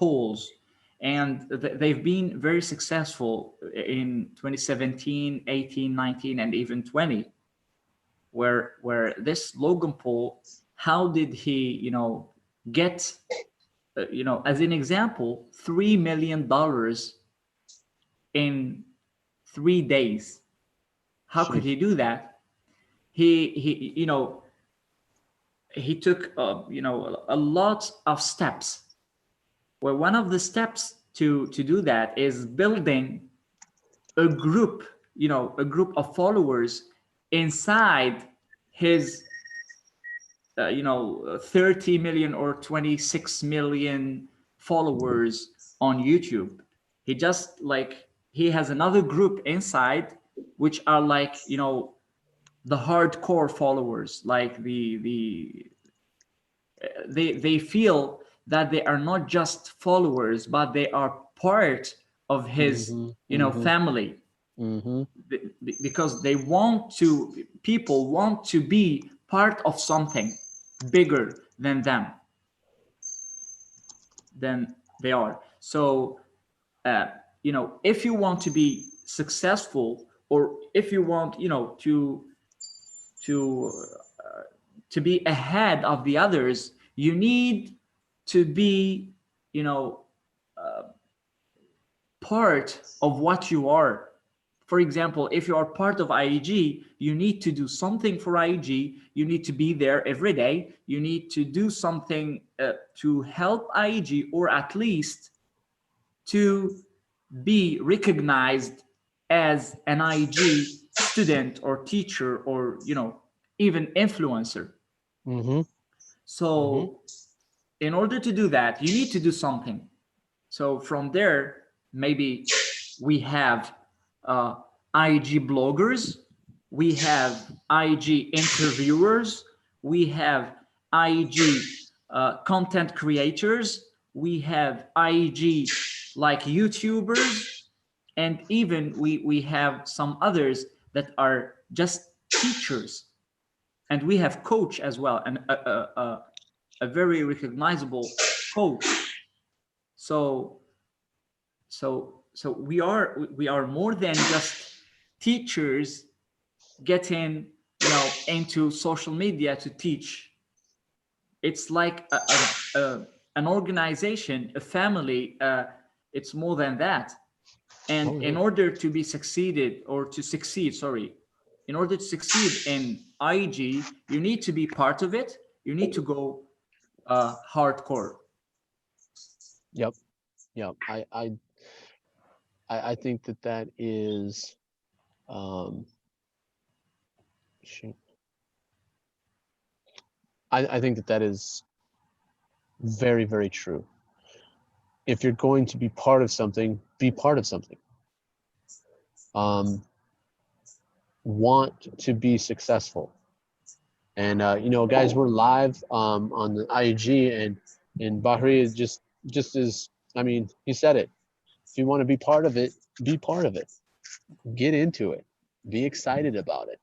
polls, and they've been very successful in 2017, 18, 19, and even 20, where this Logan Paul, how did he, get, as an example, $3 million in 3 days? How could he Sheesh. do that? He took a lot of steps. Where one of the steps to do that is building a group, a group of followers inside his 30 million or 26 million followers on YouTube. He has another group inside, which are like, the hardcore followers, like they feel that they are not just followers, but they are part of his, Mm-hmm. Mm-hmm. family. Mm-hmm. Because people want to be part of something bigger than they are. So, uh, if you want to be successful, or if you want, to to be ahead of the others, you need to be, you know, part of what you are. For example, if you are part of IEG, you need to do something for IEG. You need to be there every day. You need to do something to help IEG, or at least to be recognized as an IEG student or teacher, or even influencer. Mm-hmm. Mm-hmm. So in order to do that, you need to do something. So from there, maybe we have uh, IG bloggers, we have IG interviewers, we have IG content creators, we have IG like YouTubers, and even we have some others that are just teachers, and we have coach as well, and a very recognizable coach. So we are more than just teachers getting into social media to teach. It's like an organization, a family. It's more than that. And Oh in yeah. order to be succeeded, or to succeed, sorry, in order to succeed in IG, you need to be part of it. You need to go hardcore. Yep. Yep. I think that that is um shoot. I think that that is very, very true. If you're going to be part of something, be part of something. Um, want to be successful. And guys, we're live on the IG, and Bahri is just as, I mean, he said it. If you want to be part of it, be part of it. Get into it. Be excited about it.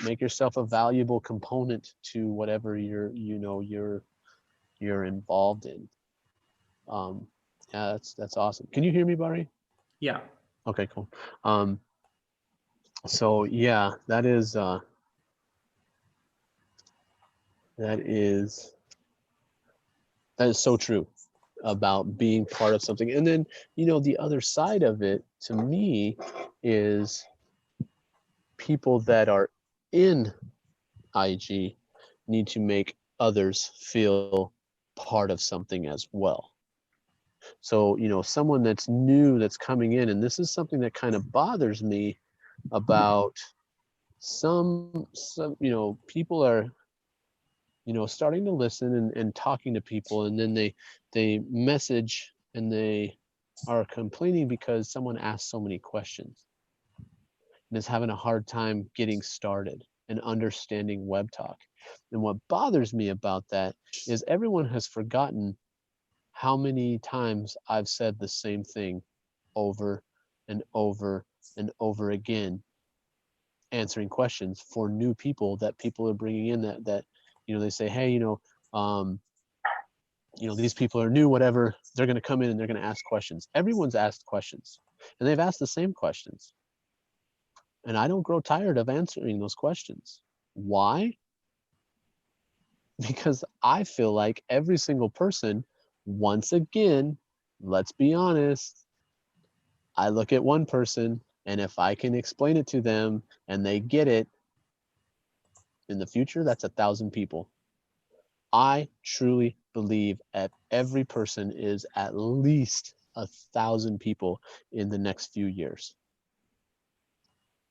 Make yourself a valuable component to whatever you're involved in. Um, yeah, that's awesome. Can you hear me, Bahri? Yeah. Okay, cool. Um, so yeah, that is that is so true about being part of something. And then, the other side of it to me is people that are in IG need to make others feel part of something as well. So, someone that's new that's coming in, and this is something that kind of bothers me about some people are starting to listen and talking to people, and then they message and they are complaining because someone asked so many questions and is having a hard time getting started and understanding web talk. And what bothers me about that is everyone has forgotten how many times I've said the same thing over and over and over again, answering questions for new people that people are bringing in, that they say, hey, um, these people are new, whatever, they're going to come in and they're going to ask questions. Everyone's asked questions, and they've asked the same questions. And I don't grow tired of answering those questions. Why? Because I feel like every single person, once again, let's be honest, I look at one person, and if I can explain it to them and they get it, in the future, that's 1,000 people. I truly believe that every person is at least 1,000 people in the next few years.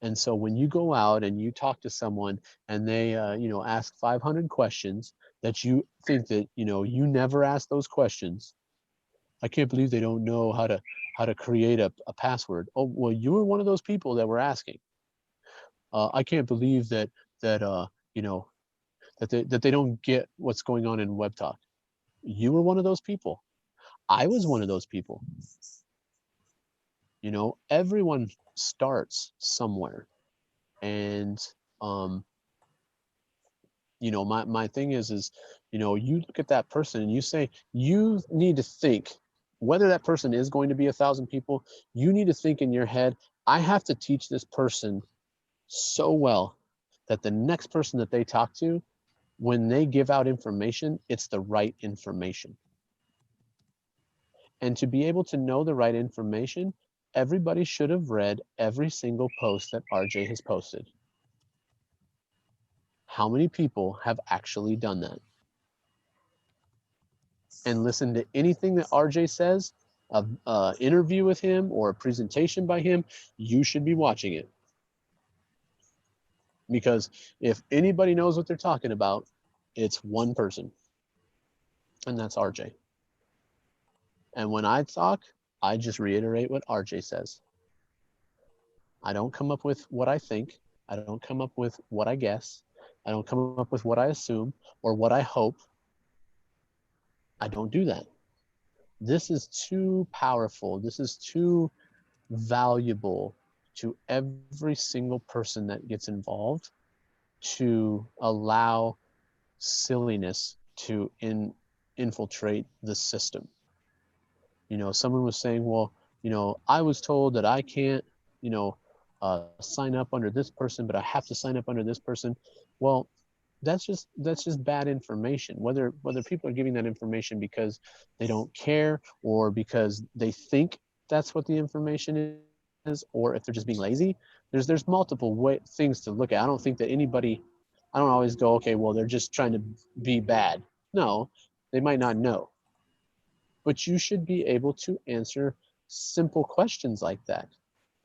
And so when you go out and you talk to someone and they, ask 500 questions that you think that, you never ask those questions. I can't believe they don't know how to create a password. Oh, well, you were one of those people that were asking. I can't believe that that they don't get what's going on in WebTalk. You were one of those people. I was one of those people. Everyone starts somewhere. And my thing is you look at that person and you say, you need to think, whether that person is going to be 1,000 people, you need to think in your head, I have to teach this person so well that the next person that they talk to, when they give out information, it's the right information. And to be able to know the right information, everybody should have read every single post that RJ has posted. How many people have actually done that? And listen to anything that RJ says, an interview with him or a presentation by him, you should be watching it. Because if anybody knows what they're talking about, it's one person, and that's RJ. And when I talk, I just reiterate what RJ says. I don't come up with what I think. I don't come up with what I guess. I don't come up with what I assume or what I hope. I don't do that. This is too powerful. This is too valuable to every single person that gets involved to allow silliness to infiltrate the system. Someone was saying, well, I was told that I can't, sign up under this person, but I have to sign up under this person. Well, that's just bad information. Whether people are giving that information because they don't care or because they think that's what the information is, or if they're just being lazy, there's multiple things to look at. I don't think that anybody, I don't always go, okay, well, they're just trying to be bad. No, they might not know. But you should be able to answer simple questions like that.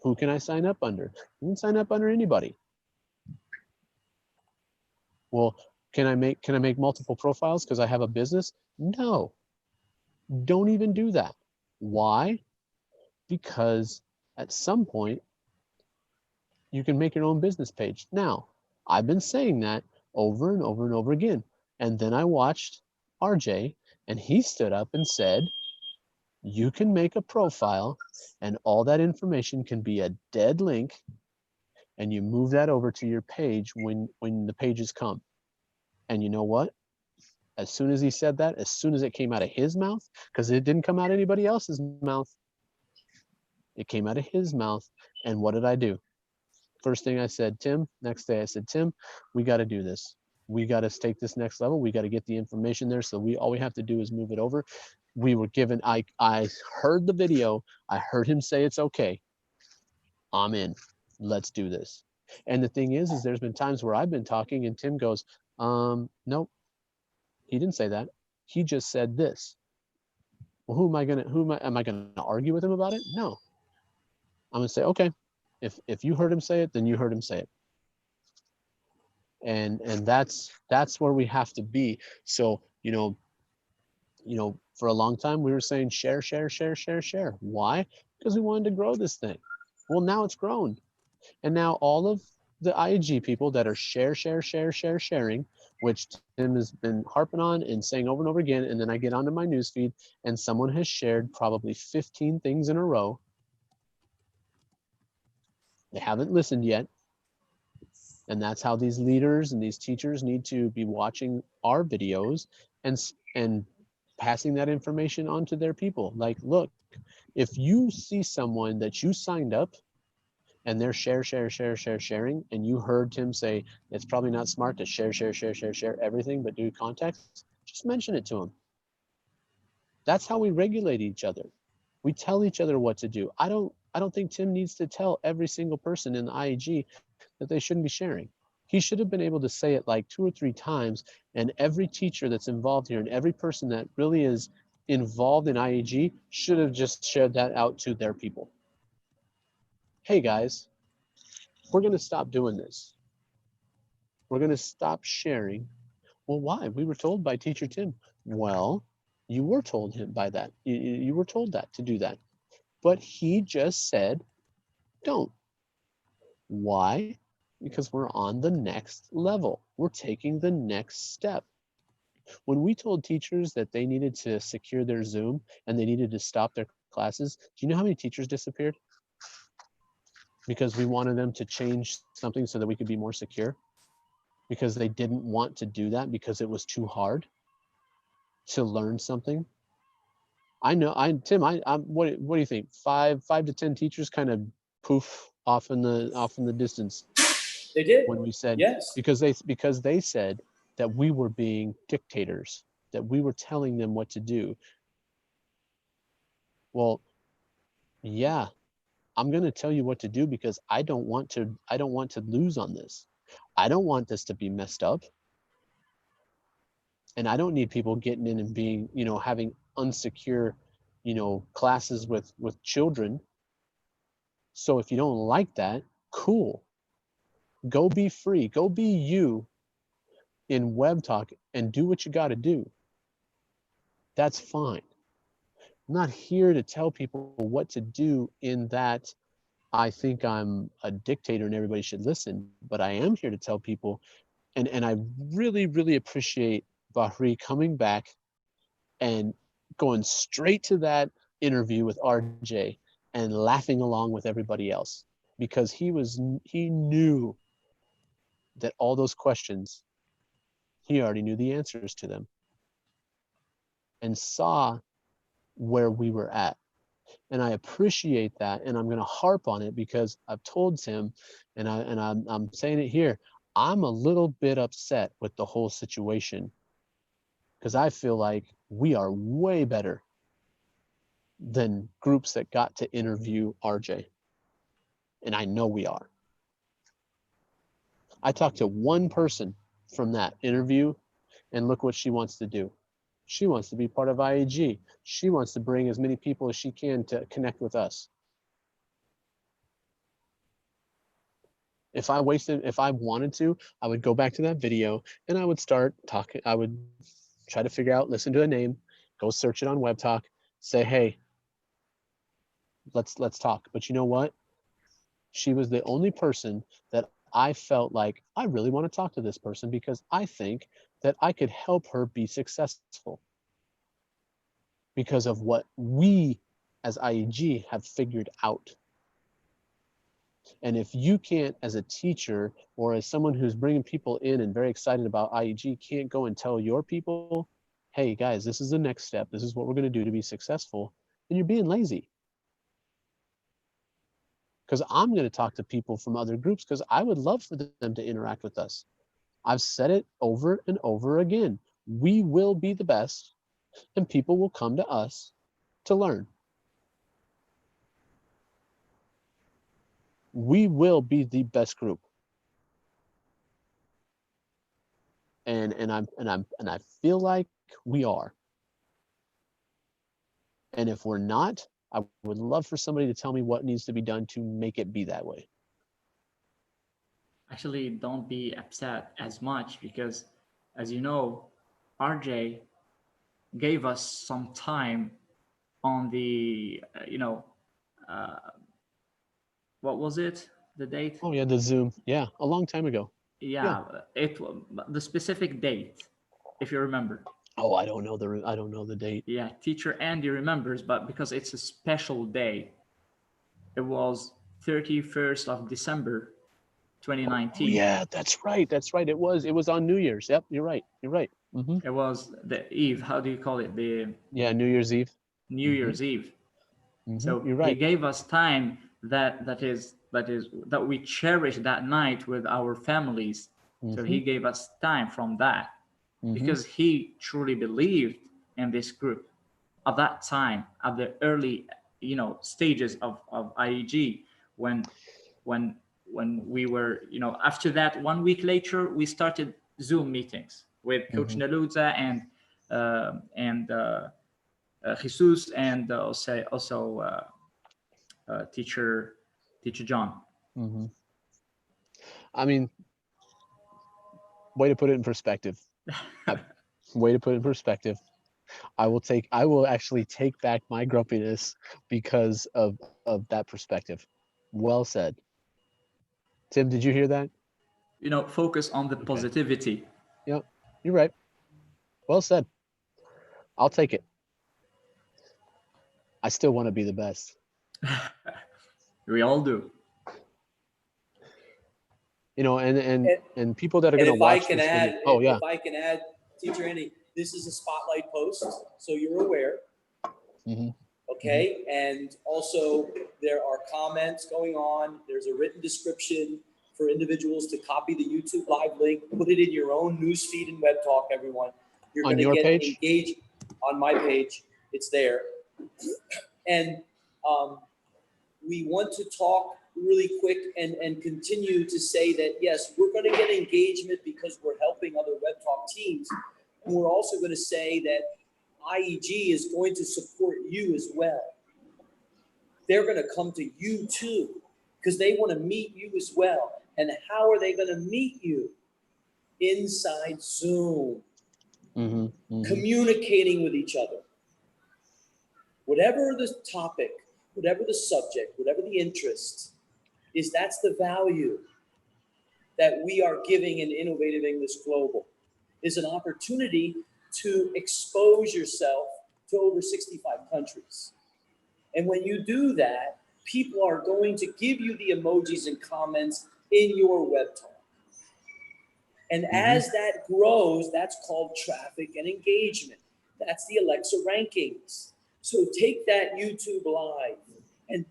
Who can I sign up under? You can sign up under anybody. Well, can I make multiple profiles because I have a business? No. Don't even do that. Why? Because at some point you can make your own business page. Now, I've been saying that over and over and over again. And then I watched RJ and he stood up and said, you can make a profile and all that information can be a dead link and you move that over to your page when the pages come. And you know what? As soon as he said that, as soon as it came out of his mouth, because it didn't come out of anybody else's mouth, it came out of his mouth. And what did I do? First thing I said, Tim. Next day I said, Tim, we got to do this. We got to take this next level. We got to get the information there. So all we have to do is move it over. We were given, I heard the video. I heard him say it's okay. I'm in. Let's do this. And the thing is there's been times where I've been talking and Tim goes, nope, he didn't say that. He just said this. Well, am I gonna argue with him about it? No. I'm gonna say, okay, if you heard him say it, then you heard him say it. And that's where we have to be. So, for a long time we were saying share. Why? Because we wanted to grow this thing. Well, now it's grown. And now all of the IG people that are sharing, which Tim has been harping on and saying over and over again, and then I get onto my newsfeed and someone has shared probably 15 things in a row. They haven't listened yet. And that's how these leaders and these teachers need to be watching our videos and passing that information on to their people. Like, look, if you see someone that you signed up and they're sharing, and you heard Tim say it's probably not smart to share everything, but do context, just mention it to them. That's how we regulate each other. We tell each other what to do. I don't think Tim needs to tell every single person in the IEG that they shouldn't be sharing. He should have been able to say it like 2 or 3 times, and every teacher that's involved here and every person that really is involved in IEG should have just shared that out to their people. Hey guys, we're going to stop doing this. We're going to stop sharing. Well, why? We were told by Teacher Tim. Well, you were told him by that. You were told that to do that. But he just said, don't. Why? Because we're on the next level. We're taking the next step. When we told teachers that they needed to secure their Zoom and they needed to stop their classes, do you know how many teachers disappeared? Because we wanted them to change something so that we could be more secure. Because they didn't want to do that because it was too hard to learn something. I know, Tim, what do you think? 5 to 10 teachers kind of poof off in the distance. They did. When we said, yes, because they said that we were being dictators, that we were telling them what to do. Well, yeah, I'm going to tell you what to do because I don't want to lose on this. I don't want this to be messed up. And I don't need people getting in and being, having unsecure, classes with children. So if you don't like that, cool. Go be free. Go be you in Web Talk and do what you got to do. That's fine. I'm not here to tell people what to do in that I think I'm a dictator and everybody should listen, but I am here to tell people, and I really, really appreciate Bahri coming back and going straight to that interview with RJ and laughing along with everybody else, because he knew that all those questions, he already knew the answers to them and saw where we were at. And I appreciate that, and I'm going to harp on it because I've told Tim, and I'm saying it here, I'm a little bit upset with the whole situation because I feel like we are way better than groups that got to interview RJ. And I know we are. I talked to one person from that interview, and look what she wants to do. She wants to be part of IAG. She wants to bring as many people as she can to connect with us. If I wanted to, I would go back to that video and I would start talking. I would try to figure out, listen to a name, go search it on Web Talk, say, hey, let's talk. But you know what? She was the only person that I felt like I really want to talk to this person because I think that I could help her be successful because of what we as IEG have figured out. And if you can't, as a teacher or as someone who's bringing people in and very excited about IEG, can't go and tell your people, hey guys, this is the next step, this is what we're going to do to be successful, then you're being lazy. Because I'm going to talk to people from other groups because I would love for them to interact with us. I've said it over and over again. We will be the best and people will come to us to learn. We will be the best group. And I feel like we are. And if we're not, I would love for somebody to tell me what needs to be done to make it be that way. Actually, don't be upset as much because, as you know, RJ gave us some time on the, what was it? The date? Oh yeah, the Zoom. Yeah, a long time ago. Yeah, the specific date, if you remember. Oh, I don't know the date. Yeah, teacher Andy remembers, but because it's a special day, it was 31st of December 2019. Yeah, that's right. That's right. It was on New Year's. Yep, you're right. You're right. It was the Eve. How do you call it? The Yeah, New Year's Eve. New Year's Eve. So You're he right. gave us time that we cherish that night with our families. So he gave us time from that because he truly believed in this group at that time, at the early, stages of IEG, when when we were, after that, 1 week later, we started Zoom meetings with Coach Naluza and Jesus, and also teacher John. I mean, way to put it in perspective. Way to put it in perspective. I will actually take back my grumpiness because of that perspective. Well said. Tim, did you hear that? Focus on the positivity. Yep, you're right. Well said. I'll take it. I still want to be the best. We all do. And people that are going to watch this video. Oh yeah. If I can add, Teacher Andy, this is a spotlight post, so you're aware. Okay, and also there are comments going on. There's a written description for individuals to copy the YouTube live link, put it in your own news feed and web talk. Everyone, you're going to get engaged on my page. It's there, and we want to talk really quick and continue to say that, yes, we're going to get engagement because we're helping other web talk teams. And we're also going to say that IEG is going to support you as well. They're going to come to you too because they want to meet you as well. And how are they going to meet you? Inside Zoom, communicating with each other. Whatever the topic, whatever the subject, whatever the interest is, that's the value that we are giving in Innovative English Global, is an opportunity to expose yourself to over 65 countries. And when you do that, people are going to give you the emojis and comments in your web talk. And as that grows, that's called traffic and engagement. That's the Alexa rankings. So take that YouTube live and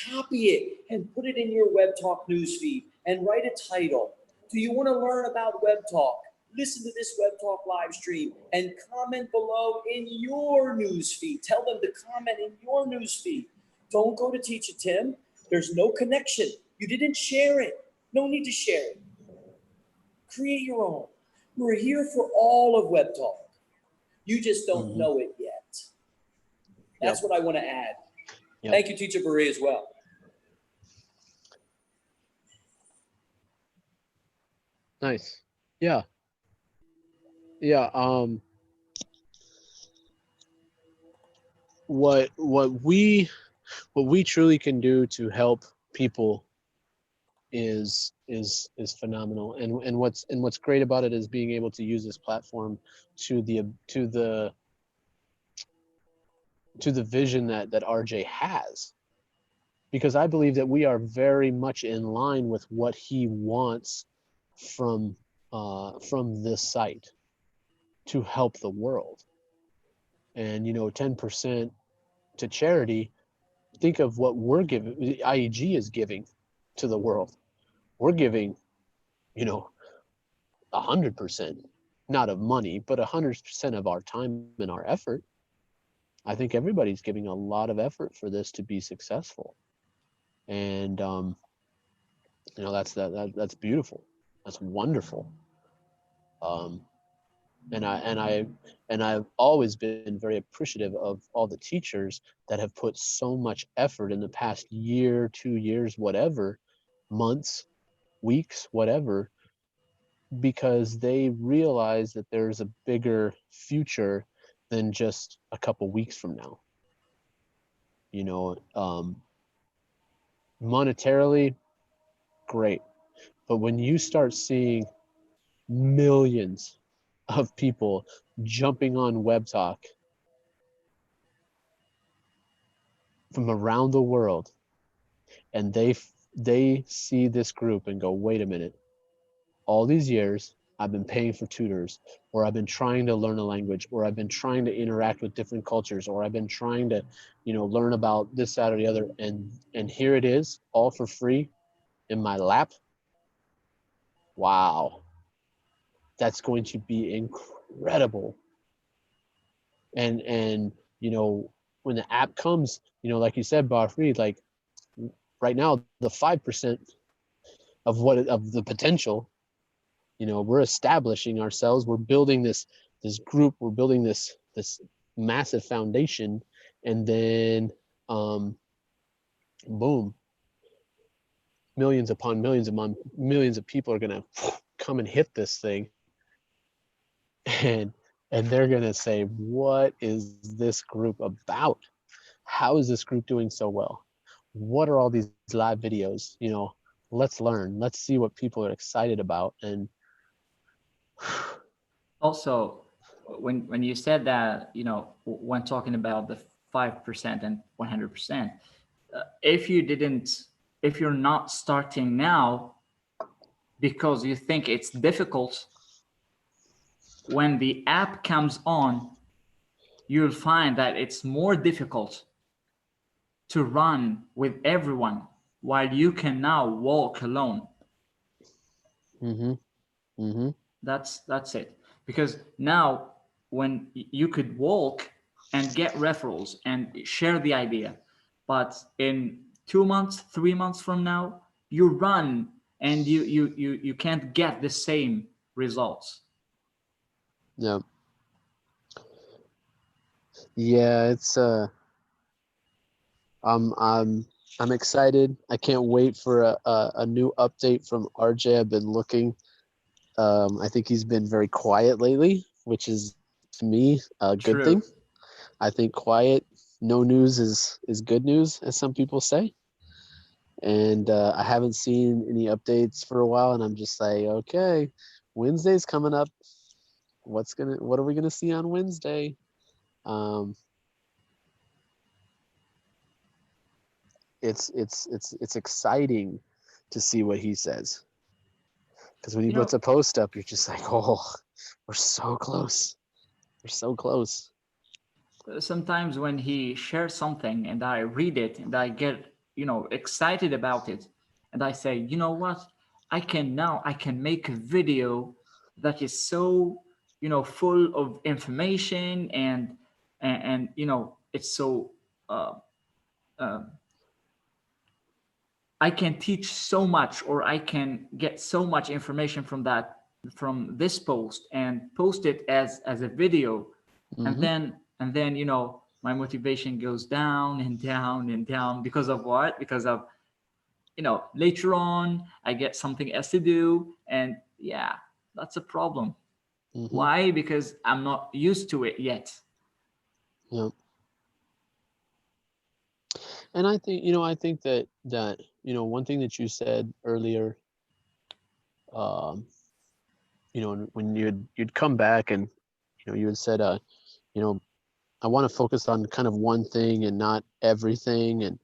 copy it and put it in your web talk newsfeed and write a title. Do you want to learn about web talk? Listen to this web talk live stream and comment below in your newsfeed. Tell them to comment in your newsfeed. Don't go to Teacher Tim. There's no connection. You didn't share it. No need to share it. Create your own. We're here for all of web talk. You just don't know it yet. That's what I want to add. Yep. Thank you, Teacher Barre, as well. Nice. Yeah. Yeah. What we truly can do to help people is phenomenal. And what's great about it is being able to use this platform to the vision that RJ has, because I believe that we are very much in line with what he wants from this site to help the world. And 10% to charity. Think of what we're giving. IEG is giving to the world. We're giving 100%, not of money, but 100% of our time and our effort. I think everybody's giving a lot of effort for this to be successful, and that's beautiful. That's wonderful. And I've always been very appreciative of all the teachers that have put so much effort in the past year, 2 years, whatever, months, weeks, whatever, because they realize that there's a bigger future than just a couple weeks from now. Monetarily, great. But when you start seeing millions of people jumping on Web Talk from around the world, and they they see this group and go, wait a minute, all these years I've been paying for tutors, or I've been trying to learn a language, or I've been trying to interact with different cultures, or I've been trying to, learn about this, that, or the other, and here it is, all for free in my lap. Wow, that's going to be incredible. And when the app comes, like you said, Barfree, like right now, the 5% of the potential, we're establishing ourselves, we're building this group, we're building this massive foundation, and then boom, millions upon millions of people are gonna come and hit this thing, and they're gonna say, what is this group about? How is this group doing so well? What are all these live videos? Let's learn, let's see what people are excited about. And Also, when you said that, when talking about the 5% and 100%, if you're not starting now because you think it's difficult, when the app comes on, you'll find that it's more difficult to run with everyone while you can now walk alone. mm-hmm, mm-hmm. That's it. Because now when you could walk and get referrals and share the idea, but in 2 months, 3 months from now, you run and you can't get the same results. Yeah. Yeah, it's I'm excited. I can't wait for a new update from RJ. I've been looking. I think he's been very quiet lately, which is to me a good thing. True. I think quiet, no news is good news, as some people say. And I haven't seen any updates for a while, and I'm just like, okay, Wednesday's coming up. What are we gonna see on Wednesday? Um, it's exciting to see what he says, because when he You know, puts a post up, you're just like, oh, we're so close, we're so close. sometimes when he shares something and I read it and I get, excited about it, and I say, you know what, I can make a video that is so, full of information, and it's so uh, uh, I can teach so much, or I can get so much information from this post and post it as a video, and Mm-hmm. then my motivation goes down and down and down because of what? Because of later on I get something else to do, and yeah, that's a problem. Mm-hmm. Why? Because I'm not used to it yet. Yep. And I think that one thing that you said earlier, um, when you'd come back and you had said, you know, I want to focus on kind of one thing and not everything, and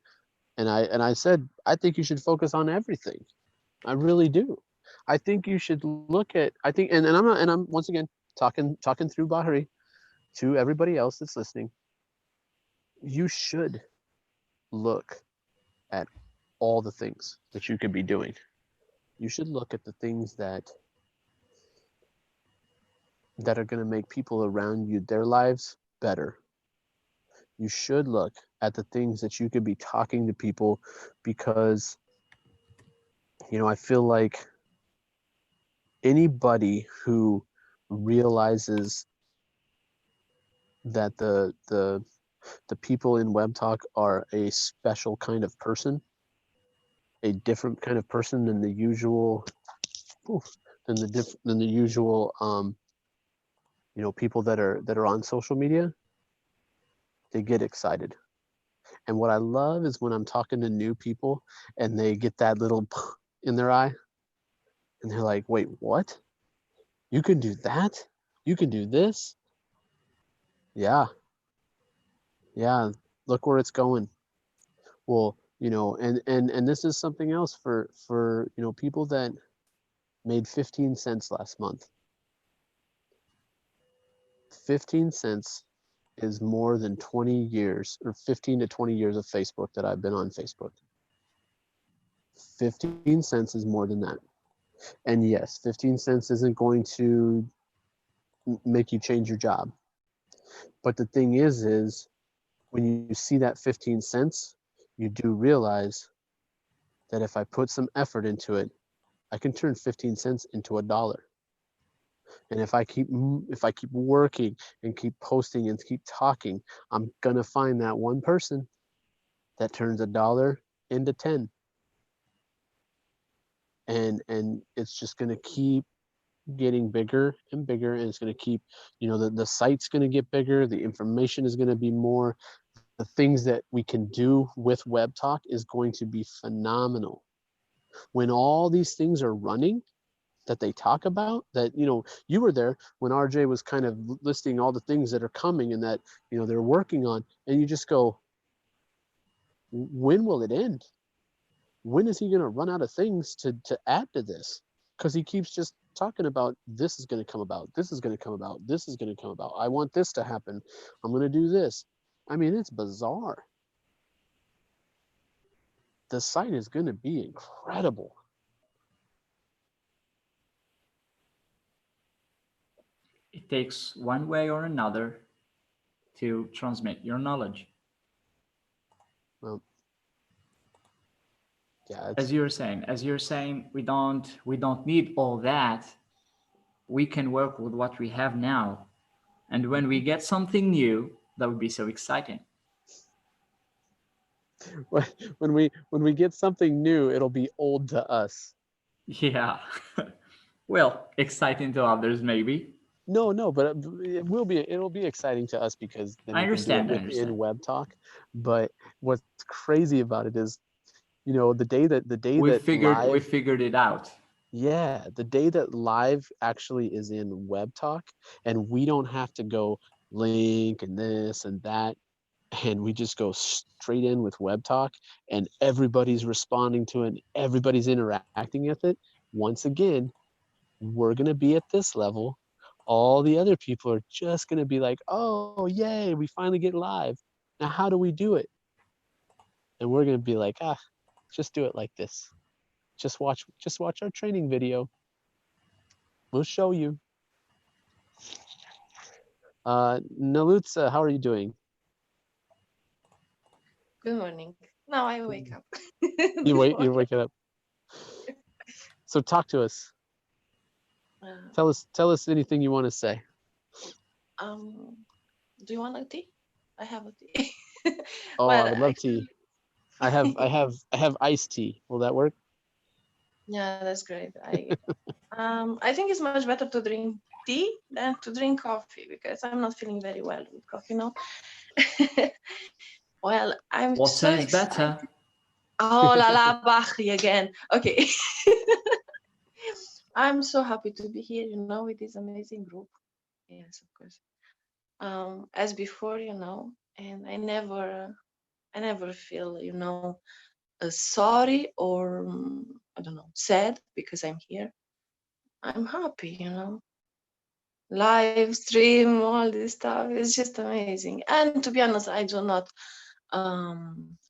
I said, I think you should focus on everything. I really do. I think you should look at, I think, and I'm not, and I'm once again talking through Bahari to everybody else that's listening. You should look at all the things that you could be doing. You should look at the things that are going to make people around you, their lives better. You should look at the things that you could be talking to people, because I feel like anybody who realizes that the people in Web Talk are a special kind of person, a different kind of person than the usual, than the usual people that are on social media, they get excited. And what I love is when I'm talking to new people and they get that little in their eye, and they're like, wait, what? You can do that? You can do this? Yeah, yeah, look where it's going. Well, you know, and this is something else for you know, people that made 15 cents last month. 15 cents is more than 20 years, or 15 to 20 years of Facebook that I've been on Facebook. 15 cents is more than that. And yes, 15 cents isn't going to make you change your job. But the thing is when you see that 15 cents, you do realize that if I put some effort into it, I can turn 15 cents into $1. And if I keep working and keep posting and keep talking, I'm gonna find that one person that turns $1 into 10. And it's just gonna keep getting bigger and bigger, and it's gonna keep, you know, the site's gonna get bigger, the information is gonna be more, the things that we can do with Web Talk is going to be phenomenal. When all these things are running that they talk about, that, you know, you were there when RJ was kind of listing all the things that are coming and that, you know, they're working on, and you just go, when will it end? When is he going to run out of things to add to this? Because he keeps just talking about, this is going to come about, this is going to come about, this is going to come about, I want this to happen, I'm going to do this. I mean, it's bizarre. The site is going to be incredible. It takes one way or another to transmit your knowledge. Well, yeah, As you're saying, we don't need all that. We can work with what we have now. And when we get something new, that would be so exciting. when we get something new, it'll be old to us. Yeah. Well, exciting to others, maybe. No, but it'll be exciting to us because then I we can do it understand. I within understand. Web Talk. But what's crazy about it is, you know, the day that We live, figured it out. yeah, the day that live actually is in Web Talk, and we don't have to go link and this and that, and we just go straight in with Web Talk, and everybody's responding to it, and everybody's interacting with it. Once again, we're going to be at this level. All the other people are just going to be like, oh, yay, we finally get live. Now, how do we do it? And we're going to be like, just do it like this. Just watch our training video. We'll show you. Nalutza, how are you doing? Good morning. Now I wake up. You're waking up. So talk to us. Tell us anything you want to say. Do you want a tea? I have a tea. Oh, Well, I would love tea. I have iced tea. Will that work? yeah, that's great. I think it's much better to drink tea than to drink coffee because I'm not feeling very well with coffee now. Well, I'm Water so is excited. better. Oh la la, Bachri again. Okay. I'm so happy to be here, you know, with this amazing group. Yes, of course. As before, you know, and I never feel, you know, sorry or I don't know, sad because I'm here. I'm happy, you know. Live stream, all this stuff is just amazing. And to be honest, I do not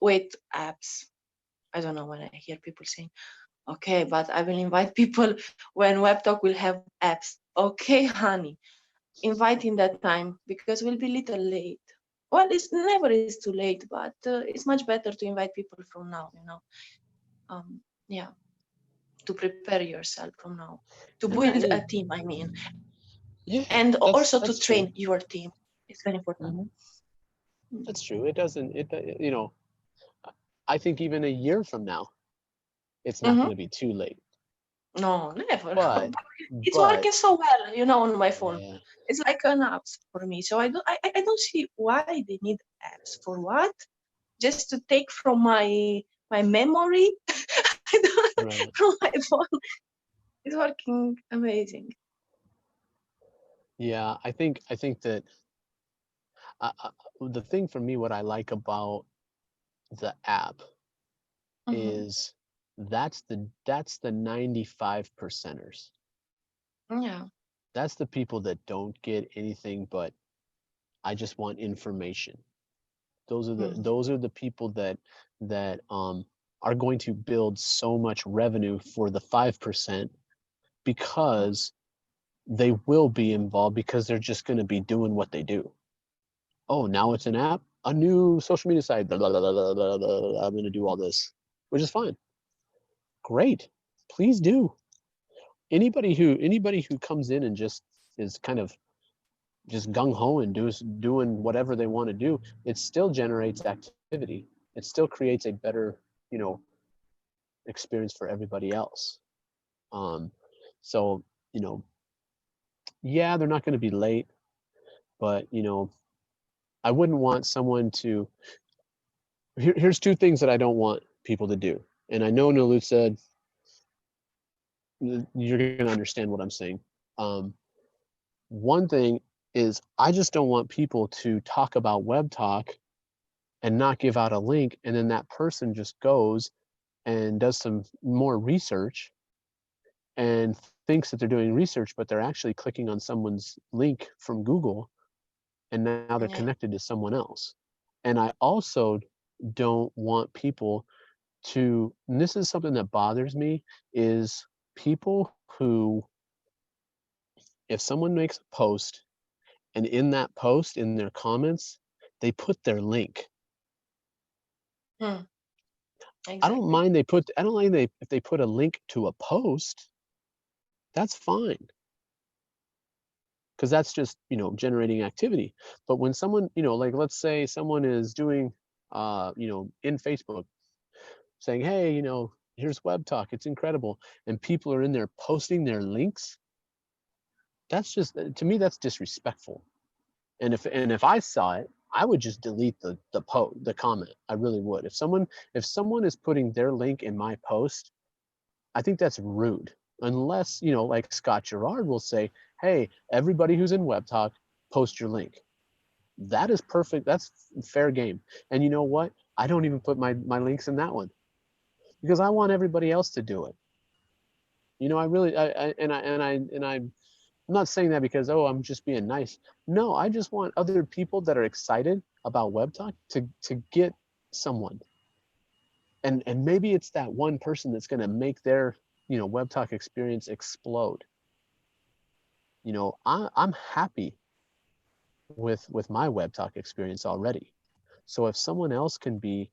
wait apps. I don't know when I hear people saying, okay, but I will invite people when WebTalk will have apps. Okay, honey, invite in that time because we'll be little late. Well, it's never is too late, but it's much better to invite people from now, you know. Yeah, to prepare yourself from now, to build a team, I mean, Yeah, and also to that's train true. your team. It's very important. That's true. It doesn't. You know, I think even a year from now, it's not going to be too late. No, never. But It's working so well, you know, on my phone. yeah, It's like an apps for me. So I don't see why they need apps. For what? Just to take from my memory right. from my phone. It's working amazing. Yeah, I think that the thing for me, what I like about the app is that's the 95 percenters. Yeah. That's the people that don't get anything but I just want information. Those are the people that are going to build so much revenue for the 5% because they will be involved because they're just going to be doing what they do. Oh, now it's an app, a new social media site. Blah, blah, blah, blah, blah, blah, I'm going to do all this, which is fine. Great, please do. Anybody who comes in and just is kind of just gung ho and doing whatever they want to do, it still generates activity. It still creates a better, experience for everybody else. So, yeah, they're not going to be late, but I wouldn't want someone to. Here's two things that I don't want people to do, and I know Nalut said you're going to understand what I'm saying. One thing is I just don't want people to talk about Web Talk and not give out a link, and then that person just goes and does some more research and thinks that they're doing research, but they're actually clicking on someone's link from Google, and now they're Yeah. connected to someone else. And I also don't want people to, and this is something that bothers me, is people who, if someone makes a post and in that post, in their comments, they put their link. Exactly. I don't mind if they put a link to a post, that's fine. Because that's just, generating activity. But when someone, like let's say someone is doing, in Facebook saying, hey, here's Web Talk, it's incredible. And people are in there posting their links. That's just, to me, that's disrespectful. And if I saw it, I would just delete the comment. I really would. If someone is putting their link in my post, I think that's rude. Unless, like Scott Gerard will say, hey, everybody who's in Web Talk, post your link. That is perfect. That's fair game. And you know what? I don't even put my links in that one because I want everybody else to do it. I really, I'm not saying that because, oh, I'm just being nice. No, I just want other people that are excited about Web Talk to get someone. And maybe it's that one person that's going to make their, Web Talk experience explode. I'm happy with my Web Talk experience already. So if someone else can be,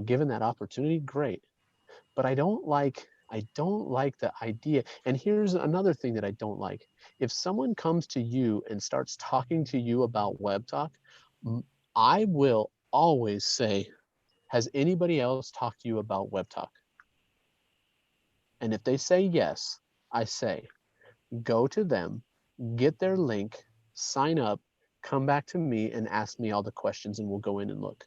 given that opportunity, great. But I don't like the idea. And here's another thing that I don't like. If someone comes to you and starts talking to you about Web Talk, I will always say, has anybody else talked to you about Web Talk? And if they say yes, I say, go to them, get their link, sign up, come back to me and ask me all the questions and we'll go in and look.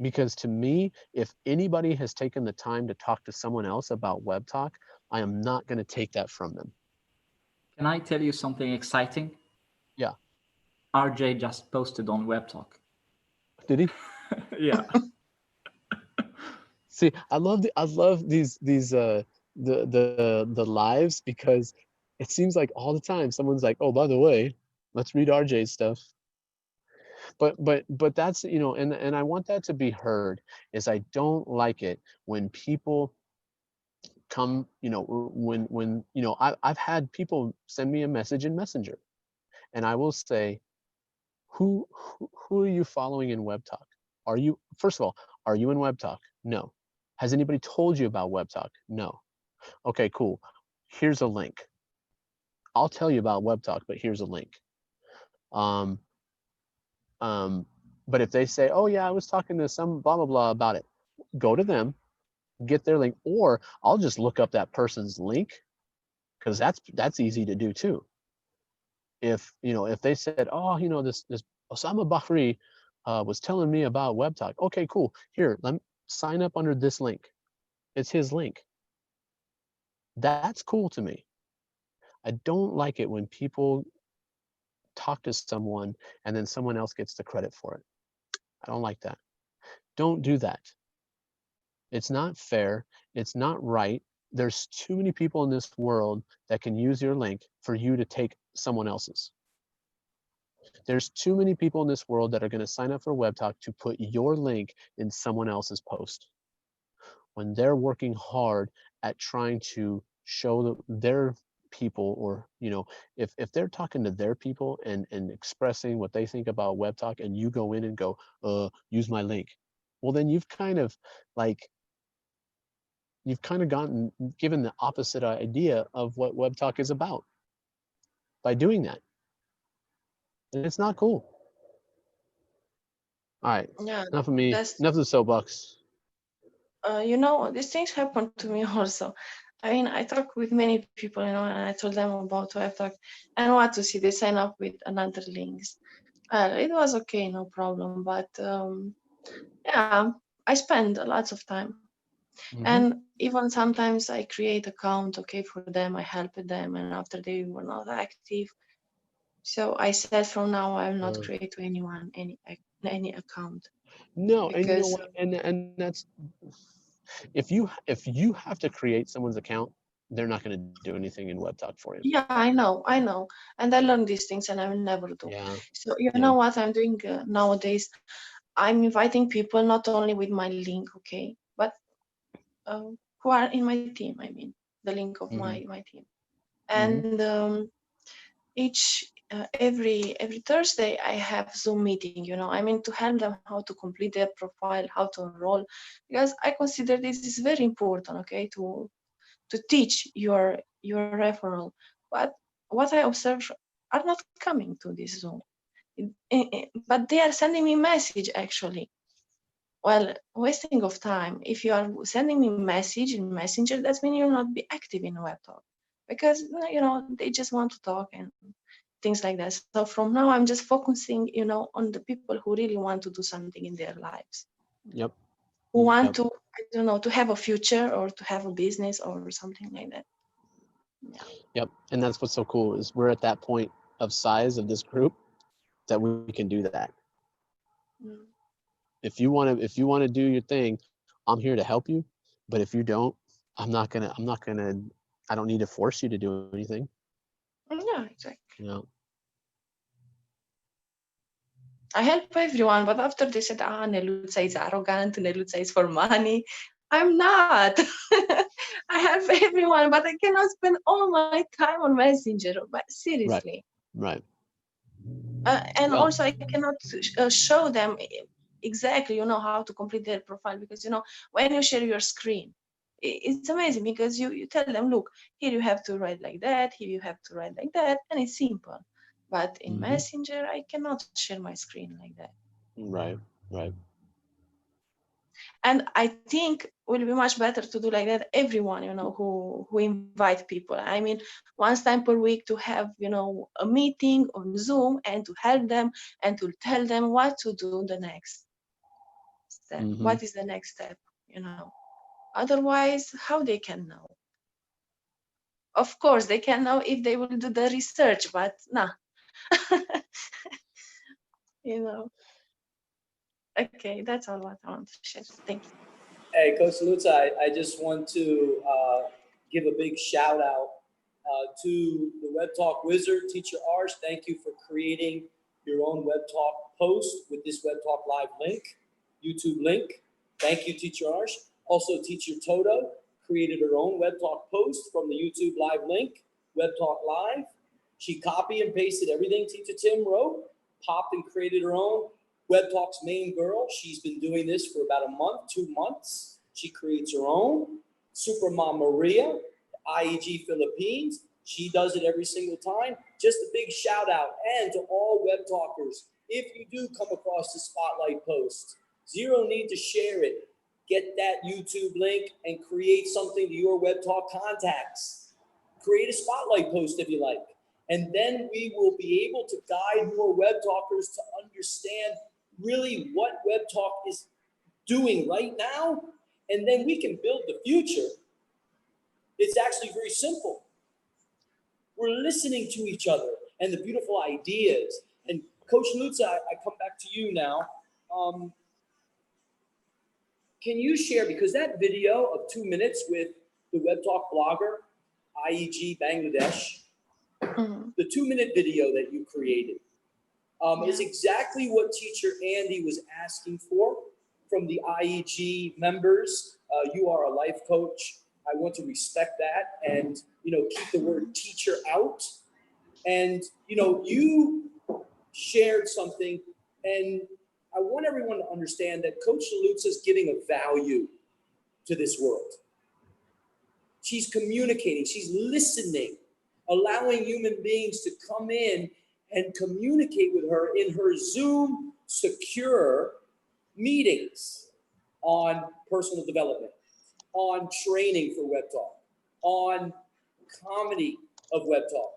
Because to me, if anybody has taken the time to talk to someone else about Web Talk, I am not going to take that from them. Can I tell you something exciting? Yeah. RJ just posted on Web Talk. Did he? Yeah. See, I love these the lives because it seems like all the time someone's like, oh, by the way, let's read RJ's stuff. But that's, and I want that to be heard, is I don't like it when people come, when I've had people send me a message in Messenger and I will say, who are you following in Web Talk? First of all, are you in Web Talk? No. Has anybody told you about Web Talk? No. Okay, cool. Here's a link. I'll tell you about Web Talk, but here's a link. But if they say, oh yeah, I was talking to some blah, blah, blah about it, go to them, get their link, or I'll just look up that person's link because that's easy to do too. If they said, oh, this Osama Bahri was telling me about Web Talk. Okay, cool. Here, let me sign up under this link. It's his link. That's cool to me. I don't like it when people talk to someone and then someone else gets the credit for it. I don't like that. Don't do that. It's not fair. It's not right. There's too many people in this world that can use your link for you to take someone else's. There's too many people in this world that are going to sign up for Web Talk to put your link in someone else's post when they're working hard at trying to show their people, or if they're talking to their people and expressing what they think about Web Talk, and you go in and go, use my link, well, then you've kind of gotten given the opposite idea of what Web Talk is about by doing that, and it's not cool. All right, Yeah, enough of me, that's enough of the soapbox. these things happen to me also. I mean, I talk with many people, and I told them about Web Talk and what to see. They sign up with another links. It was okay, no problem. But yeah, I spend lots of time, and even sometimes I create account, okay, for them. I help them, and after they were not active, so I said from now I will not create to anyone any account No, and you know because what? And that's if you have to create someone's account, they're not going to do anything in Web Talk for you. yeah, I know, and I learned these things, and I will never do. Yeah. So you Yeah. know what I'm doing nowadays? I'm inviting people not only with my link, okay, but who are in my team. I mean, the link of my team, and each every Thursday I have Zoom meeting. I mean, to help them how to complete their profile, how to enroll, because I consider this is very important. Okay, to teach your referral, but what I observe are not coming to this Zoom. But they are sending me message actually. Well, wasting of time. If you are sending me message in Messenger, that means you'll not be active in Web Talk, because they just want to talk and things like that. So from now, I'm just focusing, on the people who really want to do something in their lives, Yep. who want to, I don't know, to have a future or to have a business or something like that. Yeah. Yep. And that's what's so cool is we're at that point of size of this group that we can do that. Mm. If you want to do your thing, I'm here to help you. But if you don't, I don't need to force you to do anything. Yeah, exactly. You know. I help everyone, but after they said, Neluța is arrogant, Neluța is for money. I'm not. I help everyone, but I cannot spend all my time on Messenger. But seriously. Right. And Well, also, I cannot show them exactly, how to complete their profile, because, when you share your screen, it's amazing because you tell them, look, here you have to write like that, here you have to write like that, and it's simple. But in Messenger, I cannot share my screen like that. Right. And I think it will be much better to do like that. Everyone, who invite people. I mean, once time per week to have, a meeting on Zoom and to help them and to tell them what to do the next step. What is the next step? Otherwise, how they can know? Of course, they can know if they will do the research, but nah. Okay, that's all what I want to share. Thank you. Hey, Coach Luca, I just want to give a big shout out to the Web Talk Wizard, Teacher Arsh. Thank you for creating your own Web Talk post with this Web Talk Live link, YouTube link. Thank you, Teacher Arsh. Also, Teacher Toto created her own Web Talk post from the YouTube Live link, Web Talk Live. She copied and pasted everything Teacher Tim wrote, popped and created her own. Web Talk's main girl. She's been doing this for about a month, 2 months. She creates her own. Supermom Maria, IEG Philippines. She does it every single time. Just a big shout out. And to all Web Talkers, if you do come across the Spotlight post, zero need to share it. Get that YouTube link and create something to your Web Talk contacts. Create a Spotlight post if you like. And then we will be able to guide more Web Talkers to understand really what Web Talk is doing right now, and then we can build the future. It's actually very simple. We're listening to each other and the beautiful ideas. And Coach Lutza, I come back to you now. Can you share, because that video of 2 minutes with the Web Talk blogger, IEG Bangladesh, the 2-minute video that you created is exactly what teacher Andy was asking for from the IEG members. You are a life coach. I want to respect that and, keep the word teacher out. And, you shared something, and I want everyone to understand that Coach Lutz is giving a value to this world. She's communicating, she's listening, allowing human beings to come in and communicate with her in her Zoom secure meetings on personal development, on training for Web Talk, on comedy of Web Talk.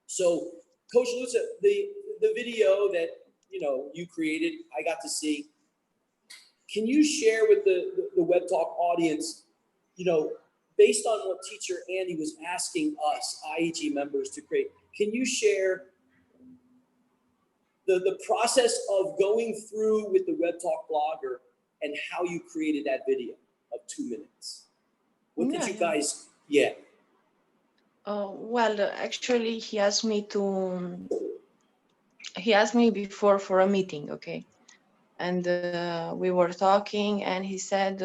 So Coach Lutz, the video that you created, I got to see. Can you share with the Web Talk audience, based on what teacher Andy was asking us IEG members to create, can you share the process of going through with the Web Talk blogger and how you created that video of 2 minutes? What did you guys, Well, actually, he asked me before for a meeting, okay? And we were talking, and he said,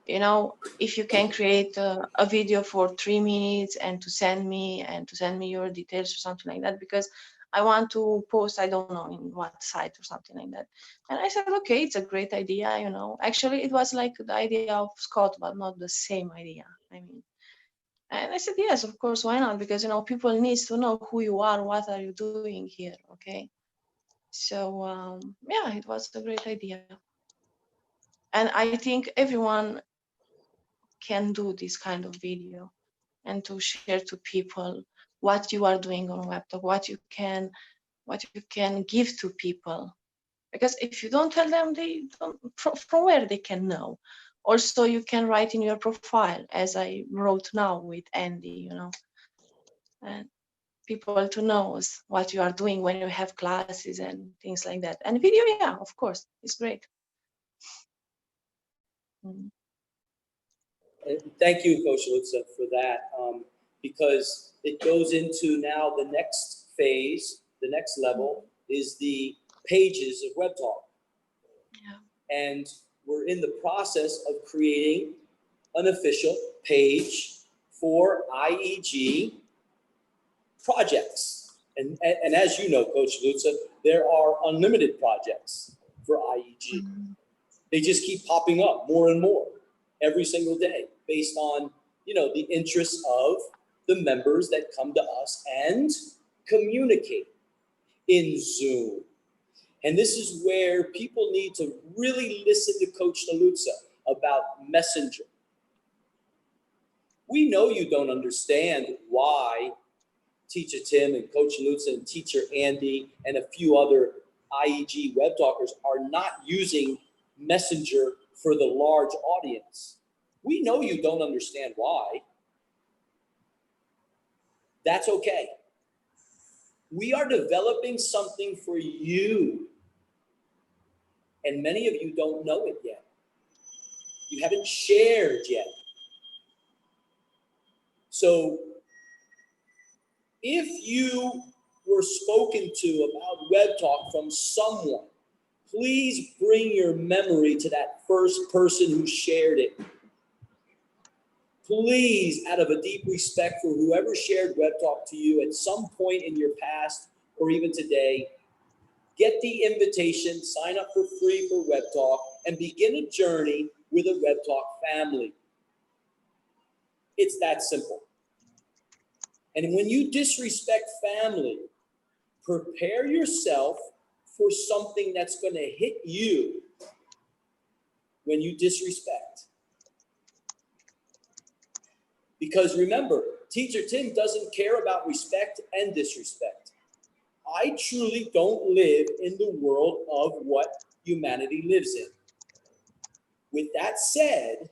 if you can create a video for 3 minutes and to send me your details or something like that, because I want to post, I don't know in what site or something like that. And I said, okay, it's a great idea, Actually, it was like the idea of Scott, but not the same idea. And I said, yes, of course, why not? Because, people need to know who you are, what are you doing here, okay? So, it was a great idea. And I think everyone can do this kind of video and to share to people what you are doing on WebTalk, what you can give to people. Because if you don't tell them, they don't, from where they can know. Also, you can write in your profile, as I wrote now with Andy, and people to know what you are doing when you have classes and things like that. And video, of course, it's great. Thank you, Coach Lutz, for that, because it goes into now the next phase, the next level is the pages of Web Talk. And we're in the process of creating an official page for IEG projects. And as you know, Coach Lutz, there are unlimited projects for IEG. They just keep popping up more and more every single day based on, the interests of the members that come to us and communicate in Zoom. And this is where people need to really listen to Coach Lutz about Messenger. We know you don't understand why Teacher Tim and Coach Lutz and Teacher Andy and a few other IEG web talkers are not using Messenger for the large audience. We know you don't understand why. That's okay. We are developing something for you. And many of you don't know it yet. You haven't shared yet. So if you were spoken to about Web Talk from someone, please bring your memory to that first person who shared it. Please, out of a deep respect for whoever shared Web Talk to you at some point in your past or even today, get the invitation, sign up for free for Web Talk, and begin a journey with a Web Talk family. It's that simple. And when you disrespect family, prepare yourself for something that's going to hit you when you disrespect. Because remember, Teacher Tim doesn't care about respect and disrespect. I truly don't live in the world of what humanity lives in. With that said,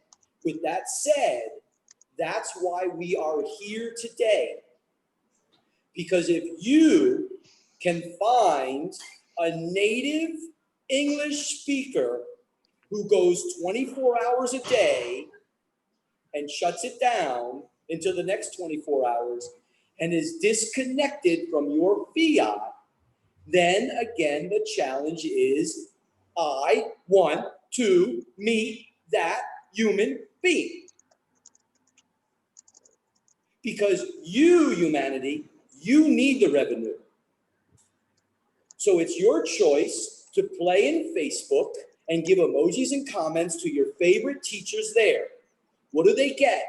that's why we are here today. Because if you can find a native English speaker who goes 24 hours a day and shuts it down until the next 24 hours and is disconnected from your fiat, then again, the challenge is I want to meet that human being. Because you, humanity, you need the revenue. So it's your choice to play in Facebook and give emojis and comments to your favorite teachers there. What do they get?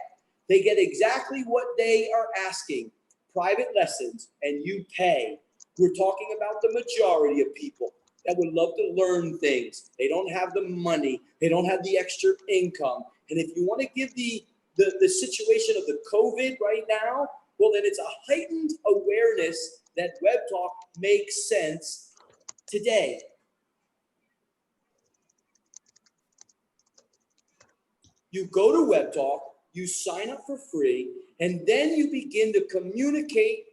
They get exactly what they are asking, private lessons, and you pay. We're talking about the majority of people that would love to learn things. They don't have the money. They don't have the extra income. And if you want to give the situation of the COVID right now, well, then it's a heightened awareness that Web Talk makes sense today. You go to Web Talk, you sign up for free, and then you begin to communicate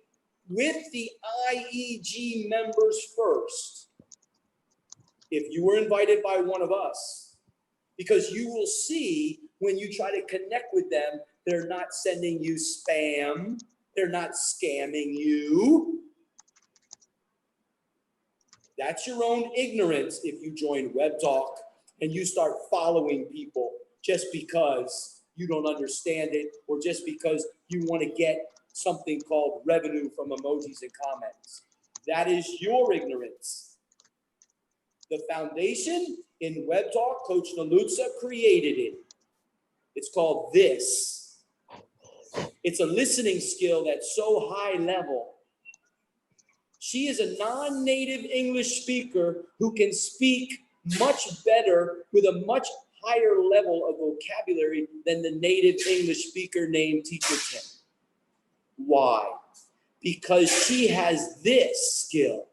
with the IEG members first. If you were invited by one of us, because you will see when you try to connect with them, they're not sending you spam, they're not scamming you. That's your own ignorance if you join Web Talk and you start following people just because you don't understand it or just because you want to get something called revenue from emojis and comments. That is your ignorance. The foundation in Web Talk, Coach Nalutza created it. It's called this. It's a listening skill that's so high level. She is a non-native English speaker who can speak much better with a much higher level of vocabulary than the native English speaker named Teacher Tim. Why? Because she has this skill.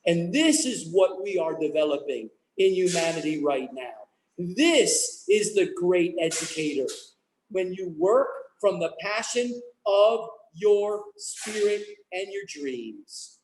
And this is what we are developing in humanity right now. This is the great educator. When you work from the passion of your spirit and your dreams.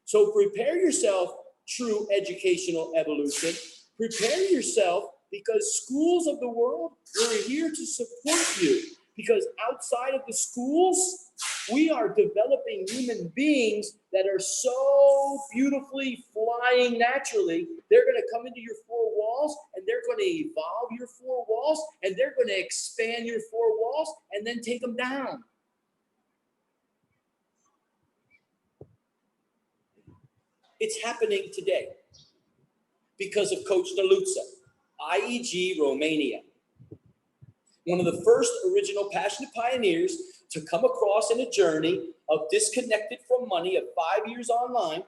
So prepare yourself, true educational evolution. Prepare yourself because schools of the world, we're here to support you. Because outside of the schools, we are developing human beings that are so beautifully flying naturally. They're going to come into your four walls and they're going to evolve your four walls and they're going to expand your four walls and then take them down. It's happening today because of Coach Nalutza, IEG Romania. One of the first original passionate pioneers to come across in a journey of disconnected from money of 5 years online.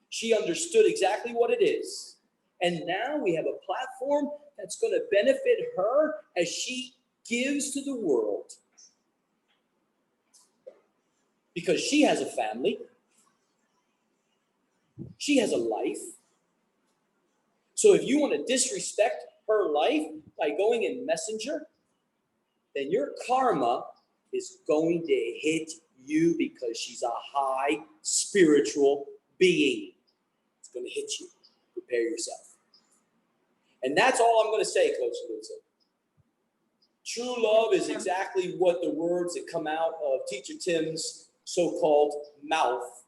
She understood exactly what it is. And now we have a platform that's going to benefit her as she gives to the world. Because she has a family. She has a life. So if you want to disrespect her life by going in Messenger, then your karma is going to hit you because she's a high spiritual being. It's going to hit you. Prepare yourself. And that's all I'm going to say, Coach Nalutza. True love is exactly what the words that come out of Teacher Tim's so-called mouth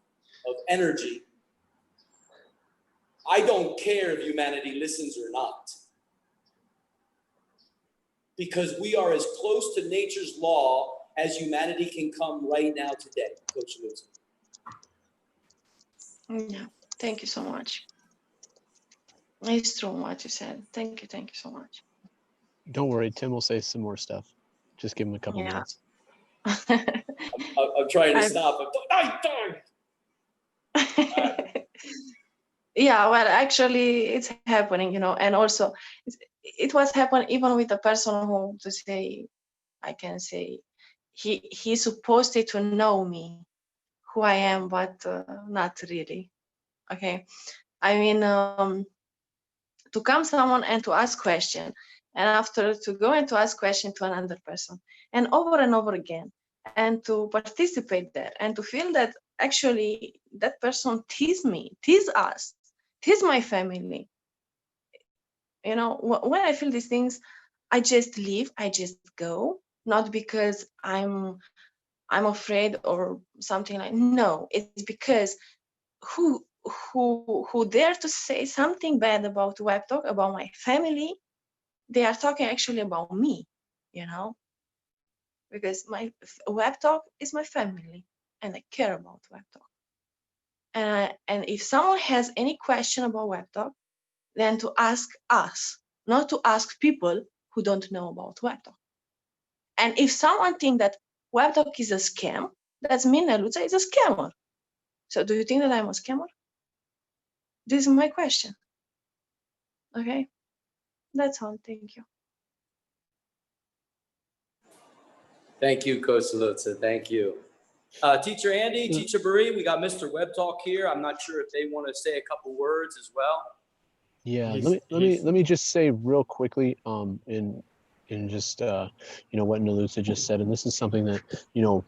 of energy. I don't care if humanity listens or not. Because we are as close to nature's law as humanity can come right now today, Coach Nalutza. Yeah, thank you so much. It's true what you said. Thank you so much. Don't worry, Tim will say some more stuff. Just give him a couple minutes. I'm trying to stop him. Yeah, well, actually, it's happening, you know, and also it was happening even with the person who, to say, I can say, he's supposed to know me, who I am, but not really. Okay, I mean, to come someone and to ask question, and after to go and to ask question to another person, and over again, and to participate there, and to feel that actually that person tease me, tease us, tease my family. You know, when I feel these things, I just leave, I just go, not because I'm afraid or something like, no, it's because who who dare to say something bad about web talk, about my family, they are talking actually about me, you know, because my web talk is my family and I care about web talk. And if someone has any question about web talk, then to ask us, not to ask people who don't know about web talk. And if someone think that web talk is a scam, that's mean Neluța is a scammer. So do you think that I'm a scammer? This is my question. Okay, that's all. Thank you. Thank you, Coach Lutza. Thank you. Teacher Andy, Teacher Marie, we got Mr. Web Talk here. I'm not sure if they want to say a couple words as well. Yeah, He's- let me just say real quickly, in just you know, what Neluța just said, and this is something that, you know,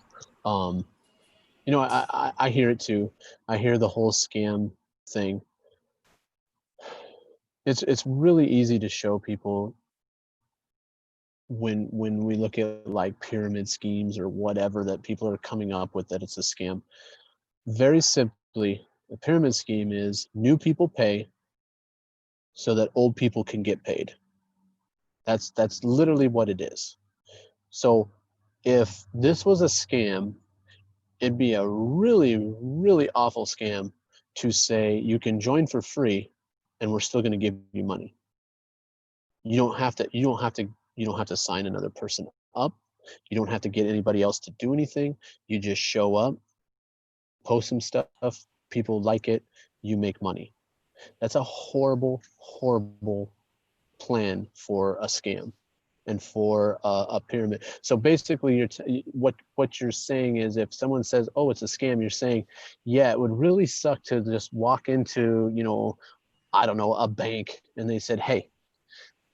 I hear it too. I hear the whole scam thing. It's really easy to show people when we look at like pyramid schemes or whatever that people are coming up with, that it's a scam. Very simply, a pyramid scheme is new people pay so that old people can get paid. That's literally what it is. So if this was a scam, it'd be a really, really awful scam to say you can join for free and we're still going to give you money. You don't have to sign another person up. You don't have to get anybody else to do anything. You just show up, post some stuff, people like it, you make money. That's a horrible, horrible plan for a scam and for a pyramid. So basically, what you're saying is, if someone says, "Oh, it's a scam," you're saying, "Yeah, it would really suck to just walk into, you know, I don't know, a bank, and they said, hey,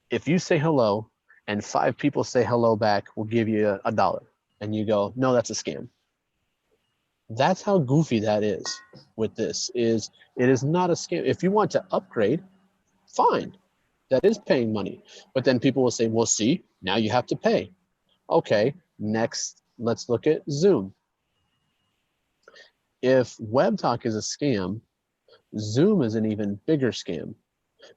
if you say hello and 5 people say hello back, we'll give you $1." And you go, "No, that's a scam." That's how goofy that is with this. It is not a scam. If you want to upgrade, fine. That is paying money. But then people will say, well, see, now you have to pay. Okay, next, let's look at Zoom. If Web Talk is a scam, Zoom is an even bigger scam,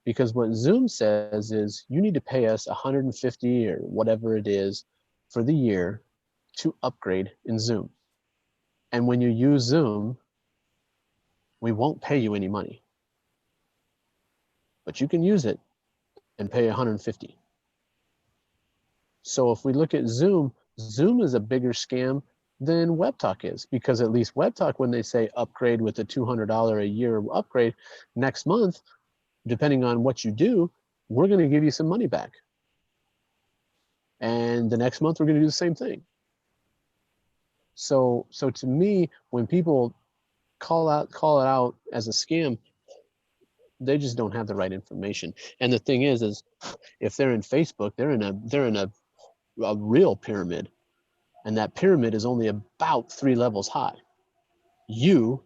because what Zoom says is you need to pay us $150 or whatever it is for the year to upgrade in Zoom. And when you use Zoom, we won't pay you any money, but you can use it and pay $150. So if we look at Zoom, Zoom is a bigger scam than Web Talk is, because at least Web Talk, when they say upgrade with a $200 a year upgrade, next month, depending on what you do, we're going to give you some money back. And the next month, we're going to do the same thing. So to me, when people call it out as a scam, they just don't have the right information. And the thing is if they're in Facebook, they're in a real pyramid, and that pyramid is only about 3 levels high. You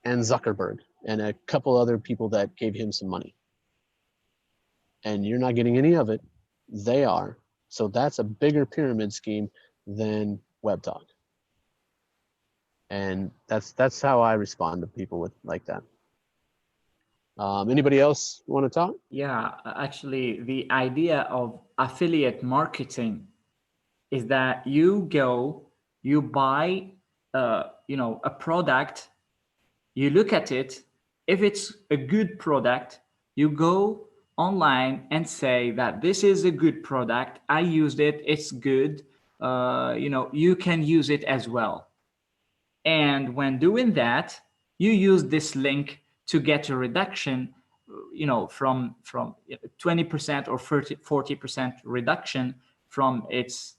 and Zuckerberg and a couple other people that gave him some money, and you're not getting any of it. They are. So that's a bigger pyramid scheme than Web Talk. And that's how I respond to people with like that. Anybody else want to talk? Yeah, actually, the idea of affiliate marketing is that you go, you buy, a product, you look at it. If it's a good product, you go online and say that this is a good product. I used it. It's good. You can use it as well. And when doing that, you use this link to get a reduction, from 20% or 40% reduction from its,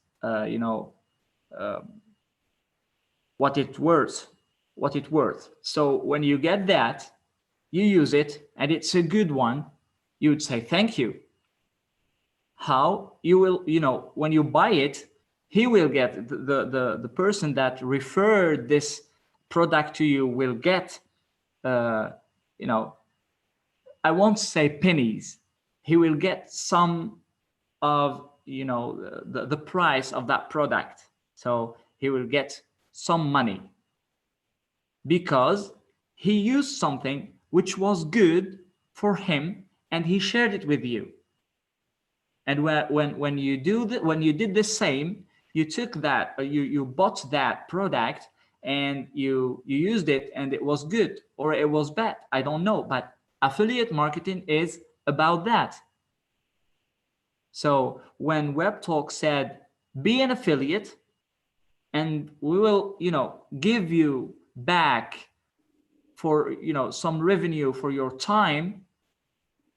what it worth. So when you get that, you use it and it's a good one, you would say thank you. How you will, when you buy it, he will get, the person that referred this product to you will get, I won't say pennies, he will get some of, you know, the price of that product. So he will get some money because he used something which was good for him and he shared it with you. And when you do that, when you did the same, you took that, you bought that product and you used it and it was good or it was bad, I don't know, but affiliate marketing is about that. So when WebTalk said be an affiliate and we will, you know, give you back for, you know, some revenue for your time,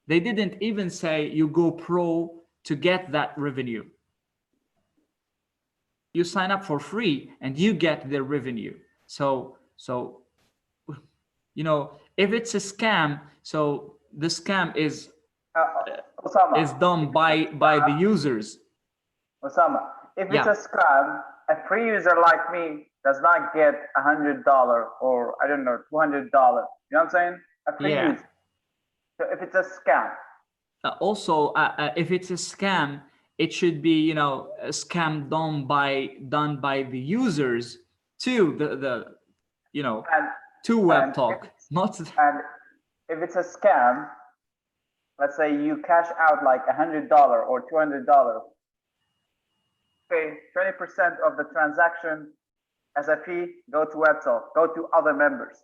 they didn't even say you go pro to get that revenue. You sign up for free and you get the revenue. So you know, if it's a scam, so the scam is Osama, done by the users. Osama, if it's Yeah. a scam, a free user like me does not get $100 or I don't know $200. You know what I'm saying? A free Yeah. user. So if it's a scam, Also, if it's a scam, it should be, you know, a scam done by the users to the you know, and to and WebTalk, not and if it's a scam, let's say you cash out like $100 or $200, pay 20% of the transaction as a fee, go to WebTalk, go to other members.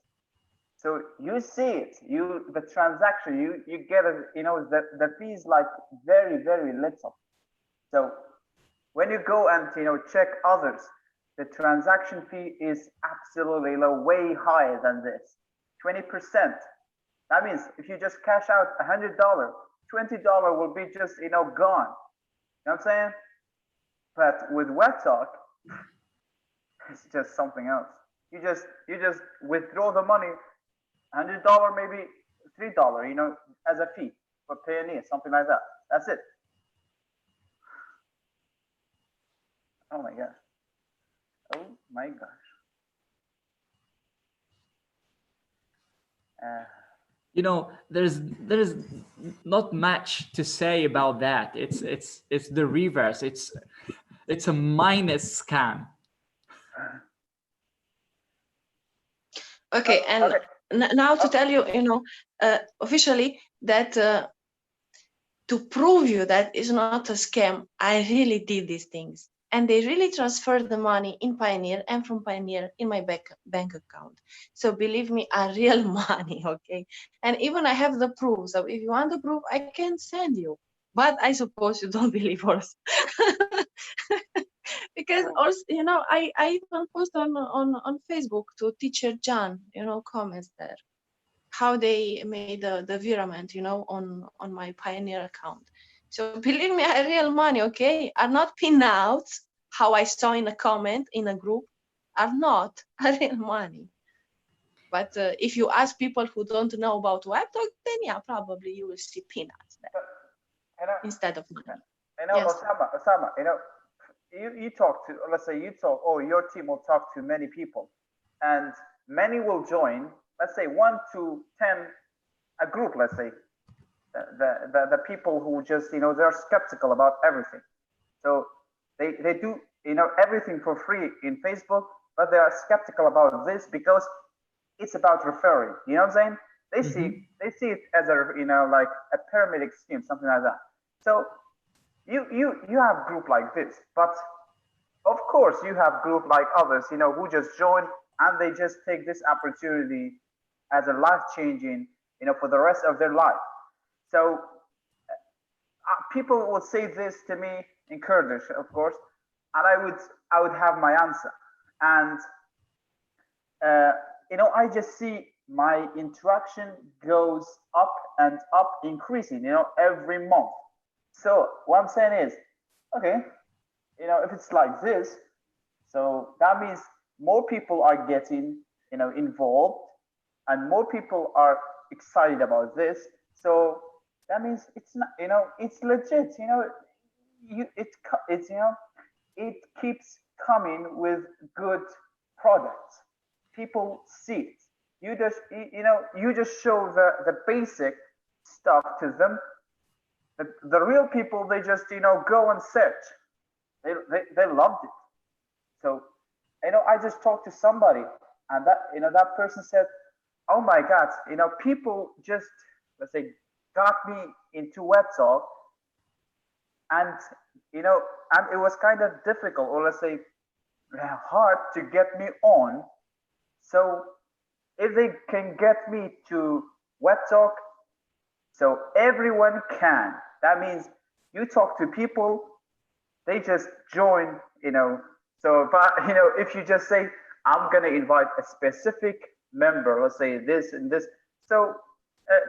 So you see it, the transaction, you get it, you know, the fee is like very, very little. So when you go and, you know, check others, the transaction fee is absolutely low, way higher than this, 20%. That means if you just cash out $100, $20 will be just, you know, gone. You know what I'm saying? But with WebTalk, it's just something else. You just withdraw the money, $100, maybe $3, you know, as a fee for Payoneer, something like that. That's it. Oh my gosh. Oh my gosh. you know, there's not much to say about that. It's the reverse. It's a minus scam. Okay, and okay. now to tell you, you know, officially that to prove you that is not a scam, I really did these things. And they really transferred the money in Pioneer and from Pioneer in my bank account. So believe me, a real money, okay? And even I have the proof. So if you want the proof, I can send you. But I suppose you don't believe us. Because also, you know, I even post on Facebook to teacher John, you know, comments there, how they made the virament, you know, on my Pioneer account. So believe me, a real money, okay, are not pinouts, how I saw in a comment in a group, are not a real money. But if you ask people who don't know about WebTalk, then yeah, probably you will see peanuts there instead of money. You know, Yes. Osama, you know, you talk to, let's say you talk, or your team will talk to many people, and many will join, let's say 1 to 10, a group, let's say, the people who just, you know, they're skeptical about everything. So they do, you know, everything for free in Facebook, but they are skeptical about this because it's about referring. You know what I'm saying? They see it as a, you know, like a pyramid scheme, something like that. So you have group like this, but of course you have group like others, you know, who just join and they just take this opportunity as a life-changing, you know, for the rest of their life. So people would say this to me in Kurdish, of course, and I would have my answer. And you know, I just see my interaction goes up and up, increasing, you know, every month. So what I'm saying is, okay, you know, if it's like this, so that means more people are getting, you know, involved, and more people are excited about this. So that means it's not, you know, it's legit. You know, it's you know, it keeps coming with good products. People see it. You just, you know, you just show the basic stuff to them, The real people, they just, go and search. They loved it. So, I just talked to somebody, and that person said, oh my God, people just, let's say, got me into web talk, and, and it was kind of difficult, or let's say hard to get me on. So if they can get me to web talk, so everyone can. That means you talk to people, they just join, So, but, if you just say, I'm going to invite a specific member, let's say this and this. So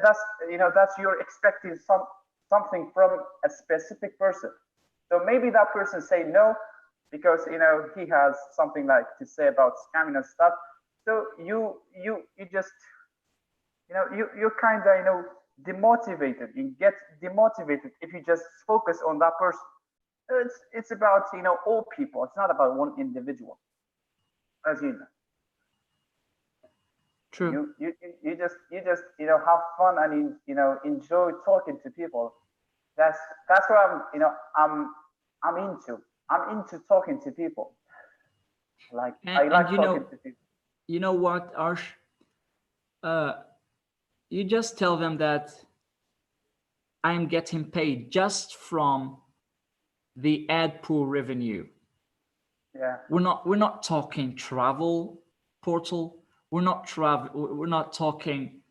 that's you're expecting something from a specific person. So maybe that person say no, because, he has something like to say about scamming and stuff. So you just, you kind of, demotivated. You get demotivated if you just focus on that person. It's about, all people. It's not about one individual, as you know. True. You just have fun and enjoy talking to people. That's what I'm into. I'm into talking to people. Like, I like talking to people. You know what, Arsh? You just tell them that I'm getting paid just from the ad pool revenue. Yeah. We're not talking travel portal. We're not talking,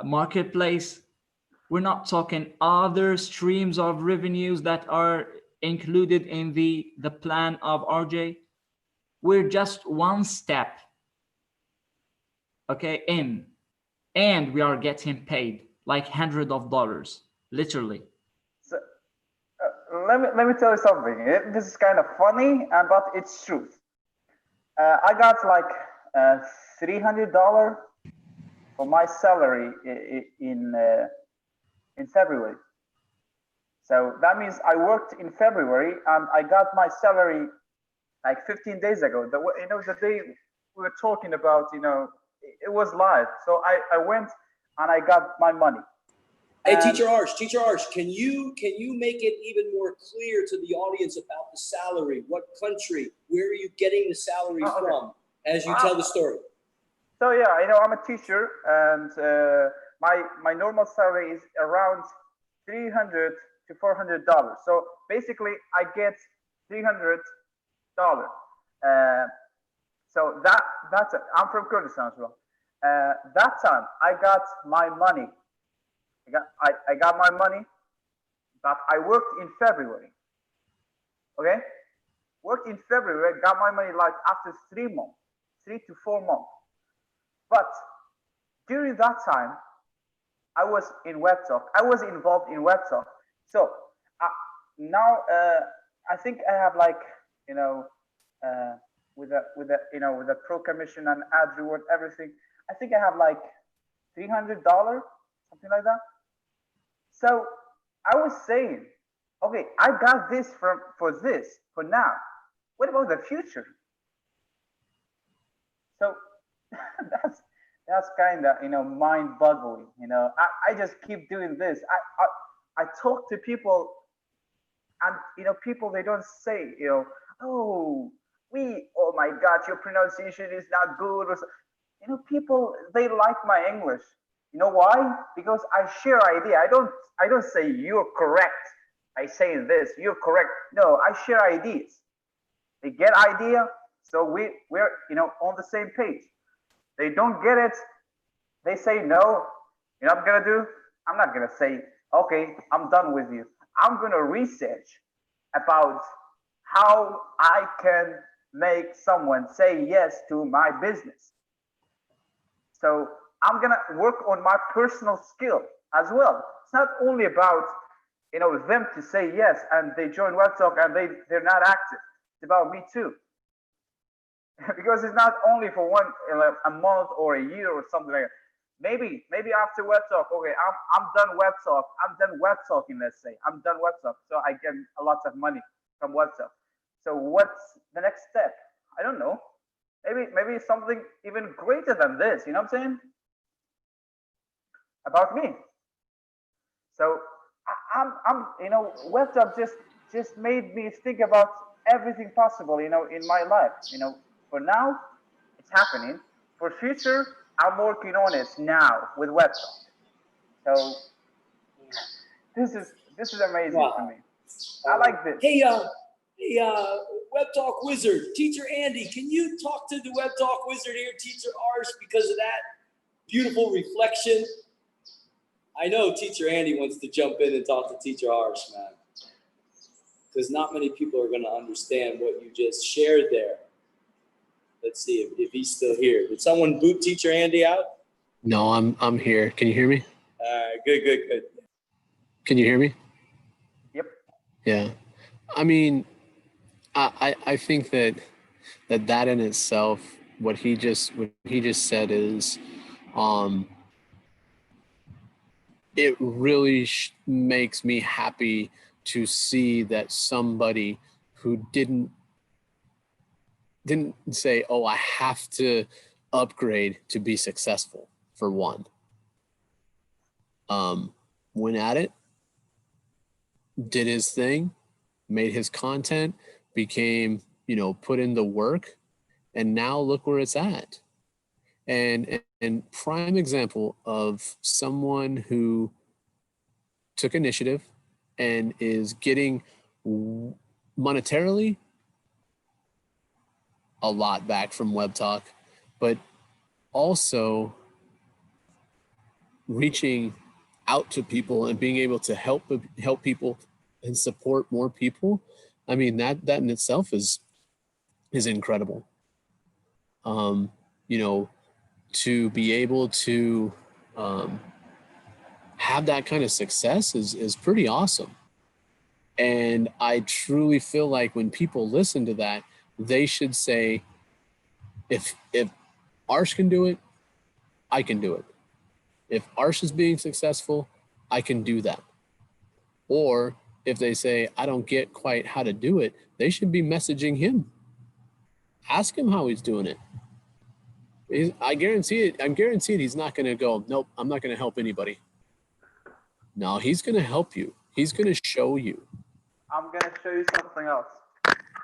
marketplace. We're not talking other streams of revenues that are included in the plan of RJ. We're just one step, okay, in, and we are getting paid like hundreds of dollars, literally. So, let me tell you something. This is kind of funny, but it's truth. I got like $300 for my salary in February. So that means I worked in February and I got my salary like 15 days ago. The day we were talking about, it was live. So I went and I got my money. Hey, Teacher Arsh, can you make it even more clear to the audience about the salary? What country? Where are you getting the salary from as you tell the story? So yeah, I'm a teacher, and my normal salary is around $300 to $400. So basically, I get $300. So that's it. I'm from Kurdistan as well. That time I got my money. I got my money, but I worked in February. Okay, worked in February. Got my money like after 3 months, 3 to 4 months. But during that time, I was in web talk. I was involved in web talk. So now I think I have like with a pro commission and ad reward, everything. I think I have like $300, something like that. So I was saying, okay, I got this for now. What about the future? So that's kind of mind-boggling. I just keep doing this. I talk to people, and people, they don't say oh my God, your pronunciation is not good, or people, they like my English. You know why? Because I share idea. I don't say you're correct. I say this, you're correct. No, I share ideas. They get idea, so we're on the same page. They don't get it, they say no. You know what I'm gonna do? I'm not gonna say, okay, I'm done with you. I'm gonna research about how I can make someone say yes to my business. So I'm gonna work on my personal skill as well. It's not only about them to say yes and they join web talk and they're not active. It's about me too. Because it's not only for a month or a year or something like that. Maybe after web talk, okay, I'm done web talk. I'm done web talking, let's say. I'm done web talk. So I get a lot of money from web talk. So what's the next step? I don't know. Maybe something even greater than this, you know what I'm saying? About me. So WebTalk just made me think about everything possible, in my life. For now, it's happening. For future, I'm working on it now with WebTalk. So this is amazing Wow. for me. I like this. Hey, Web Talk Wizard, Teacher Andy, can you talk to the Web Talk Wizard here, Teacher Arsh, because of that beautiful reflection? I know Teacher Andy wants to jump in and talk to Teacher Arsh, man, because not many people are going to understand what you just shared there. Let's see if he's still here. Did someone boot Teacher Andy out? No, I'm here. Can you hear me? Good. Can you hear me? Yep. Yeah. I mean, I think that in itself, what he just said is, it really makes me happy to see that somebody who didn't say, oh, I have to upgrade to be successful, for one. Went at it, did his thing, made his content, became, put in the work, and now look where it's at. And prime example of someone who took initiative and is getting monetarily a lot back from WebTalk, but also reaching out to people and being able to help people and support more people. I mean, that in itself is incredible. To be able to have that kind of success is pretty awesome. And I truly feel like when people listen to that, they should say, if Arsh can do it, I can do it. If Arsh is being successful, I can do that. Or if they say, I don't get quite how to do it, they should be messaging him. Ask him how he's doing it. I'm guaranteed he's not going to go, nope, I'm not going to help anybody. No, he's going to help you. He's going to show you. I'm going to show you something else.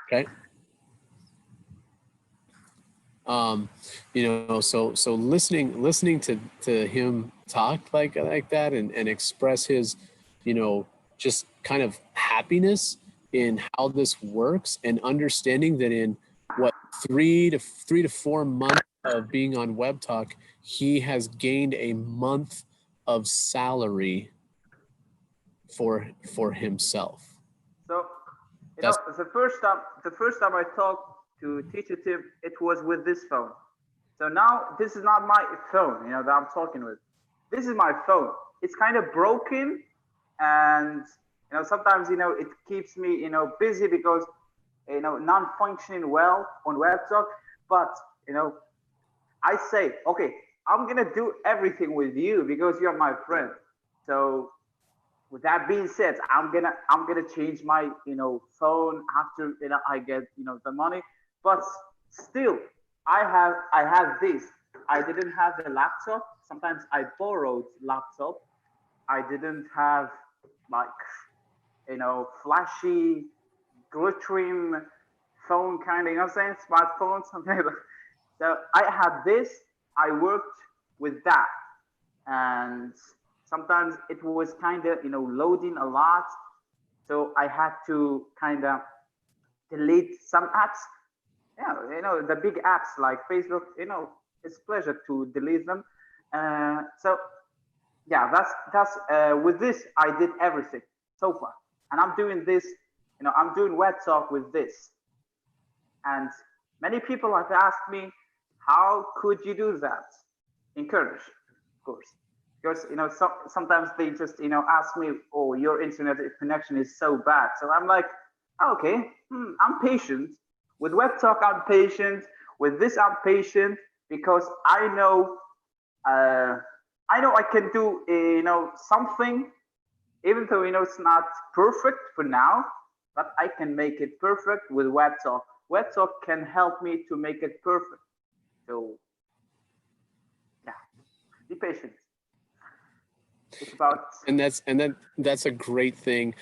Okay. So listening to him talk like that and express his, just kind of happiness in how this works, and understanding that in what 3 to 4 months of being on WebTalk, he has gained a month of salary for himself. So, the first time I talked to Teacher Tim, it was with this phone. So now this is not my phone, that I'm talking with. This is my phone. It's kind of broken, and sometimes it keeps me busy because not functioning well on WebTalk. But I say, okay, I'm gonna do everything with you because you're my friend. So with that being said, I'm gonna change my phone after I get the money. But still, I have this. I didn't have the laptop. Sometimes I borrowed laptop. I didn't have like flashy, glittering phone kind of, what I'm saying, smartphone, something like that. So I had this. I worked with that, and sometimes it was kind of loading a lot, so I had to kind of delete some apps. Yeah, the big apps like Facebook. It's a pleasure to delete them. So yeah, that's with this I did everything so far, and I'm doing this. I'm doing WebTalk with this, and many people have asked me, how could you do that? Encourage, of course. Because sometimes they just ask me, oh, your internet connection is so bad. So I'm like, okay, I'm patient. With WebTalk, I'm patient. With this, I'm patient because I know I can do something, even though it's not perfect for now, but I can make it perfect with WebTalk. WebTalk can help me to make it perfect. So yeah, be patient. It's about that's a great thing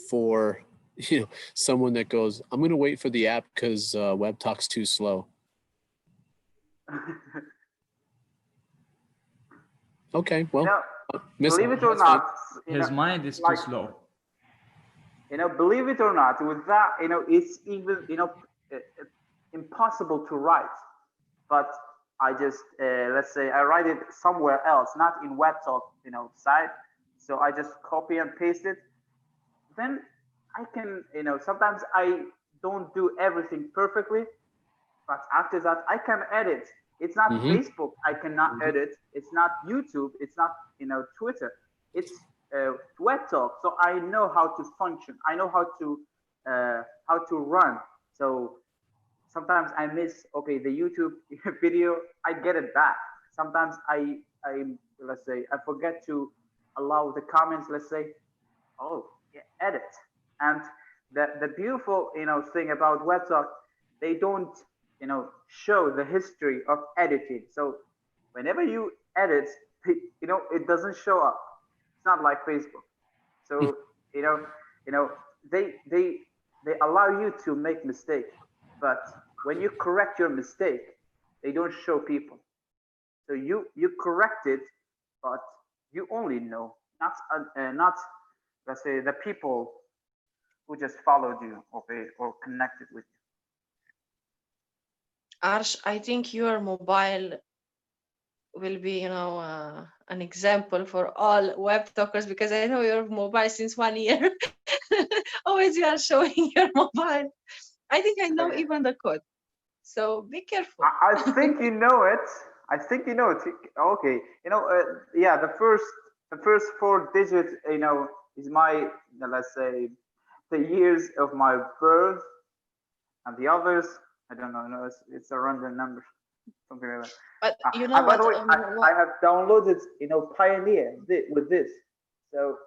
for someone that goes, I'm going to wait for the app because web talk's too slow. Okay, well, believe it or not, his mind is too slow. Believe it or not, with that, it's even impossible to write. But I just let's say I write it somewhere else, not in WebTalk site. So I just copy and paste it. Then I can sometimes I don't do everything perfectly, but after that I can edit. It's not Facebook, I cannot edit. It's not YouTube, it's not Twitter. It's WebTalk. So I know how to function. I know how to run. So sometimes I miss the YouTube video. I get it back. Sometimes I let's say I forget to allow the comments. Let's say, edit. And the beautiful thing about WebTalk, they don't show the history of editing. So whenever you edit, it doesn't show up. It's not like Facebook. So they allow you to make mistakes, but when you correct your mistake, they don't show people. So you correct it, but you only know, not let's say the people who just followed you or connected with you. Arsh, I think your mobile will be, an example for all web talkers, because I know your mobile since 1 year. Always you are showing your mobile. I think I know even the code. So be careful. I think you know it. I think you know it. Okay. Yeah, the first 4 digits, is my, let's say, the years of my birth, and the others, I don't know. No, it's a random number, something like that. But by the way, I have downloaded, Pioneer with this. So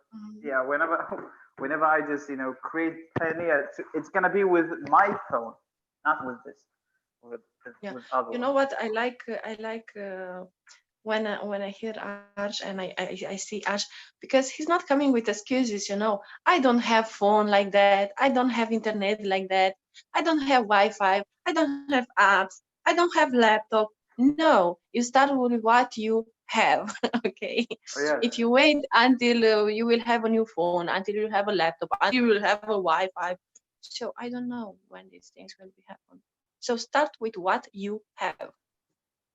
yeah, whenever I just create Pioneer, it's gonna be with my phone, not with this. With other you know what I like? When I hear Arsh and I see Arsh, because he's not coming with excuses. I don't have phone like that. I don't have internet like that. I don't have Wi-Fi. I don't have apps. I don't have laptop. No, you start with what you have. Okay. If you wait until you will have a new phone, until you have a laptop, until you will have a Wi-Fi, so I don't know when these things will be happen. So start with what you have.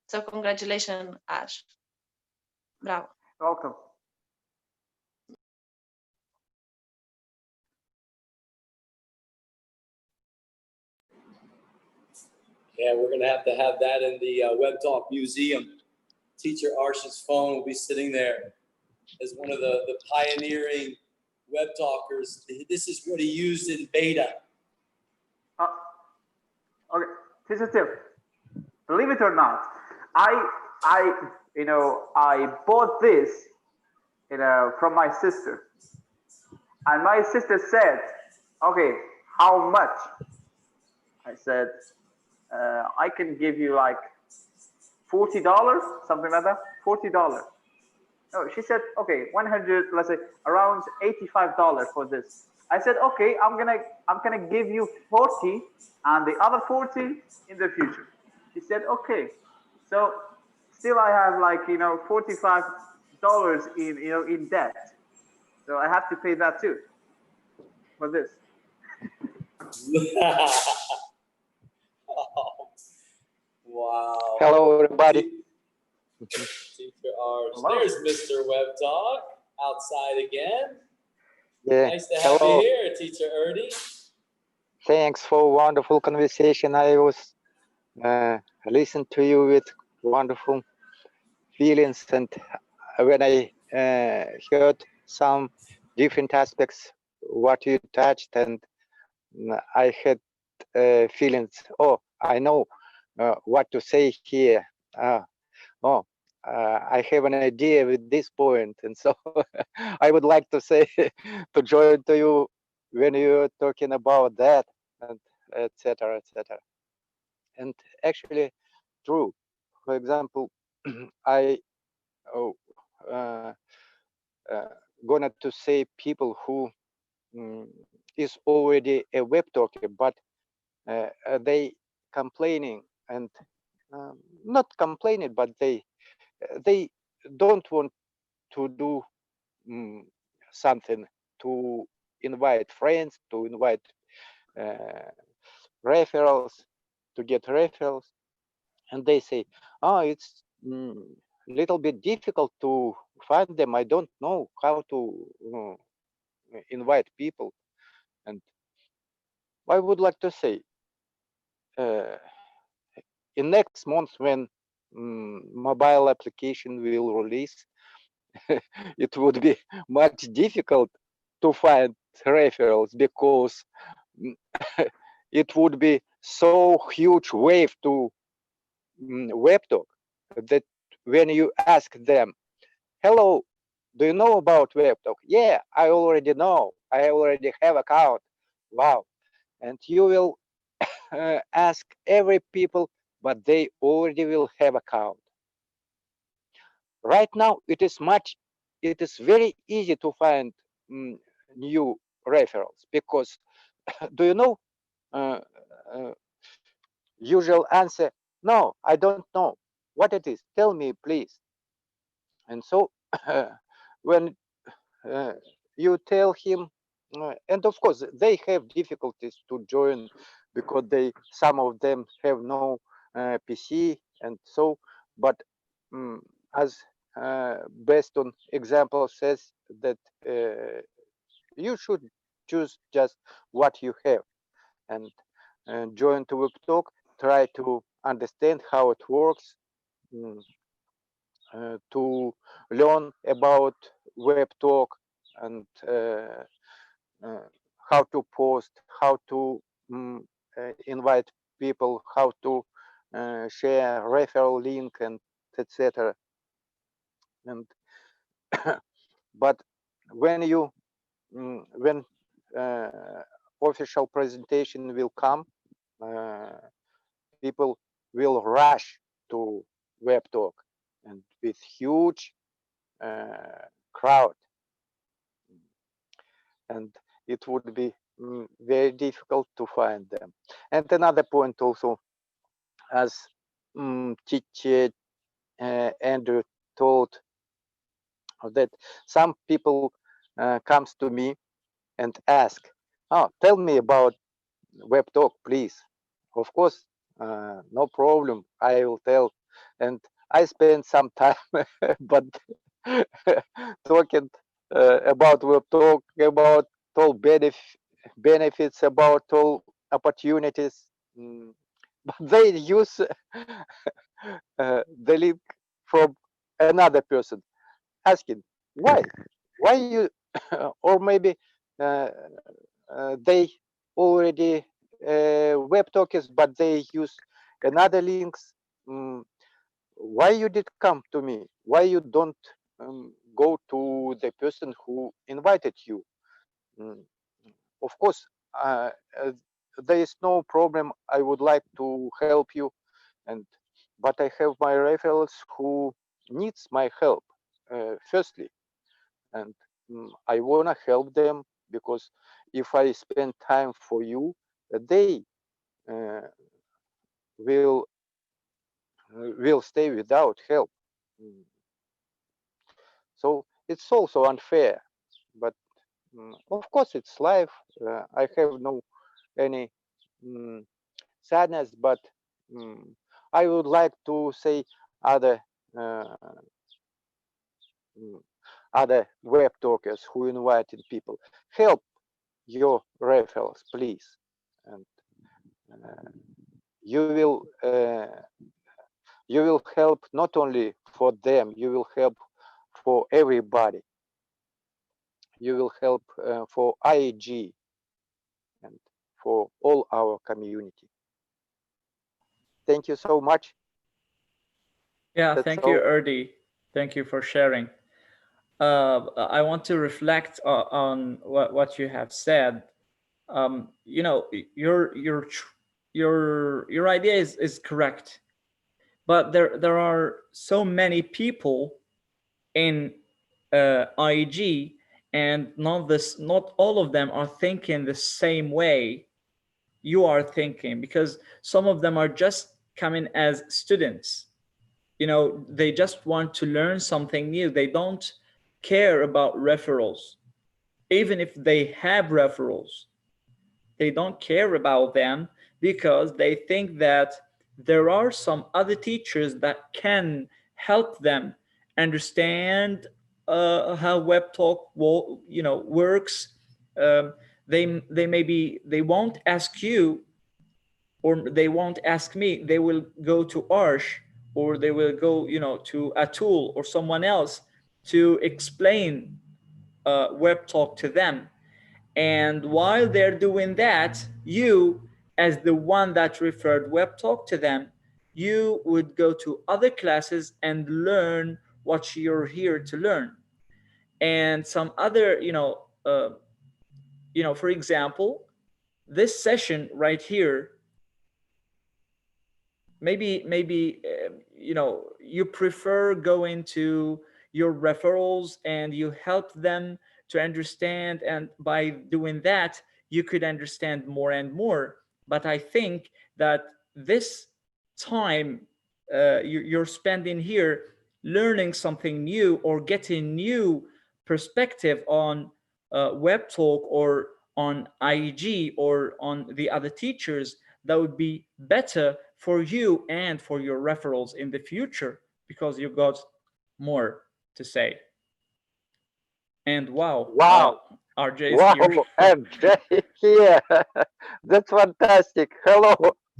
So congratulations, Ash. Bravo. Welcome. Yeah, we're going to have that in the Web Talk Museum. Teacher Arsh's phone will be sitting there as one of the pioneering web talkers. This is what he used in beta. Okay, here's a tip. Believe it or not, I bought this, from my sister, and my sister said, "Okay, how much?" I said, "I can give you like $40, something like that. $40." No, she said, "Okay, 100. Let's say around $85 for this." I said, "Okay, I'm gonna give you 40, and the other 40 in the future." She said, "Okay." So still I have like $45 in debt. So I have to pay that too for this. Oh, wow. Hello, everybody. Teacher Arsh. There's Mr. Web Talk outside again. Yeah. Nice to have you here, Teacher Erdi. Thanks for wonderful conversation. I was listening to you with wonderful feelings, and when I heard some different aspects what you touched, and I had feelings. Oh, I know what to say here. I have an idea with this point, and so I would like to say to join to you when you're talking about that, and etc., etc. And actually, true. For example, I gonna to say people who is already a web talker, but they complaining and not complaining, but they don't want to do something, to invite friends, to invite referrals, to get referrals, and they say, oh, it's little bit difficult to find them. I don't know how to invite people. And I would like to say, in next month when mobile application will release, it would be much difficult to find referrals, because it would be so huge wave to WebTalk that when you ask them, hello, do you know about WebTalk? Yeah, I already know. I already have account. Wow. And you will ask every people, but they already will have account. Right now, it is very easy to find new referrals, because do you know, uh, uh, usual answer, no, I don't know what it is, tell me please. And so when you tell him, and of course they have difficulties to join, because some of them have no PC, and so, but as based on example says that you should choose just what you have, and join to WebTalk, try to understand how it works, to learn about WebTalk, and how to post, how to invite people, how to share referral link, and etc. And but when you when official presentation will come, people will rush to WebTalk, and with huge crowd, and it would be very difficult to find them. And another point also, as teacher Andrew told, that some people comes to me and ask, oh, tell me about WebTalk, please. Of course, no problem, I will tell. And I spend some time but talking about WebTalk, about all benefits, about all opportunities. But they use the link from another person, asking why you or maybe uh, they already web talkers, but they use another links. Why you did come to me? Why you don't go to the person who invited you? Mm, of course, there is no problem. I would like to help you, and but I have my referrals who needs my help firstly, and I wanna help them, because if I spend time for you, they uh, will stay without help. Mm, So it's also unfair, but of course it's life. I have no any sadness, but I would like to say other uh, mm, other web talkers who invited people, help your referrals, please, and uh, you will help not only for them, you will help for everybody. You will help for IAG and for all our community. Thank you so much. Yeah, That's thank you, all. Erdi. Thank you for sharing. I want to reflect on what you have said. You know, your idea is correct, but there are so many people in IG, and not all of them are thinking the same way you are thinking, because some of them are just coming as students. You know, they just want to learn something new. They don't care about referrals. Even if they have referrals, they don't care about them, because they think that there are some other teachers that can help them understand how web talk works. They maybe they won't ask you, or they won't ask me. They will go to Arsh, or they will go to Atul or someone else to explain web talk to them. And while they're doing that, you, as the one that referred web talk to them, you would go to other classes and learn what you're here to learn. And some other for example, this session right here, maybe you prefer going to your referrals and you help them to understand, and by doing that you could understand more and more. But I think that this time you're spending here learning something new, or getting new perspective on web talk, or on IG, or on the other teachers, that would be better for you and for your referrals in the future, because you got more to say. And wow, Wow. RJ is Wow, here. MJ here. That's fantastic. Hello.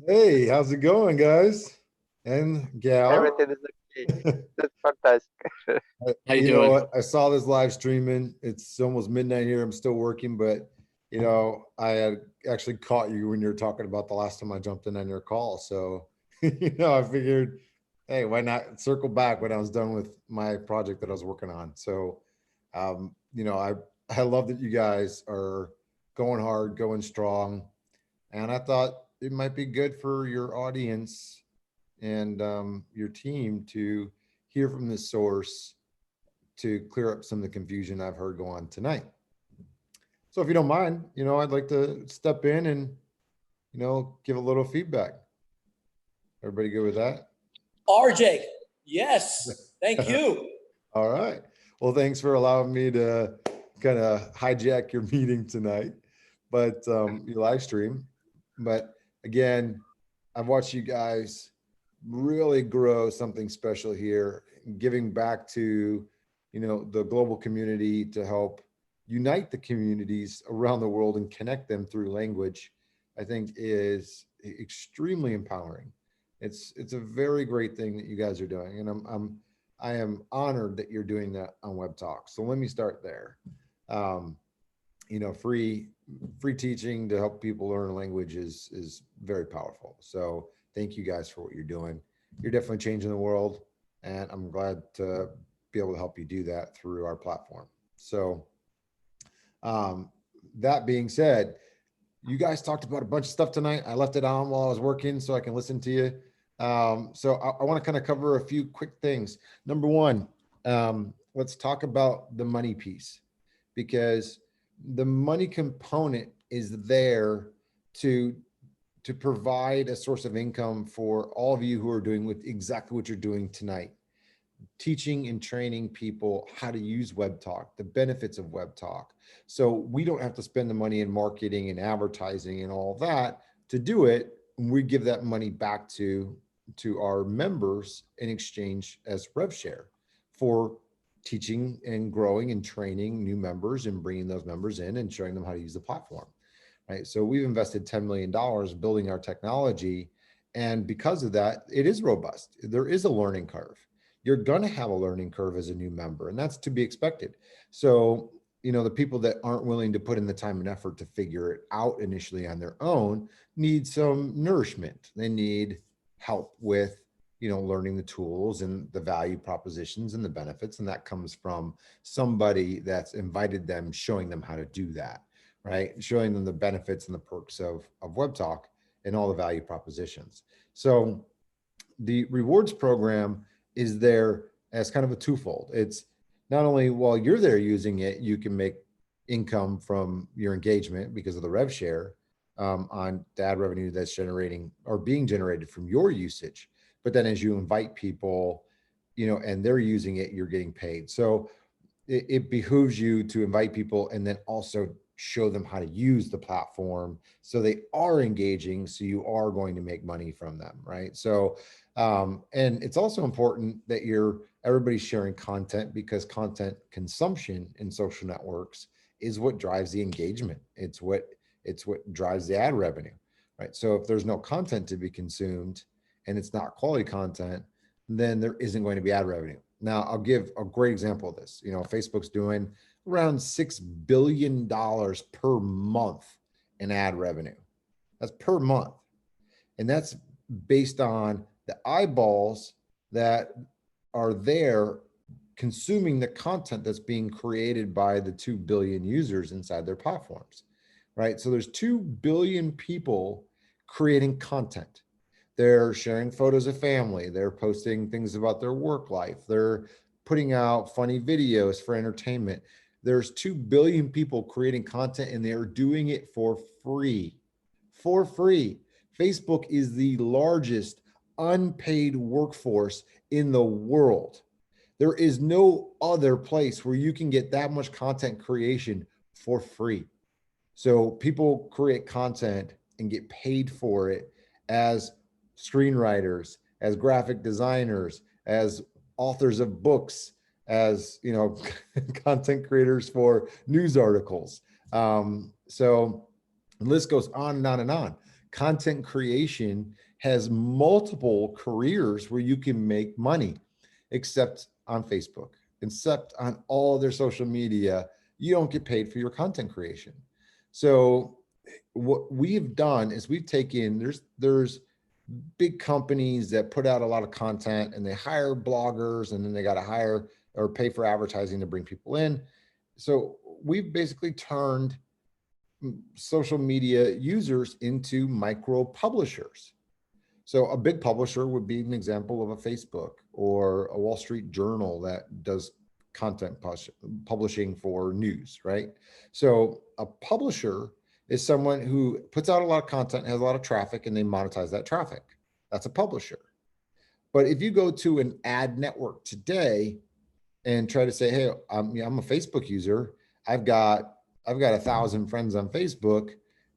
Hey, how's it going, guys? And gal. Everything is okay. That's fantastic. How you know doing? what? I saw this live streaming. It's almost midnight here. I'm still working, but I had actually caught you when you were talking about the last time I jumped in on your call. So, I figured, hey, why not circle back when I was done with my project that I was working on. So, I love that you guys are going hard, going strong. And I thought it might be good for your audience and your team to hear from this source to clear up some of the confusion I've heard go on tonight. So if you don't mind, I'd like to step in and, give a little feedback. Everybody good with that? RJ, yes, thank you. All right. Well, thanks for allowing me to kind of hijack your meeting tonight, but your live stream. But again, I've watched you guys really grow something special here, giving back to, the global community to help unite the communities around the world and connect them through language, I think is extremely empowering. It's a very great thing that you guys are doing. And I am honored that you're doing that on Web Talk. So let me start there. Free teaching to help people learn language is very powerful. So thank you guys for what you're doing. You're definitely changing the world, and I'm glad to be able to help you do that through our platform. So that being said, you guys talked about a bunch of stuff tonight. I left it on while I was working so I can listen to you. So I want to kind of cover a few quick things. Number one, let's talk about the money piece, because the money component is there to provide a source of income for all of you who are doing with exactly what you're doing tonight. Teaching and training people how to use Web Talk, the benefits of Web Talk. So we don't have to spend the money in marketing and advertising and all that to do it. And we give that money back to our members in exchange as rev share for teaching and growing and training new members and bringing those members in and showing them how to use the platform, right? So we've invested $10 million building our technology. And because of that, it is robust. There is a learning curve. You're going to have a learning curve as a new member, and that's to be expected. So, the people that aren't willing to put in the time and effort to figure it out initially on their own need some nourishment. They need help with, learning the tools and the value propositions and the benefits. And that comes from somebody that's invited them, showing them how to do that, right? Showing them the benefits and the perks of Web Talk and all the value propositions. So the rewards program is there as kind of a twofold. It's not only while you're there using it, you can make income from your engagement because of the rev share on the ad revenue that's generating or being generated from your usage. But then as you invite people, and they're using it, you're getting paid. So it behooves you to invite people and then also show them how to use the platform so they are engaging, so you are going to make money from them, right? So and it's also important that everybody's sharing content, because content consumption in social networks is what drives the engagement. It's what drives the ad revenue, right? So if there's no content to be consumed and it's not quality content, then there isn't going to be ad revenue. Now, I'll give a great example of this. Facebook's doing around $6 billion per month in ad revenue. That's per month. And that's based on the eyeballs that are there consuming the content that's being created by the 2 billion users inside their platforms, right? So there's 2 billion people creating content. They're sharing photos of family. They're posting things about their work life. They're putting out funny videos for entertainment. There's 2 billion people creating content, and they're doing it for free. For free. Facebook is the largest unpaid workforce in the world. There is no other place where you can get that much content creation for free. So people create content and get paid for it as screenwriters, as graphic designers, as authors of books, as content creators for news articles. So the list goes on and on and on. Content creation has multiple careers where you can make money, except on Facebook, except on all their social media. You don't get paid for your content creation. So what we've done is we've taken, there's big companies that put out a lot of content and they hire bloggers, and then they got to hire or pay for advertising to bring people in. So we've basically turned social media users into micro publishers. So a big publisher would be an example of a Facebook or a Wall Street Journal that does content publishing for news, right? So a publisher is someone who puts out a lot of content, has a lot of traffic, and they monetize that traffic. That's a publisher. But if you go to an ad network today and try to say, hey, I'm a Facebook user, I've got 1,000 friends on Facebook,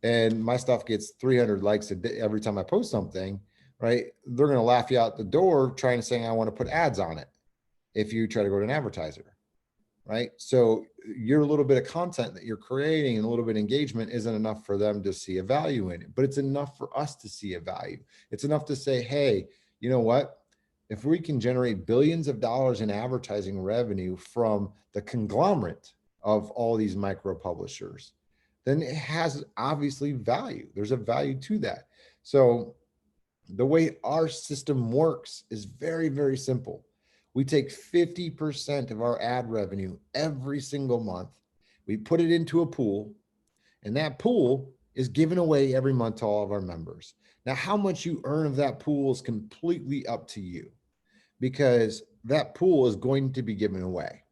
and my stuff gets 300 likes a day every time I post something, right? They're going to laugh you out the door trying to say, I want to put ads on it if you try to go to an advertiser, right? So your little bit of content that you're creating and a little bit of engagement isn't enough for them to see a value in it, but it's enough for us to see a value. It's enough to say, hey, you know what? If we can generate billions of dollars in advertising revenue from the conglomerate of all these micro publishers, then it has obviously value. There's a value to that. So the way our system works is very, very simple. We take 50% of our ad revenue every single month. We put it into a pool, and that pool is given away every month to all of our members. Now, how much you earn of that pool is completely up to you, because that pool is going to be given away.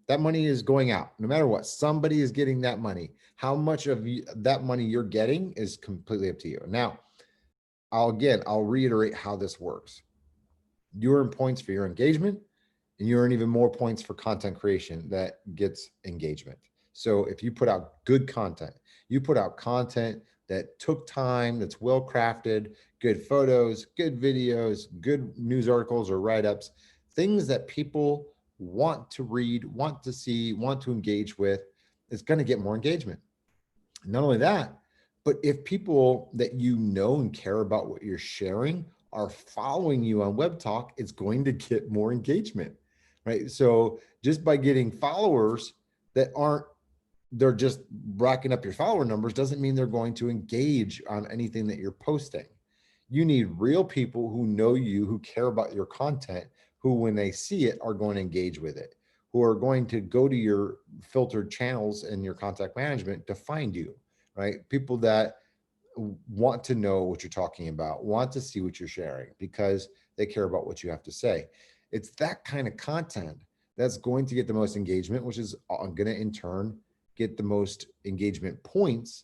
That money is going out no matter what. Somebody is getting that money. How much of that money you're getting is completely up to you. Now, I'll reiterate how this works. You earn points for your engagement, and you earn even more points for content creation that gets engagement. So if you put out good content, you put out content that took time, that's well crafted, good photos, good videos, good news articles or write-ups, things that people want to read, want to see, want to engage with, it's going to get more engagement. Not only that, but if people that you know and care about what you're sharing are following you on Web Talk, it's going to get more engagement, right? So just by getting followers that they're just racking up your follower numbers doesn't mean they're going to engage on anything that you're posting. You need real people who know you, who care about your content, who when they see it are going to engage with it, who are going to go to your filtered channels and your contact management to find you, right? People that want to know what you're talking about, want to see what you're sharing because they care about what you have to say. It's that kind of content that's going to get the most engagement, which is going to in turn get the most engagement points.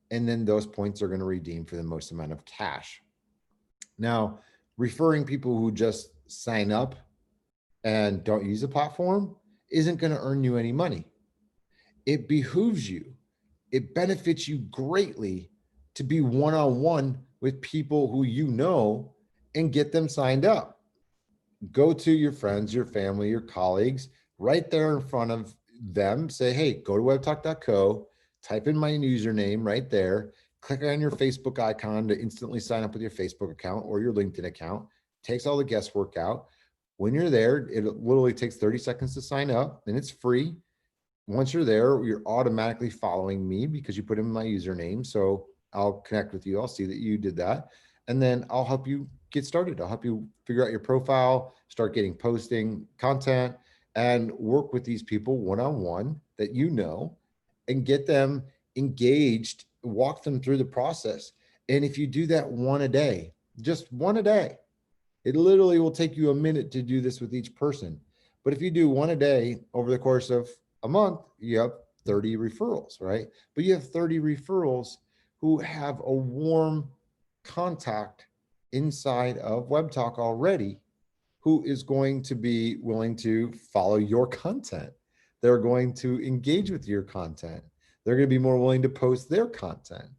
And then those points are going to redeem for the most amount of cash. Now, referring people who just sign up and don't use the platform isn't going to earn you any money. It behooves you, it benefits you greatly to be one-on-one with people who you know and get them signed up. Go to your friends, your family, your colleagues, right there in front of them, say, hey, go to webtalk.co, type in my username right there, click on your Facebook icon to instantly sign up with your Facebook account or your LinkedIn account. Takes all the guesswork out. When you're there, it literally takes 30 seconds to sign up and it's free. Once you're there, you're automatically following me because you put in my username. So I'll connect with you. I'll see that you did that. And then I'll help you get started. I'll help you figure out your profile, start getting posting content, and work with these people one-on-one that you know, and get them engaged, walk them through the process. And if you do that one a day, just one a day, it literally will take you a minute to do this with each person. But if you do one a day over the course of a month, you have 30 referrals, right? But you have 30 referrals who have a warm contact inside of WebTalk already, who is going to be willing to follow your content. They're going to engage with your content. They're going to be more willing to post their content.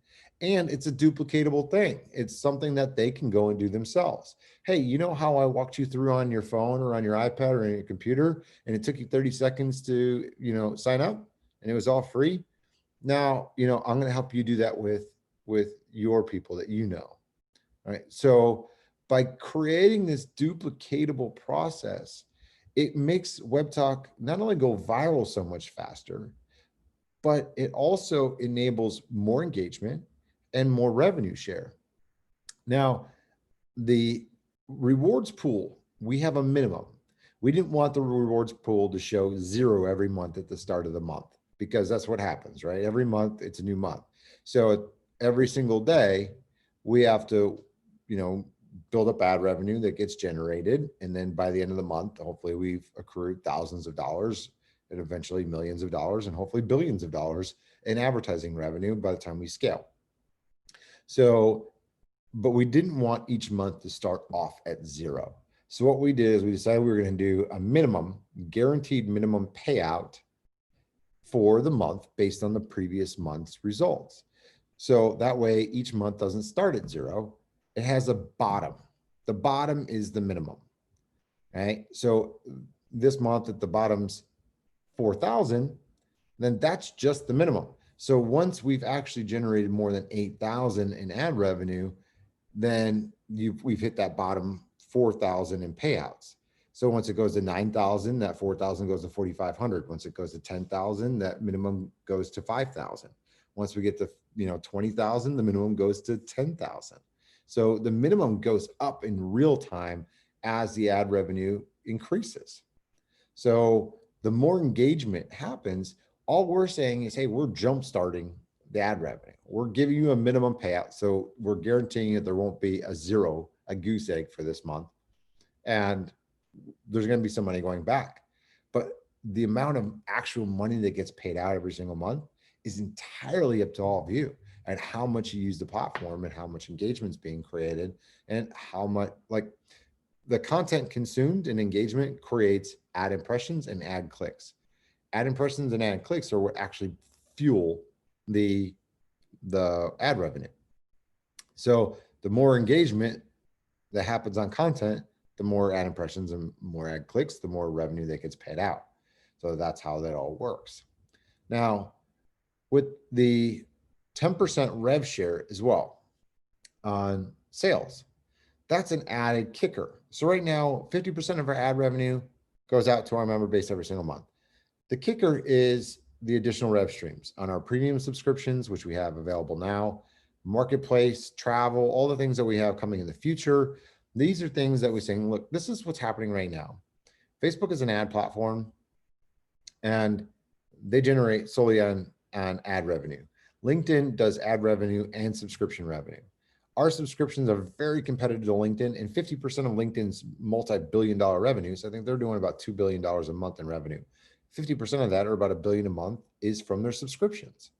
And it's a duplicatable thing. It's something that they can go and do themselves. Hey, you know how I walked you through on your phone or on your iPad or on your computer, and it took you 30 seconds to, sign up, and it was all free? Now, I'm going to help you do that with your people that you know. All right. So by creating this duplicatable process, it makes WebTalk not only go viral so much faster, but it also enables more engagement and more revenue share. Now, the rewards pool, we have a minimum. We didn't want the rewards pool to show 0 every month at the start of the month, because that's what happens, right? Every month, it's a new month. So every single day, we have to, build up ad revenue that gets generated. And then by the end of the month, hopefully we've accrued thousands of dollars and eventually millions of dollars and hopefully billions of dollars in advertising revenue by the time we scale. So, but we didn't want each month to start off at 0. So what we did is we decided we were going to do a minimum, guaranteed minimum payout for the month based on the previous month's results. So that way each month doesn't start at 0. It has a bottom. The bottom is the minimum, right? So this month at the bottom's 4,000, then that's just the minimum. So once we've actually generated more than 8,000 in ad revenue, then we've hit that bottom 4,000 in payouts. So once it goes to 9,000, that 4,000 goes to 4,500. Once it goes to 10,000, that minimum goes to 5,000. Once we get to 20,000, the minimum goes to 10,000. So the minimum goes up in real time as the ad revenue increases. So the more engagement happens, all we're saying is, hey, we're jump starting the ad revenue. We're giving you a minimum payout. So we're guaranteeing that there won't be a 0, a goose egg for this month. And there's going to be some money going back. But the amount of actual money that gets paid out every single month is entirely up to all of you, and how much you use the platform and how much engagement is being created and how much, like, the content consumed and engagement creates ad impressions and ad clicks. Ad impressions and ad clicks are what actually fuel the ad revenue. So the more engagement that happens on content, the more ad impressions and more ad clicks, the more revenue that gets paid out. So that's how that all works. Now, with the 10% rev share as well on sales, that's an added kicker. So right now, 50% of our ad revenue goes out to our member base every single month. The kicker is the additional rev streams on our premium subscriptions, which we have available now, marketplace, travel, all the things that we have coming in the future. These are things that we're saying, look, this is what's happening right now. Facebook is an ad platform, and they generate solely on ad revenue. LinkedIn does ad revenue and subscription revenue. our subscriptions are very competitive to LinkedIn, and 50% of LinkedIn's multi-billion-dollar revenues, I think they're doing about $2 billion a month in revenue. 50% of that, or about $1 billion a month, is from their subscriptions.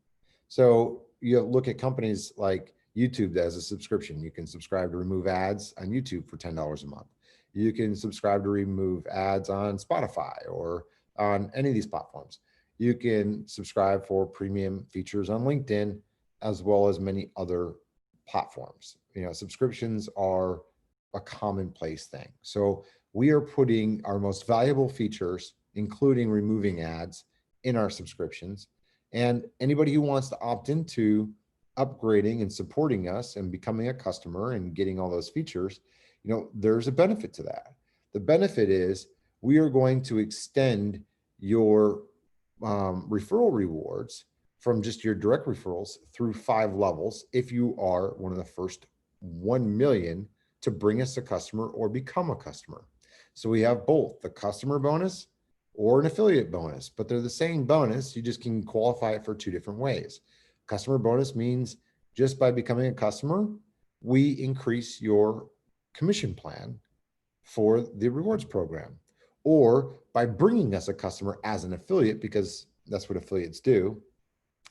So you look at companies like YouTube as a subscription. You can subscribe to remove ads on YouTube for $10 a month. You can subscribe to remove ads on Spotify or on any of these platforms. You can subscribe for premium features on LinkedIn, as well as many other platforms. You know, subscriptions are a commonplace thing. So we are putting our most valuable features, including removing ads, in our subscriptions. And anybody who wants to opt into upgrading and supporting us and becoming a customer and getting all those features, you know, there's a benefit to that. The benefit is we are going to extend your referral rewards from just your direct referrals through 5 levels if you are one of the first 1 million to bring us a customer or become a customer. So we have both the customer bonus or an affiliate bonus, but they're the same bonus. You just can qualify it for 2 different ways. Customer bonus means just by becoming a customer, we increase your commission plan for the rewards program, or by bringing us a customer as an affiliate, because that's what affiliates do.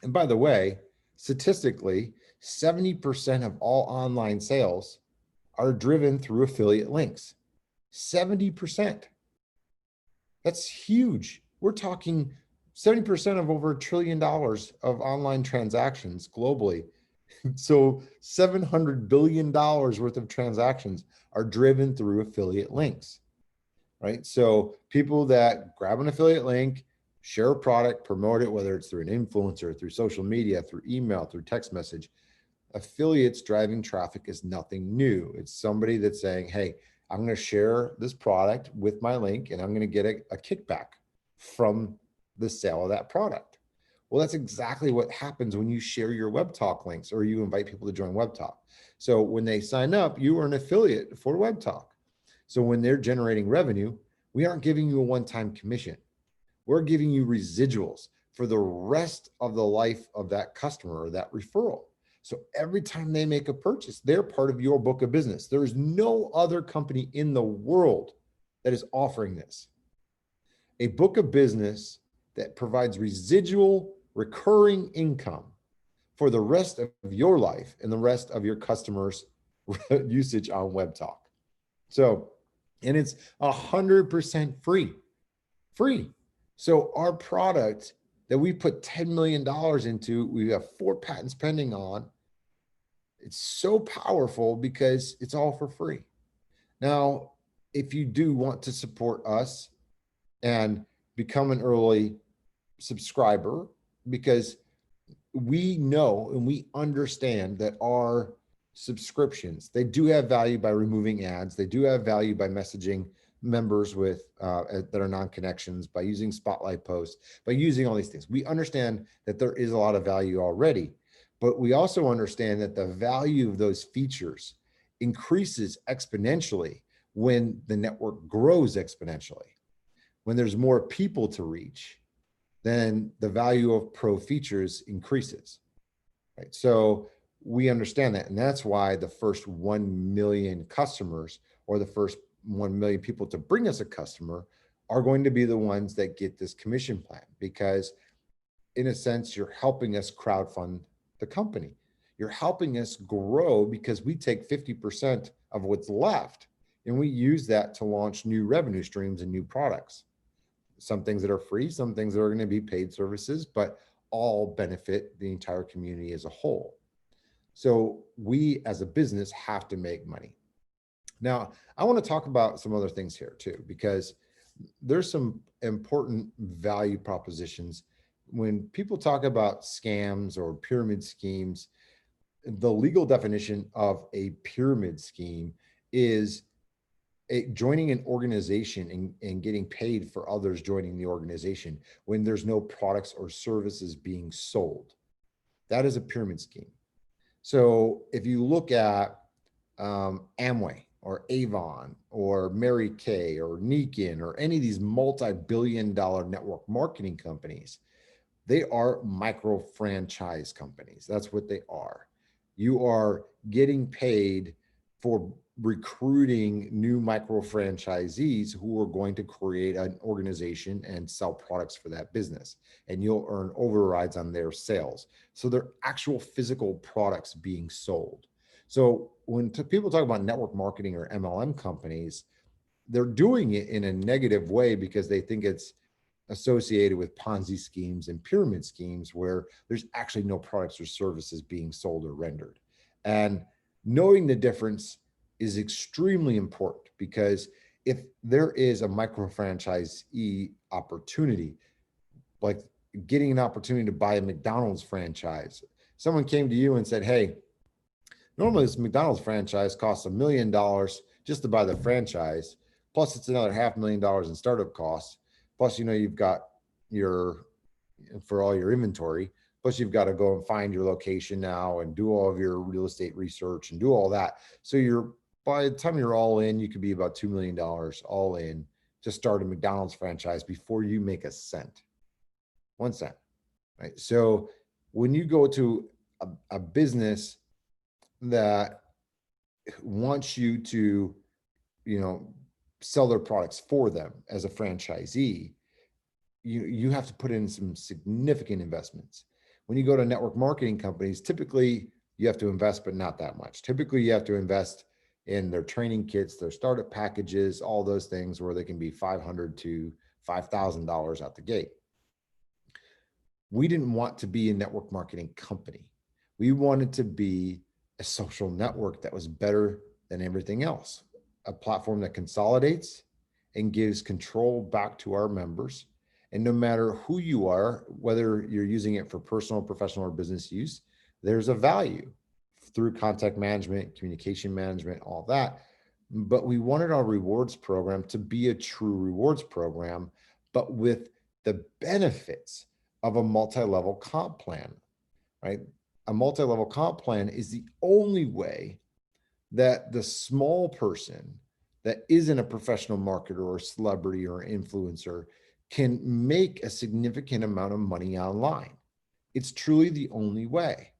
And by the way, statistically, 70% of all online sales are driven through affiliate links. 70%. That's huge. We're talking 70% of over $1 trillion of online transactions globally. So $700 billion worth of transactions are driven through affiliate links, right? So people that grab an affiliate link, share a product, promote it, whether it's through an influencer, through social media, through email, through text message. Affiliates driving traffic is nothing new. It's somebody that's saying, hey, I'm going to share this product with my link and I'm going to get a kickback from the sale of that product. Well, that's exactly what happens when you share your Web Talk links or you invite people to join Web Talk. So when they sign up, you are an affiliate for Web Talk. So when they're generating revenue, we aren't giving you a one-time commission. We're giving you residuals for the rest of the life of that customer or that referral. So every time they make a purchase, they're part of your book of business. There is no other company in the world that is offering this. A book of business that provides residual recurring income for the rest of your life and the rest of your customers' usage on Web Talk. So, and it's 100% free. So our product that we put $10 million into, we have 4 patents pending on. It's so powerful because it's all for free. Now, if you do want to support us and become an early subscriber, because we know and we understand that our subscriptions, they do have value by removing ads. They do have value by messaging members with that are non-connections, by using spotlight posts, by using all these things. We understand that there is a lot of value already, but we also understand that the value of those features increases exponentially when the network grows exponentially. When there's more people to reach, then the value of pro features increases, right? So we understand that, and that's why the first 1 million customers or the first 1 million people to bring us a customer are going to be the ones that get this commission plan, because in a sense, you're helping us crowdfund the company. You're helping us grow because we take 50% of what's left and we use that to launch new revenue streams and new products. Some things that are free, some things that are going to be paid services, but all benefit the entire community as a whole. So we as a business have to make money. Now, I want to talk about some other things here too, because there's some important value propositions. When people talk about scams or pyramid schemes, the legal definition of a pyramid scheme is joining an organization and getting paid for others joining the organization when there's no products or services being sold. That is a pyramid scheme. So if you look at Amway or Avon or Mary Kay or Nikin or any of these multi-billion-dollar network marketing companies, they are micro franchise companies. That's what they are. You are getting paid for recruiting new micro franchisees who are going to create an organization and sell products for that business. And you'll earn overrides on their sales. So they're actual physical products being sold. So when people talk about network marketing or MLM companies, they're doing it in a negative way because they think it's associated with Ponzi schemes and pyramid schemes where there's actually no products or services being sold or rendered. And knowing the difference is extremely important, because if there is a micro franchisee opportunity, like getting an opportunity to buy a McDonald's franchise, someone came to you and said, hey, normally this McDonald's franchise costs $1 million just to buy the franchise, plus it's another $500,000 in startup costs. Plus, you've got for all your inventory, plus you've got to go and find your location now and do all of your real estate research and do all that. So by the time you're all in, you could be about $2 million all in to start a McDonald's franchise before you make a cent, 1 cent, right? So when you go to a business that wants you to, sell their products for them as a franchisee, you have to put in some significant investments. When you go to network marketing companies, typically you have to invest, but not that much. Typically you have to invest in their training kits, their startup packages, all those things where they can be $500 to $5,000 out the gate. We didn't want to be a network marketing company. We wanted to be a social network that was better than everything else, a platform that consolidates and gives control back to our members. And no matter who you are, whether you're using it for personal, professional, or business use, there's a value through contact management, communication management, all that. But we wanted our rewards program to be a true rewards program, but with the benefits of a multi-level comp plan, right? A multi-level comp plan is the only way that the small person that isn't a professional marketer or celebrity or influencer can make a significant amount of money online. It's truly the only way.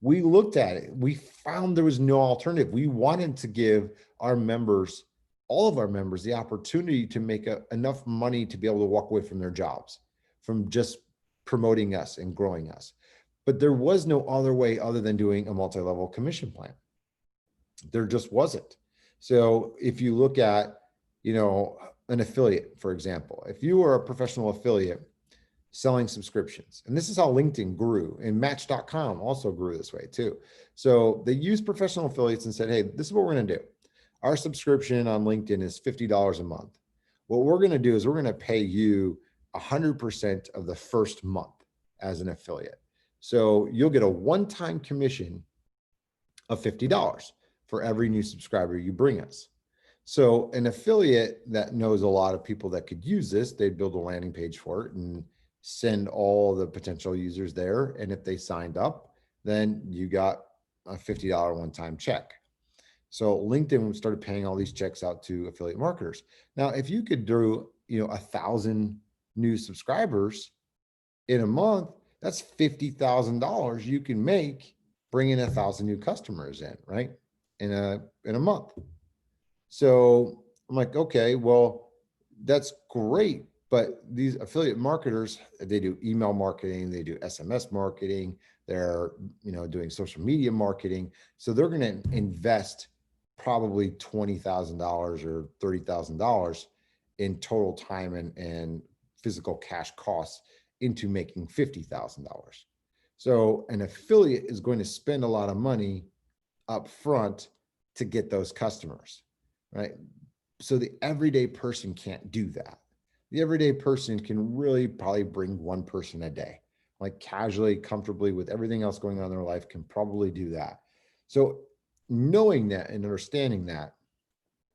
We looked at it. We found there was no alternative. We wanted to give our members, all of our members, the opportunity to make enough money to be able to walk away from their jobs, from just promoting us and growing us. But there was no other way other than doing a multi-level commission plan. There just wasn't. So if you look at, an affiliate, for example, if you are a professional affiliate selling subscriptions, and this is how LinkedIn grew, and Match.com also grew this way too. So they used professional affiliates and said, hey, this is what we're going to do. Our subscription on LinkedIn is $50 a month. What we're going to do is we're going to pay you 100% of the first month as an affiliate. So you'll get a one-time commission of $50 for every new subscriber you bring us. So an affiliate that knows a lot of people that could use this, they'd build a landing page for it and send all the potential users there. And if they signed up, then you got a $50 one-time check. So LinkedIn started paying all these checks out to affiliate marketers. Now, if you could do, 1,000 new subscribers in a month, that's $50,000 you can make bringing 1,000 new customers in, right? In a month. So I'm like, okay, well, that's great. But these affiliate marketers, they do email marketing, they do SMS marketing, they're, doing social media marketing. So they're going to invest probably $20,000 or $30,000 in total time and physical cash costs into making $50,000. So an affiliate is going to spend a lot of money up front to get those customers, right? So the everyday person can't do that. The everyday person can really probably bring one person a day, like casually, comfortably with everything else going on in their life, can probably do that. So knowing that and understanding that,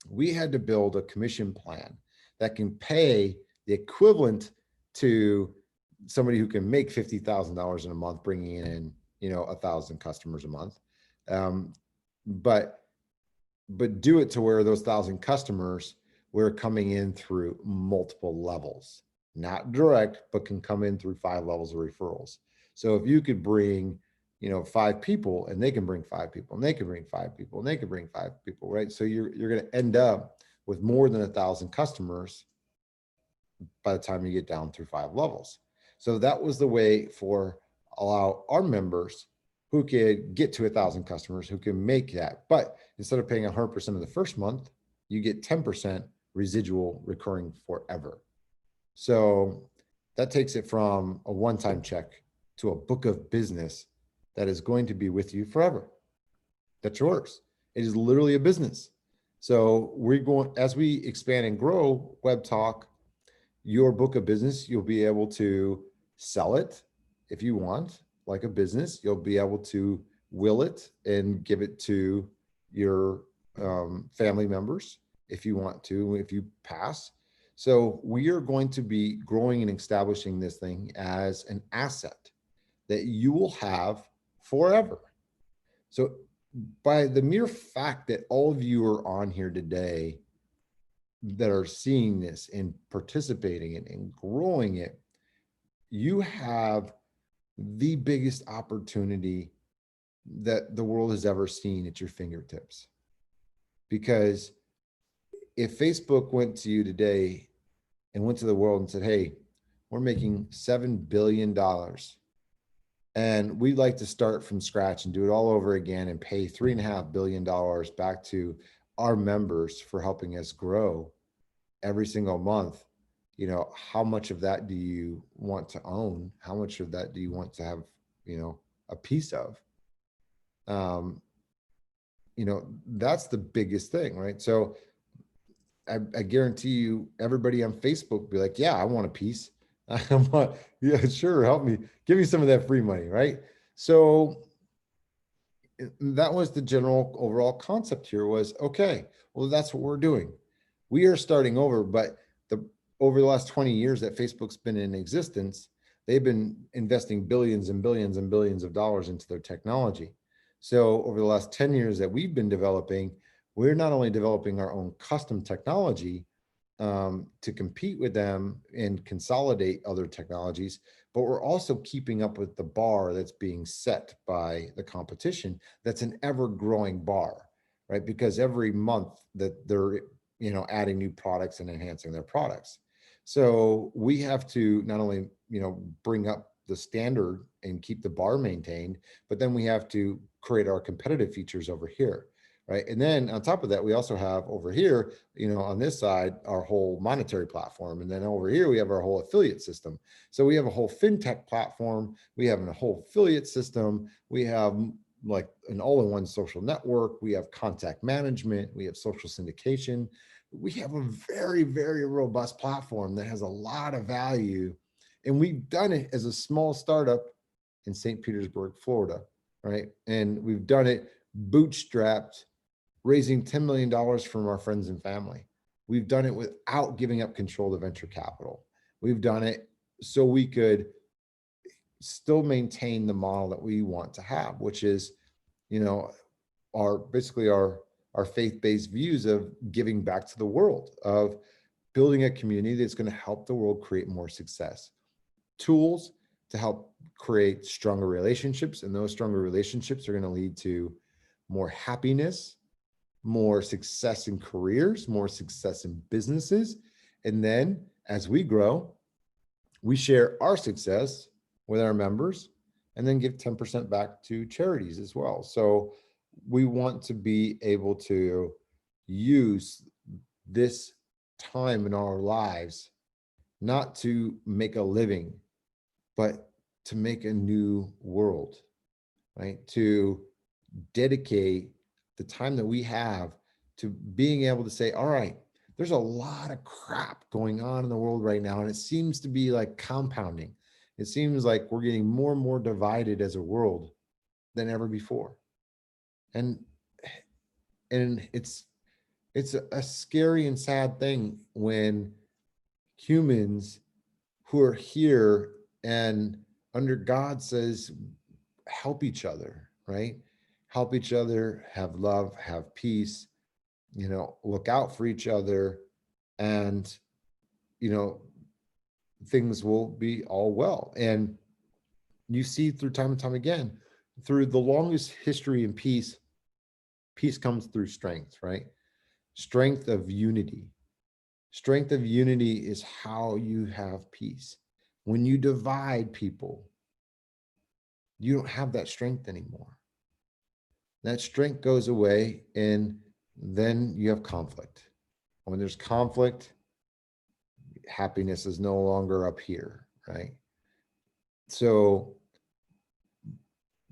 we had to build a commission plan that can pay the equivalent to somebody who can make $50,000 in a month, bringing in, 1,000 customers a month. But do it to where those 1,000 customers were coming in through multiple levels, not direct, but can come in through 5 levels of referrals. So if you could bring you know, 5 people, and they can bring 5 people, and they can bring 5 people, and they can bring 5 people, right? So you're going to end up with more than 1,000 customers by the time you get down through 5 levels. So that was the way for allow our members who could get to 1,000 customers who can make that. But instead of paying 100% of the first month, you get 10% residual recurring forever. So that takes it from a one-time check to a book of business that is going to be with you forever. That's yours. It is literally a business. So we're going, as we expand and grow Web Talk, your book of business, you'll be able to sell it if you want, like a business. You'll be able to will it and give it to your family members if you want to, if you pass. So we are going to be growing and establishing this thing as an asset that you will have forever. So by the mere fact that all of you are on here today that are seeing this and participating in and growing it, you have the biggest opportunity that the world has ever seen at your fingertips. Because if Facebook went to you today and went to the world and said, hey, we're making $7 billion and we'd like to start from scratch and do it all over again and pay $3.5 billion back to our members for helping us grow every single month, you know, how much of that do you want to own? How much of that do you want to have, you know, a piece of? You know, that's the biggest thing, right? So I guarantee you everybody on Facebook will be like, yeah, I want a piece. I want, yeah, sure, help me, give me some of that free money, right? So that was the general overall concept here was, okay, well, that's what we're doing. We are starting over, but over the last 20 years that Facebook's been in existence, they've been investing billions and billions and billions of dollars into their technology. So over the last 10 years that we've been developing, we're not only developing our own custom technology to compete with them and consolidate other technologies, but we're also keeping up with the bar that's being set by the competition. That's an ever-growing bar, right? Because every month that they're, you know, adding new products and enhancing their products. So we have to not only, you know, bring up the standard and keep the bar maintained, but then we have to create our competitive features over here, right? And then on top of that, we also have over here, you know, on this side, our whole monetary platform. And then over here, we have our whole affiliate system. So we have a whole fintech platform. We have a whole affiliate system. We have like an all-in-one social network. We have contact management. We have social syndication. We have a very, very robust platform that has a lot of value. And we've done it as a small startup in St. Petersburg, Florida, right? And we've done it bootstrapped, raising $10 million from our friends and family. We've done it without giving up control of venture capital. We've done it so we could still maintain the model that we want to have, which is, you know, basically our faith-based views of giving back to the world, of building a community that's going to help the world create more success. Tools to help create stronger relationships, and those stronger relationships are going to lead to more happiness, more success in careers, more success in businesses. And then as we grow, we share our success with our members and then give 10% back to charities as well. So we want to be able to use this time in our lives, not to make a living, but to make a new world, right? To dedicate the time that we have to being able to say, all right, there's a lot of crap going on in the world right now, and it seems to be like compounding. It seems like we're getting more and more divided as a world than ever before. And it's a scary and sad thing when humans who are here and under God says, help each other, right? Help each other, have love, have peace, you know, look out for each other, and, you know, things will be all well. And you see through time and time again, through the longest history in peace, peace comes through strength, right? Strength of unity. Strength of unity is how you have peace. When you divide people, you don't have that strength anymore. That strength goes away, and then you have conflict. When there's conflict, happiness is no longer up here, right? So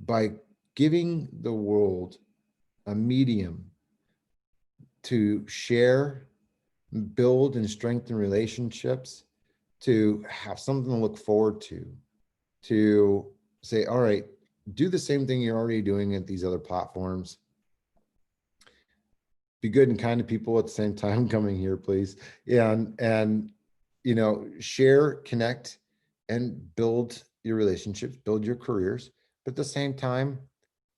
by giving the world a medium to share, build, and strengthen relationships, to have something to look forward to say, all right, do the same thing you're already doing at these other platforms. Be good and kind to people at the same time coming here, please. Yeah, and you know, share, connect, and build your relationships, build your careers, but at the same time,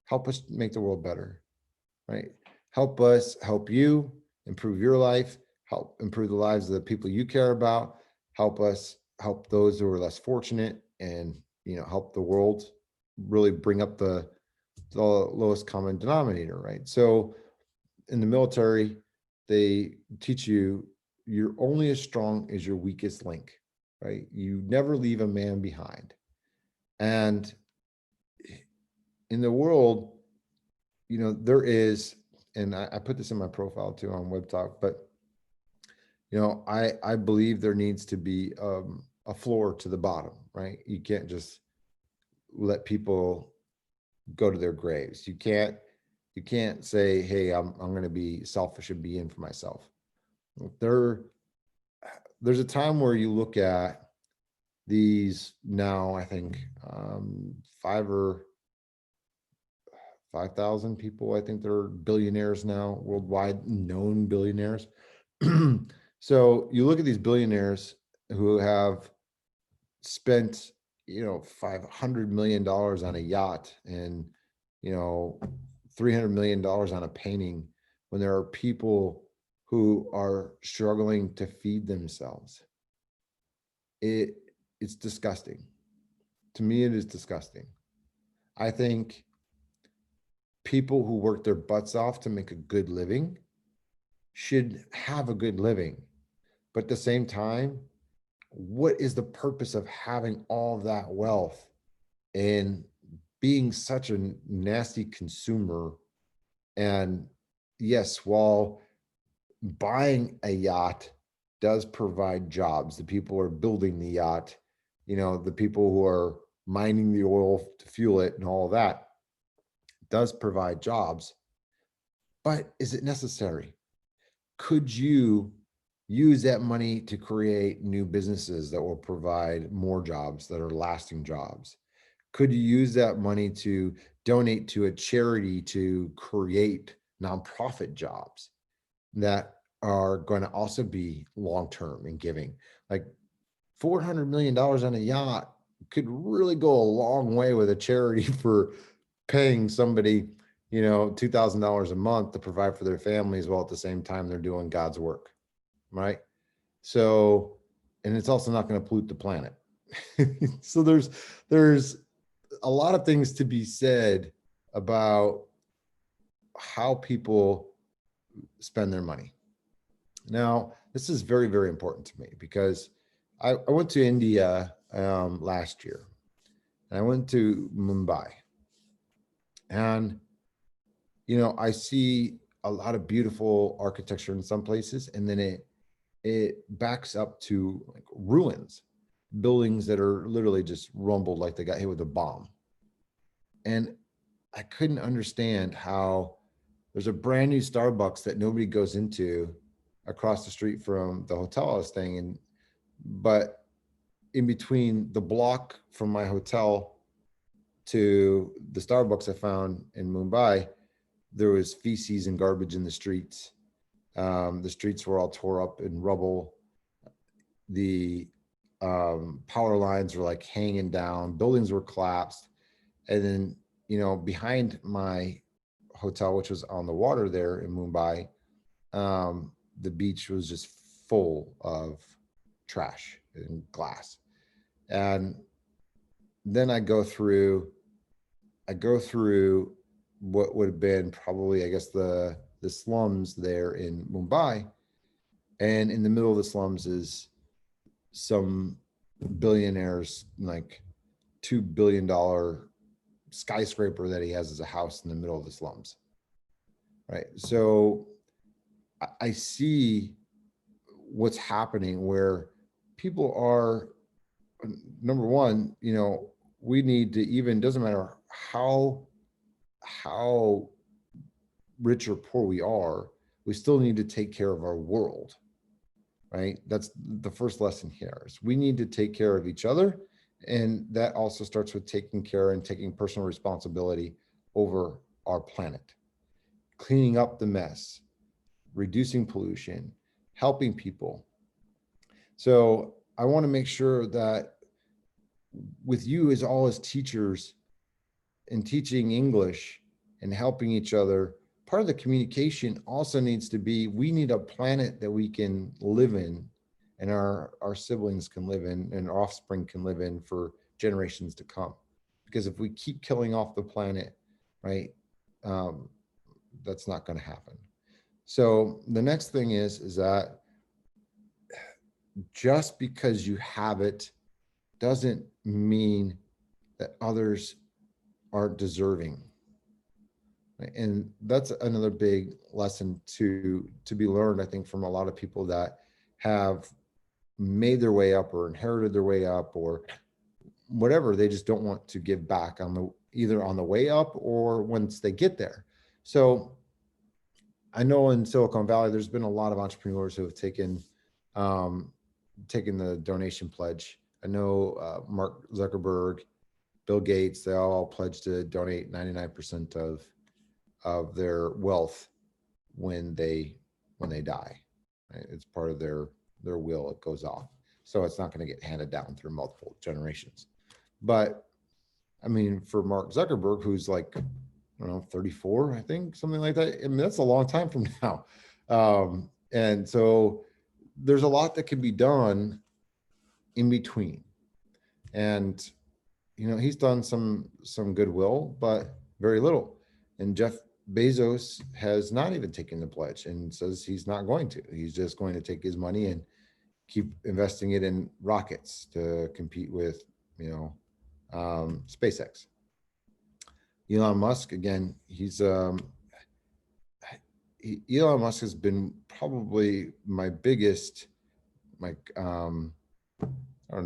help us make the world better, right? Help us help you improve your life, help improve the lives of the people you care about, help us help those who are less fortunate, and you know, help the world really bring up the lowest common denominator, right? So in the military, they teach you you're only as strong as your weakest link, right? You never leave a man behind. And in the world, you know, there is, and I put this in my profile too on Web Talk, but you know, I believe there needs to be a floor to the bottom, right? You can't just let people go to their graves. You can't say, hey, I'm going to be selfish and be in for myself. There's a time where you look at these now, I think 5,000 people, I think they're billionaires now, worldwide, known billionaires. So you look at these billionaires who have spent, you know, $500 million on a yacht and, you know, $300 million on a painting, when there are people who are struggling to feed themselves. It's disgusting. To me, it is disgusting. I think people who work their butts off to make a good living should have a good living. But at the same time, what is the purpose of having all of that wealth and being such a nasty consumer? And yes, while buying a yacht does provide jobs, the people who are building the yacht, you know, the people who are mining the oil to fuel it and all of that does provide jobs. But is it necessary? Could you use that money to create new businesses that will provide more jobs, that are lasting jobs? Could you use that money to donate to a charity to create nonprofit jobs that are going to also be long-term in giving? Like $400 million on a yacht could really go a long way with a charity for paying somebody, you know, $2,000 a month to provide for their families, while at the same time they're doing God's work, right? So, and it's also not going to pollute the planet. So there's a lot of things to be said about how people spend their money. Now, this is very, very important to me because I went to India last year, and I went to Mumbai. And, you know, I see a lot of beautiful architecture in some places, and then it backs up to like ruins, buildings that are literally just rumbled like they got hit with a bomb. And I couldn't understand how there's a brand new Starbucks that nobody goes into across the street from the hotel I was staying in, but in between the block from my hotel to the Starbucks I found in Mumbai, there was feces and garbage in the streets. The streets were all tore up in rubble. The power lines were like hanging down. Buildings were collapsed. And then, you know, behind my hotel, which was on the water there in Mumbai, the beach was just full of trash and glass. And then I go through I go through what would have been probably, I guess, the slums there in Mumbai. And in the middle of the slums is some billionaire's like $2 billion skyscraper that he has as a house in the middle of the slums. Right. So I see what's happening where people are, number one, you know, we need to, even doesn't matter how rich or poor we are, we still need to take care of our world, right? That's the first lesson here is we need to take care of each other. And that also starts with taking care and taking personal responsibility over our planet, cleaning up the mess, reducing pollution, helping people. So I want to make sure that with you as all as teachers in teaching English and helping each other, part of the communication also needs to be, we need a planet that we can live in and our siblings can live in and our offspring can live in for generations to come. Because if we keep killing off the planet, right, that's not going to happen. So the next thing is that just because you have it doesn't mean that others aren't deserving. And that's another big lesson to be learned, I think, from a lot of people that have made their way up or inherited their way up or whatever. They just don't want to give back on the, either on the way up or once they get there. So I know in Silicon Valley, there's been a lot of entrepreneurs who have taken the donation pledge. I know Mark Zuckerberg, Bill Gates, they all pledged to donate 99% of their wealth when they die. Right? It's part of their will. It goes off, so it's not going to get handed down through multiple generations. But I mean, for Mark Zuckerberg, who's like, I don't know, 34, I think, something like that. I mean, that's a long time from now. And so there's a lot that can be done in between. And, you know, he's done some goodwill, but very little. And Jeff Bezos has not even taken the pledge and says he's not going to. He's just going to take his money and keep investing it in rockets to compete with, you know, SpaceX. Elon Musk, again, Elon Musk has been probably my biggest, I don't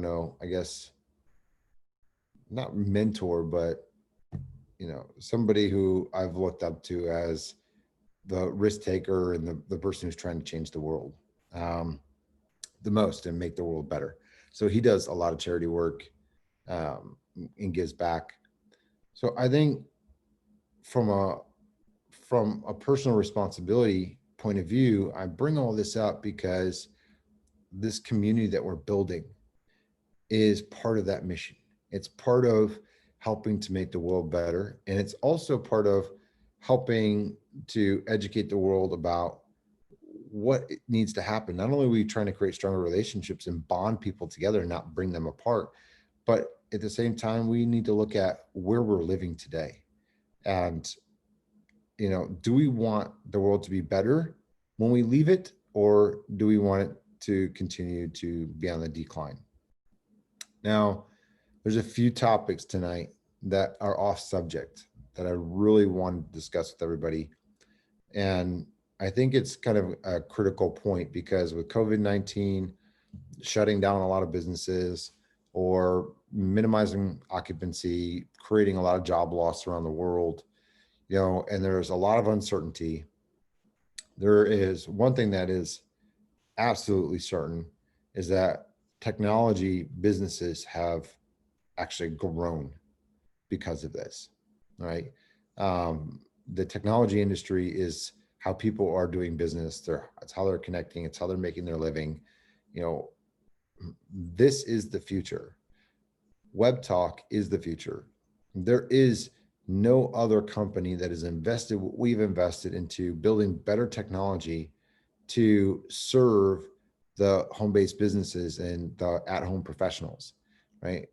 know, I guess, not mentor, but, you know, somebody who I've looked up to as the risk taker and the person who's trying to change the world the most and make the world better. So he does a lot of charity work and gives back. So I think from a personal responsibility point of view, I bring all this up because this community that we're building is part of that mission. It's part of helping to make the world better. And it's also part of helping to educate the world about what needs to happen. Not only are we trying to create stronger relationships and bond people together and not bring them apart, but at the same time, we need to look at where we're living today. And, you know, do we want the world to be better when we leave it, or do we want it to continue to be on the decline? Now, there's a few topics tonight that are off subject that I really want to discuss with everybody. And I think it's kind of a critical point because with COVID-19 shutting down a lot of businesses or minimizing occupancy, creating a lot of job loss around the world, you know, and there's a lot of uncertainty. There is one thing that is absolutely certain is that technology businesses have actually grown because of this, right? The technology industry is how people are doing business. It's how they're connecting. It's how they're making their living. You know, this is the future. Web Talk is the future. There is no other company that has invested what we've invested into building better technology to serve the home-based businesses and the at-home professionals, right?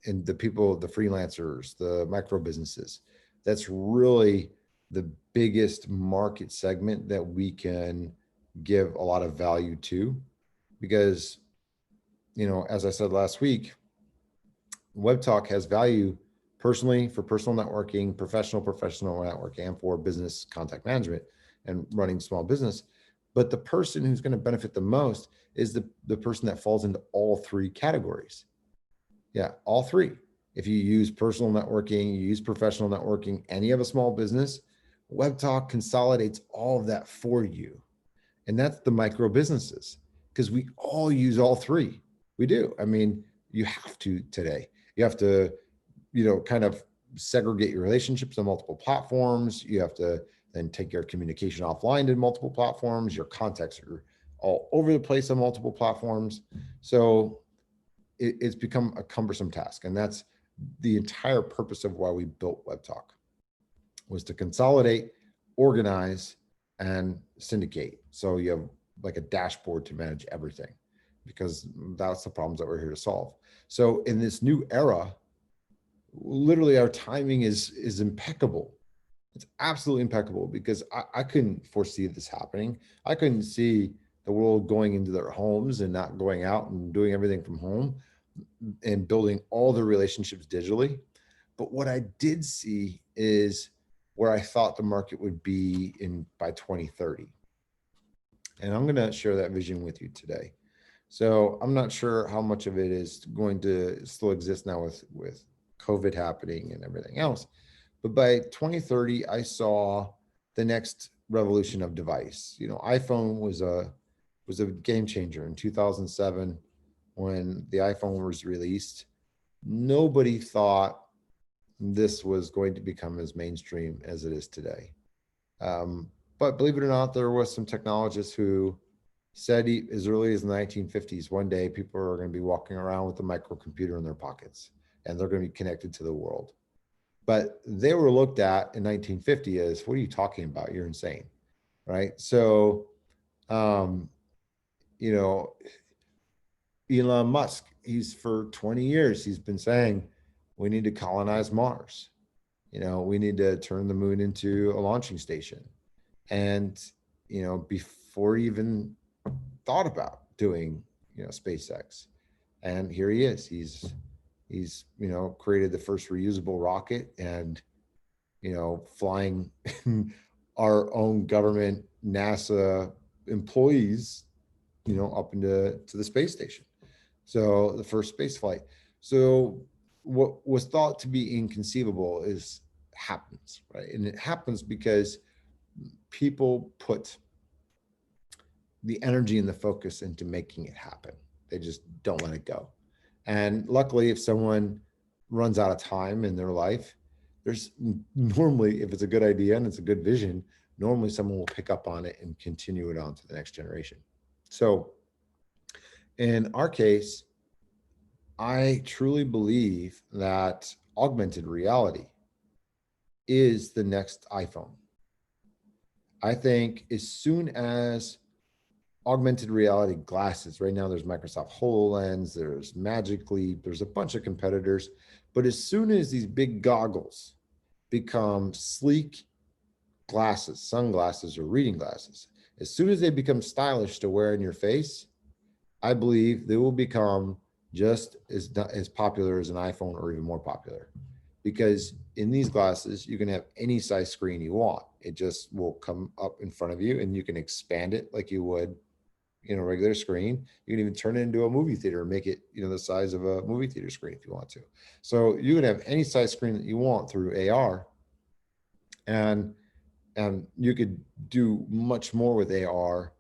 and the people, the freelancers, the micro businesses, that's really the biggest market segment that we can give a lot of value to, because, you know, as I said last week, Web Talk has value personally for personal networking, professional networking, and for business contact management and running small business. But the person who's going to benefit the most is the person that falls into all three categories. Yeah, all three. If you use personal networking, you use professional networking, and you have a small business, Web Talk consolidates all of that for you. And that's the micro businesses, because we all use all three. We do. I mean, you have to today. You have to, you know, kind of segregate your relationships on multiple platforms. You have to then take your communication offline to multiple platforms. Your contacts are all over the place on multiple platforms. So it's become a cumbersome task. And that's the entire purpose of why we built Web Talk, was to consolidate, organize, and syndicate. So you have like a dashboard to manage everything, because that's the problems that we're here to solve. So in this new era, literally our timing is impeccable. It's absolutely impeccable, because I couldn't foresee this happening. I couldn't see the world going into their homes and not going out and doing everything from home and building all the relationships digitally. But what I did see is where I thought the market would be by 2030. And I'm going to share that vision with you today. So I'm not sure how much of it is going to still exist now with COVID happening and everything else. But by 2030, I saw the next revolution of device. You know, iPhone was a game changer in 2007 when the iPhone was released. Nobody thought this was going to become as mainstream as it is today. But believe it or not, there was some technologists who said as early as the 1950s, one day people are going to be walking around with a microcomputer in their pockets and they're going to be connected to the world. But they were looked at in 1950 as, what are you talking about? You're insane, right? So, you know, Elon Musk, he's for 20 years, he's been saying, we need to colonize Mars. You know, we need to turn the moon into a launching station. And, you know, before he even thought about doing, you know, SpaceX. And here he is. He's, you know, created the first reusable rocket and, you know, flying our own government NASA employees, you know, up to the space station. So the first space flight. So what was thought to be inconceivable happens, right? And it happens because people put the energy and the focus into making it happen. They just don't let it go. And luckily, if someone runs out of time in their life, there's normally, if it's a good idea and it's a good vision, normally someone will pick up on it and continue it on to the next generation. So in our case, I truly believe that augmented reality is the next iPhone. I think as soon as augmented reality glasses, right now there's Microsoft HoloLens, there's Magic Leap, there's a bunch of competitors, but as soon as these big goggles become sleek glasses, sunglasses or reading glasses, as soon as they become stylish to wear in your face, I believe they will become just as popular as an iPhone or even more popular. Because in these glasses, you can have any size screen you want. It just will come up in front of you and you can expand it like you would, you know, regular screen. You can even turn it into a movie theater and make it, you know, the size of a movie theater screen if you want to. So you can have any size screen that you want through AR. And you could do much more with AR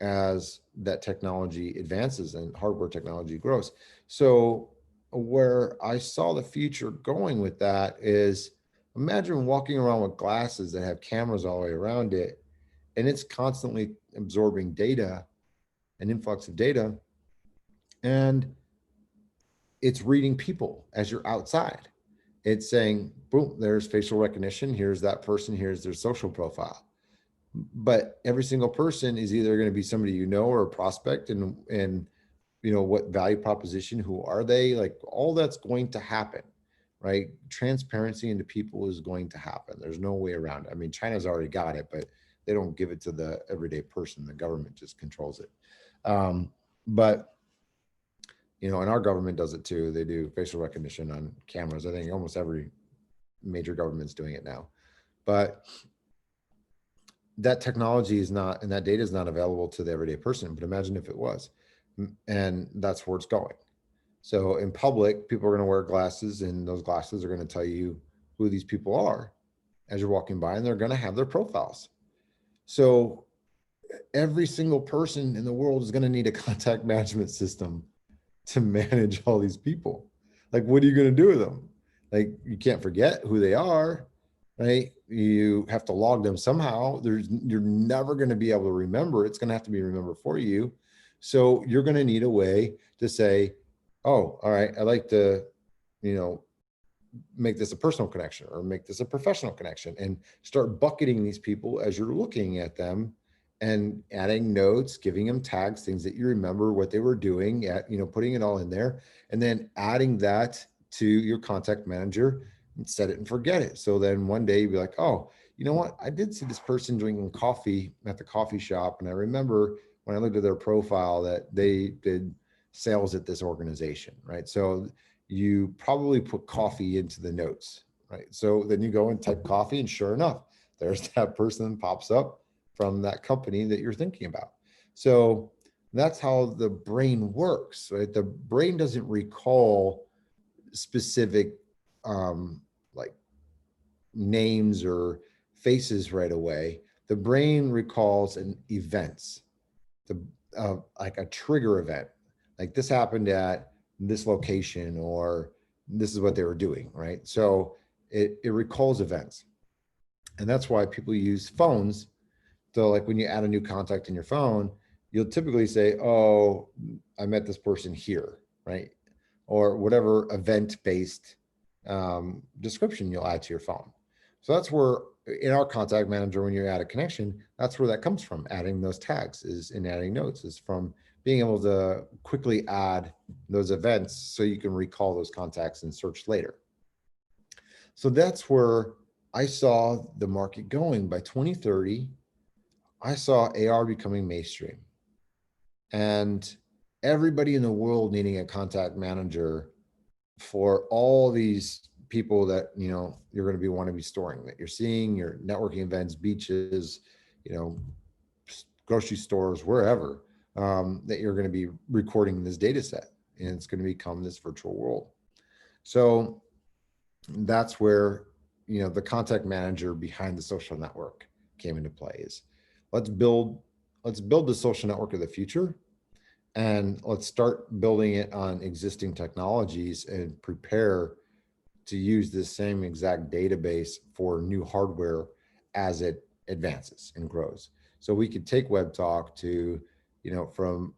as that technology advances and hardware technology grows. So where I saw the future going with that is, imagine walking around with glasses that have cameras all the way around it, and it's constantly absorbing data, an influx of data, and it's reading people as you're outside. It's saying, boom, there's facial recognition. Here's that person. Here's their social profile. But every single person is either going to be somebody you know or a prospect, and what value proposition, who are they, like all that's going to happen, right? Transparency into people is going to happen. There's no way around it. I mean, China's already got it, but they don't give it to the everyday person. The government just controls it. But and our government does it too. They do facial recognition on cameras. I think almost every major government's doing it now. But that technology is not, and that data is not available to the everyday person. But imagine if it was, and that's where it's going. So in public, people are going to wear glasses, and those glasses are going to tell you who these people are as you're walking by, and they're going to have their profiles. So every single person in the world is going to need a contact management system to manage all these people. Like, what are you going to do with them? Like, you can't forget who they are, right? You have to log them somehow. You're never going to be able to remember. It's going to have to be remembered for you. So you're going to need a way to say, oh, all right, I like to, make this a personal connection or make this a professional connection, and start bucketing these people as you're looking at them and adding notes, giving them tags, things that you remember what they were doing, putting it all in there, and then adding that to your contact manager and set it and forget it. So then one day you'll be like, oh, you know what? I did see this person drinking coffee at the coffee shop. And I remember when I looked at their profile that they did sales at this organization, right? So you probably put coffee into the notes, right? So then you go and type coffee, and sure enough, there's that person pops up from that company that you're thinking about. So that's how the brain works, right? The brain doesn't recall specific like names or faces right away. The brain recalls an events, like a trigger event, like this happened at this location, or this is what they were doing, right? So it recalls events. And that's why people use phones. So like when you add a new contact in your phone, you'll typically say, oh, I met this person here, right? Or whatever event-based description you'll add to your phone. So that's where in our contact manager, when you add a connection, that's where that comes from. Adding those tags is in adding notes, is from being able to quickly add those events so you can recall those contacts and search later. So that's where I saw the market going. By 2030, I saw AR becoming mainstream, and everybody in the world needing a contact manager for all these people that you're going to want to be storing, that you're seeing, your networking events, beaches, grocery stores, wherever, that you're going to be recording this data set, and it's going to become this virtual world. So that's where the contact manager behind the social network came into play. Is let's build the social network of the future, and let's start building it on existing technologies and prepare to use this same exact database for new hardware as it advances and grows. So we could take WebTalk to, from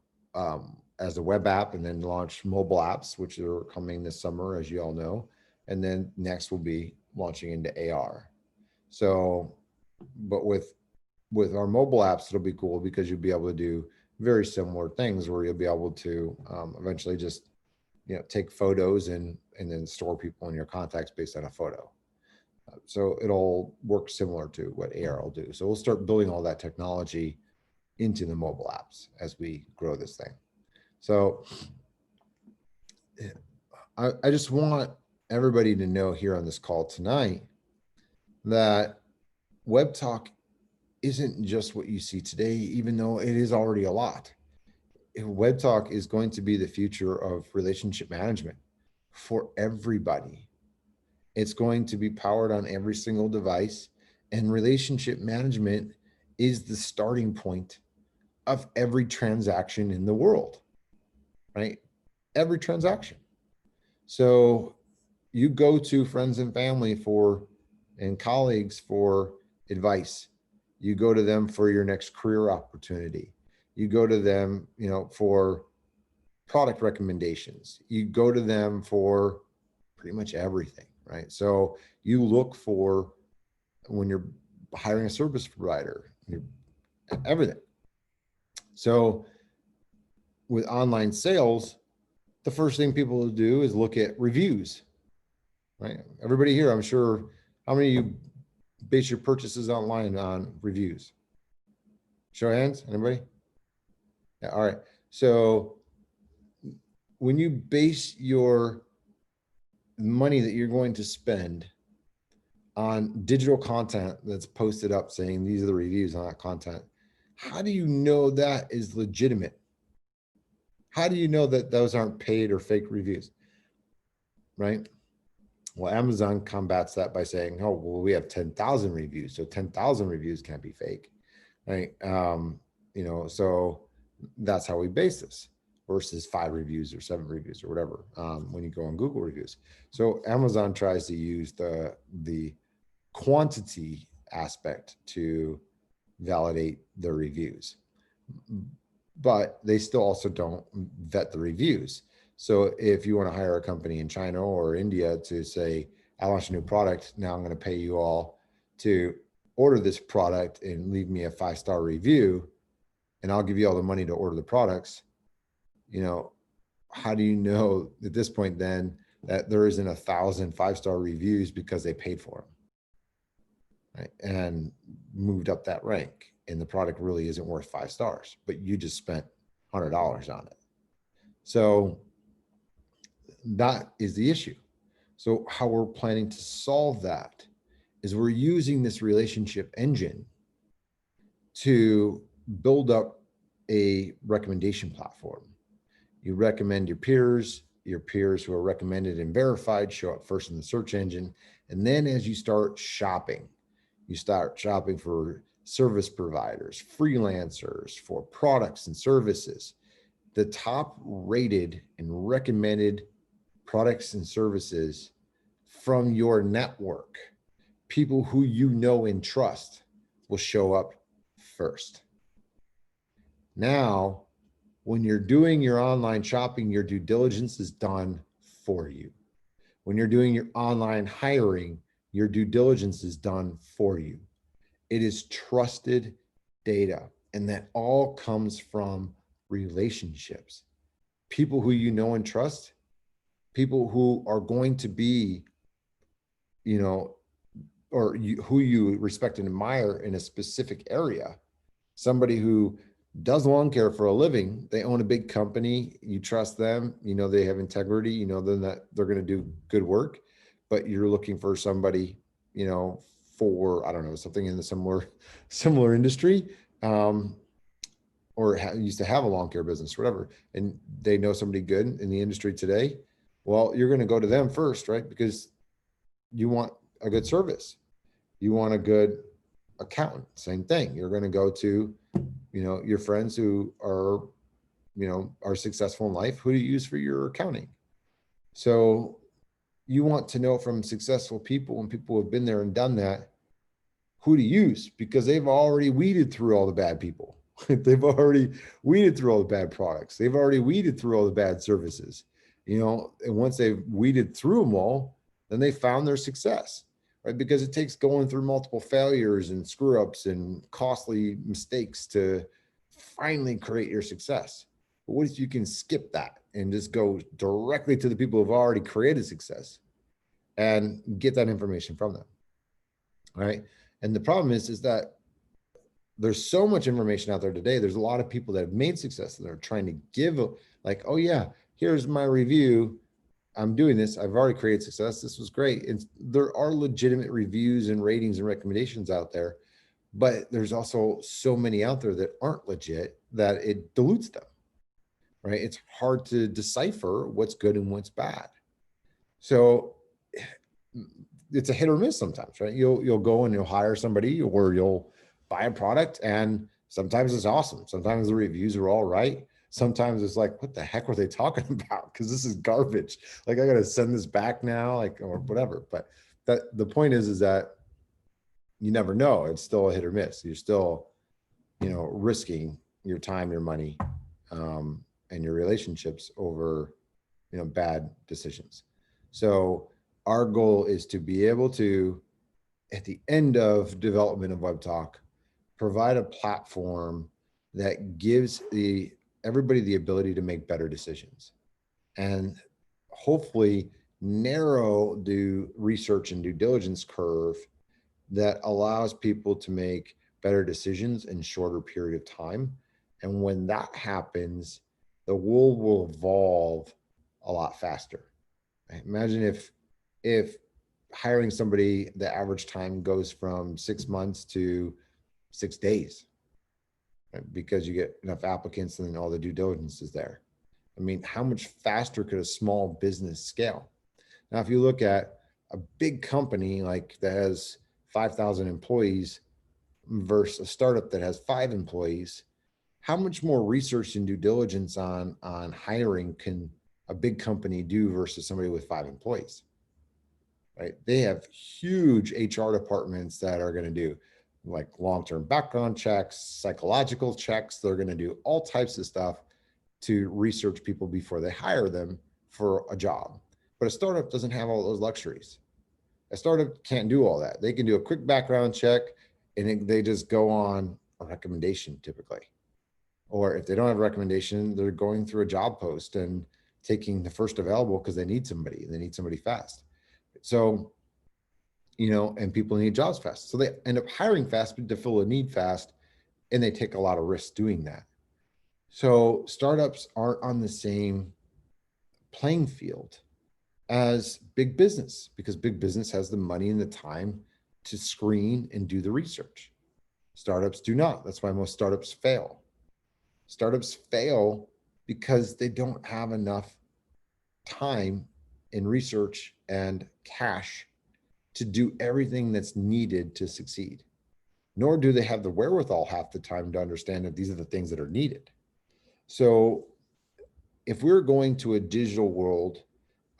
as a web app, and then launch mobile apps, which are coming this summer, as you all know. And then next we'll be launching into AR. So, but with our mobile apps, it'll be cool because you'll be able to do very similar things, where you'll be able to eventually just take photos and then store people in your contacts based on a photo. So it'll work similar to what AR will do. So we'll start building all that technology into the mobile apps as we grow this thing. So I just want everybody to know here on this call tonight that WebTalk isn't just what you see today, even though it is already a lot. WebTalk is going to be the future of relationship management for everybody. It's going to be powered on every single device, and relationship management is the starting point of every transaction in the world, right? Every transaction. So you go to friends and family and colleagues for advice. You go to them for your next career opportunity. You go to them, for product recommendations. You go to them for pretty much everything, right? So you look for, when you're hiring a service provider, everything. So with online sales, the first thing people will do is look at reviews, right? Everybody here, I'm sure, how many of you base your purchases online on reviews? Show of hands, anybody? Yeah, all right. So when you base your money that you're going to spend on digital content that's posted up saying these are the reviews on that content, how do you know that is legitimate? How do you know that those aren't paid or fake reviews, right? Well, Amazon combats that by saying, oh, well, we have 10,000 reviews, so 10,000 reviews can't be fake, right? You know, so that's how we base this versus 5 reviews or 7 reviews or whatever when you go on Google reviews. So Amazon tries to use the quantity aspect to validate the reviews, but they still also don't vet the reviews. So if you want to hire a company in China or India to say, I launched a new product, now I'm going to pay you all to order this product and leave me a 5-star review, and I'll give you all the money to order the products, you know, how do you know at this point then that there isn't 1,000 5-star reviews because they paid for them, right? And moved up that rank, and the product really isn't worth 5 stars, but you just spent $100 on it. So that is the issue. So how we're planning to solve that is we're using this relationship engine to build up a recommendation platform. You recommend your peers who are recommended and verified show up first in the search engine. And then as you start shopping for service providers, freelancers, for products and services, the top rated and recommended products and services from your network, people who you know and trust, will show up first. Now, when you're doing your online shopping, your due diligence is done for you. When you're doing your online hiring, your due diligence is done for you. It is trusted data, and that all comes from relationships. People who you know and trust, people who are going to be, you know, or who you respect and admire in a specific area. Somebody who does lawn care for a living, they own a big company, you trust them, you know they have integrity, you know that they're going to do good work, but you're looking for somebody, you know, for, I don't know, something in the similar industry, or used to have a lawn care business, whatever, and they know somebody good in the industry today. Well, you're going to go to them first, right? Because you want a good service. You want a good accountant, same thing. You're going to go to, you know, your friends who are, you know, are successful in life. Who do you use for your accounting? So you want to know from successful people, and people who have been there and done that, who to use, because they've already weeded through all the bad people. They've already weeded through all the bad products. They've already weeded through all the bad services, you know, and once they've weeded through them all, then they found their success, right? Because it takes going through multiple failures and screw ups and costly mistakes to finally create your success. But what if you can skip that and just go directly to the people who've already created success and get that information from them, right? And the problem is that there's so much information out there today. There's a lot of people that have made success that are trying to give, like, oh yeah, here's my review. I'm doing this. I've already created success. This was great. And there are legitimate reviews and ratings and recommendations out there, but there's also so many out there that aren't legit that it dilutes them, right? It's hard to decipher what's good and what's bad. So it's a hit or miss sometimes, right? You'll go and you'll hire somebody, or you'll buy a product, and sometimes it's awesome. Sometimes the reviews are all right. Sometimes it's like, what the heck were they talking about? Because this is garbage. Like, I got to send this back now, like, or whatever. But the point is that you never know. It's still a hit or miss. You're still, you know, risking your time, your money, and your relationships over, you know, bad decisions. So our goal is to be able to, at the end of development of Web Talk, provide a platform that gives the everybody the ability to make better decisions and hopefully narrow the research and due diligence curve that allows people to make better decisions in shorter period of time. And when that happens, the world will evolve a lot faster. Imagine if hiring somebody, the average time goes from 6 months to 6 days, right? Because you get enough applicants and then all the due diligence is there. I mean, how much faster could a small business scale? Now, if you look at a big company like that has 5,000 employees versus a startup that has 5 employees, how much more research and due diligence on hiring can a big company do versus somebody with 5 employees? Right? They have huge HR departments that are going to do like long-term background checks, psychological checks. They're going to do all types of stuff to research people before they hire them for a job. But a startup doesn't have all those luxuries. A startup can't do all that. They can do a quick background check and they just go on a recommendation typically. Or if they don't have a recommendation, they're going through a job post and taking the first available because they need somebody. They need somebody fast. So, you know, and people need jobs fast. So they end up hiring fast to fill a need fast, and they take a lot of risks doing that. So startups aren't on the same playing field as big business because big business has the money and the time to screen and do the research. Startups do not. That's why most startups fail. Startups fail because they don't have enough time in research and cash to do everything that's needed to succeed. Nor do they have the wherewithal half the time to understand that these are the things that are needed. So if we're going to a digital world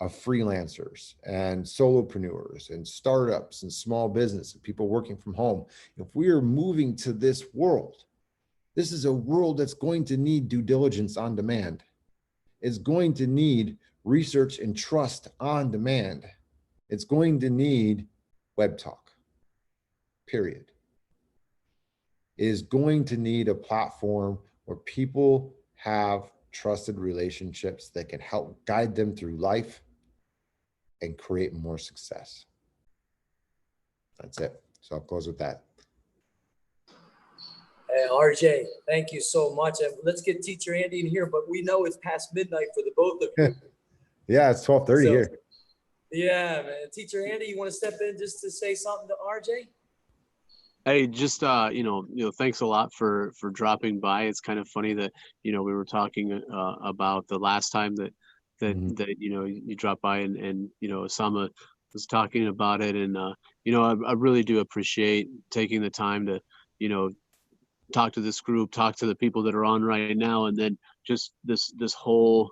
of freelancers and solopreneurs and startups and small business and people working from home, if we are moving to this world, this is a world that's going to need due diligence on demand. It's going to need research and trust on demand. It's going to need web talk, period. It is going to need a platform where people have trusted relationships that can help guide them through life and create more success. That's it. So I'll close with that. Hey, RJ, thank you so much. And let's get Teacher Andy in here, but we know it's past midnight for the both of you. Yeah, it's 12:30 So, here. Yeah, man. Teacher Andy, you want to step in just to say something to RJ? Hey, just thanks a lot for dropping by. It's kind of funny that we were talking about the last time that you dropped by and Osama was talking about it, and I really do appreciate taking the time to talk to this group, talk to the people that are on right now, and then just this whole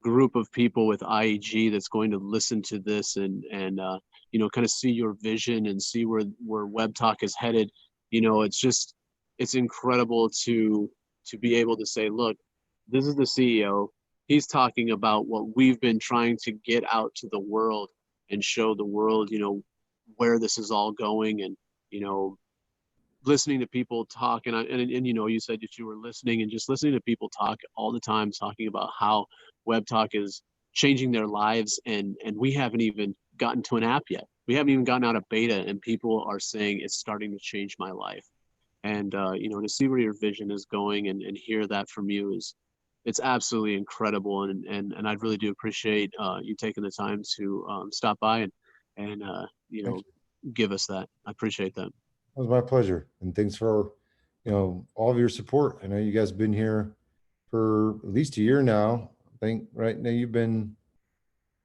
group of people with IEG that's going to listen to this and kind of see your vision and see where Web Talk is headed. It's incredible to be able to say, look, this is the CEO. He's talking about what we've been trying to get out to the world and show the world, where this is all going, and listening to people talk, and you said that you were listening and just listening to people talk all the time, talking about how Web Talk is changing their lives, and we haven't even gotten to an app yet. We haven't even gotten out of beta, and people are saying it's starting to change my life. And to see where your vision is going and hear that from you it's absolutely incredible, and I really do appreciate you taking the time to stop by and give us that. I appreciate that. It was my pleasure. And thanks for, all of your support. I know you guys have been here for at least a year now. I think right now you've been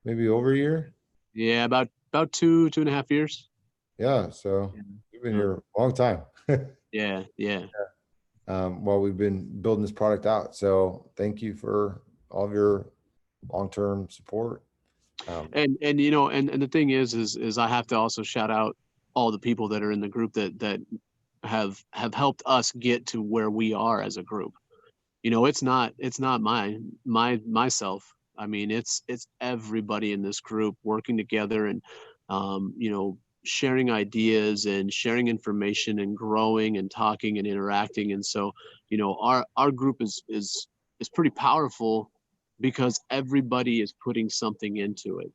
maybe over a year. Yeah, about 2.5 years. Yeah. So you've been here a long time. Yeah. While we've been building this product out. So thank you for all of your long-term support. And the thing is I have to also shout out all the people that are in the group that have helped us get to where we are as a group. It's not myself. I mean, it's everybody in this group working together and sharing ideas and sharing information and growing and talking and interacting. And so, you know, our group is pretty powerful because everybody is putting something into it.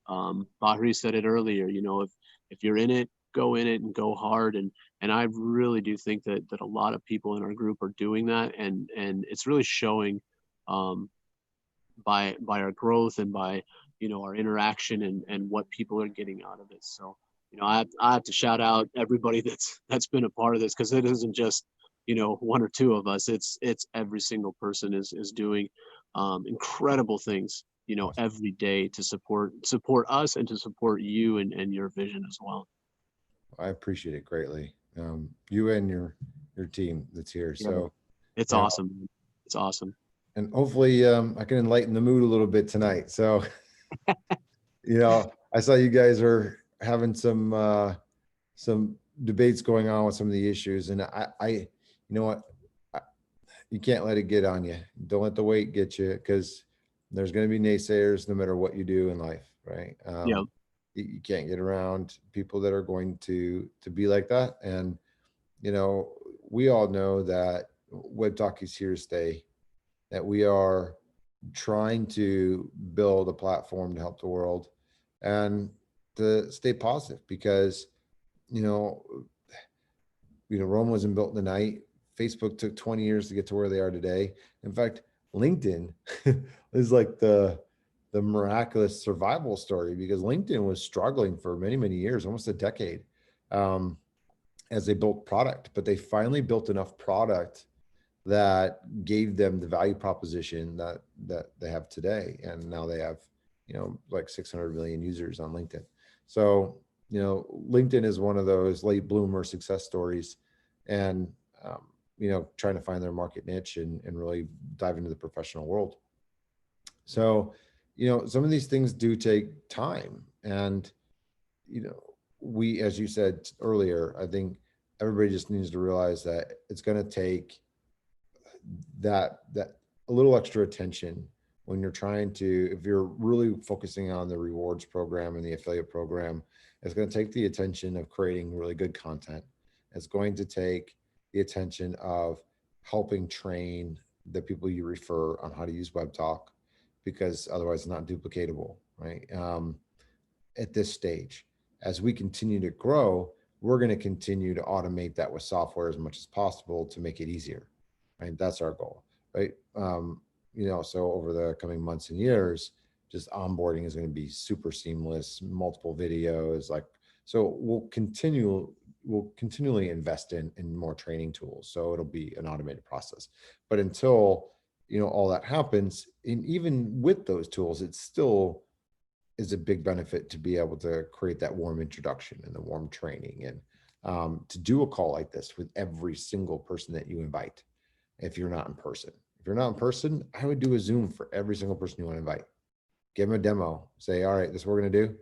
Bahri said it earlier, you know, if you're in it, go in it and go hard. And I really do think that a lot of people in our group are doing that, and it's really showing by our growth and by, you know, our interaction and what people are getting out of it. So, you know, I have to shout out everybody that's been a part of this, because it isn't just, you know, one or two of us. It's every single person is doing incredible things, you know, every day to support us and to support you and your vision as well. I appreciate it greatly. You and your team that's here. Yeah. So It's you know, awesome. It's awesome. and hopefully I can enlighten the mood a little bit tonight. So, you know, I saw you guys are having some debates going on with some of the issues, and you know what, you can't let it get on you. Don't let the weight get you, because there's going to be naysayers no matter what you do in life, right? Yeah. You can't get around people that are going to be like that. And, you know, we all know that Web Talk is here to stay, that we are trying to build a platform to help the world and to stay positive, because, you know, Rome wasn't built in a night. Facebook took 20 years to get to where they are today. In fact, LinkedIn is like the miraculous survival story, because LinkedIn was struggling for many, many years, almost a decade, as they built product, but they finally built enough product that gave them the value proposition that they have today. And now they have, you know, like 600 million users on LinkedIn. So, you know, LinkedIn is one of those late bloomer success stories, and, you know, trying to find their market niche and really dive into the professional world. So, you know, some of these things do take time. And, you know, we, as you said earlier, I think everybody just needs to realize that it's going to take that a little extra attention when you're trying to, if you're really focusing on the rewards program and the affiliate program. It's going to take the attention of creating really good content. It's going to take the attention of helping train the people you refer on how to use WebTalk, because otherwise it's not duplicatable, right? At this stage, as we continue to grow, we're going to continue to automate that with software as much as possible to make it easier, right? That's our goal, right? You know, so over the coming months and years, just onboarding is going to be super seamless, multiple videos, like, so we'll continually invest in more training tools. So it'll be an automated process. But until, you know, all that happens, and even with those tools, it still is a big benefit to be able to create that warm introduction and the warm training, and to do a call like this with every single person that you invite. If you're not in person, I would do a Zoom for every single person you want to invite. Give them a demo, say, all right, this is what we're going to do.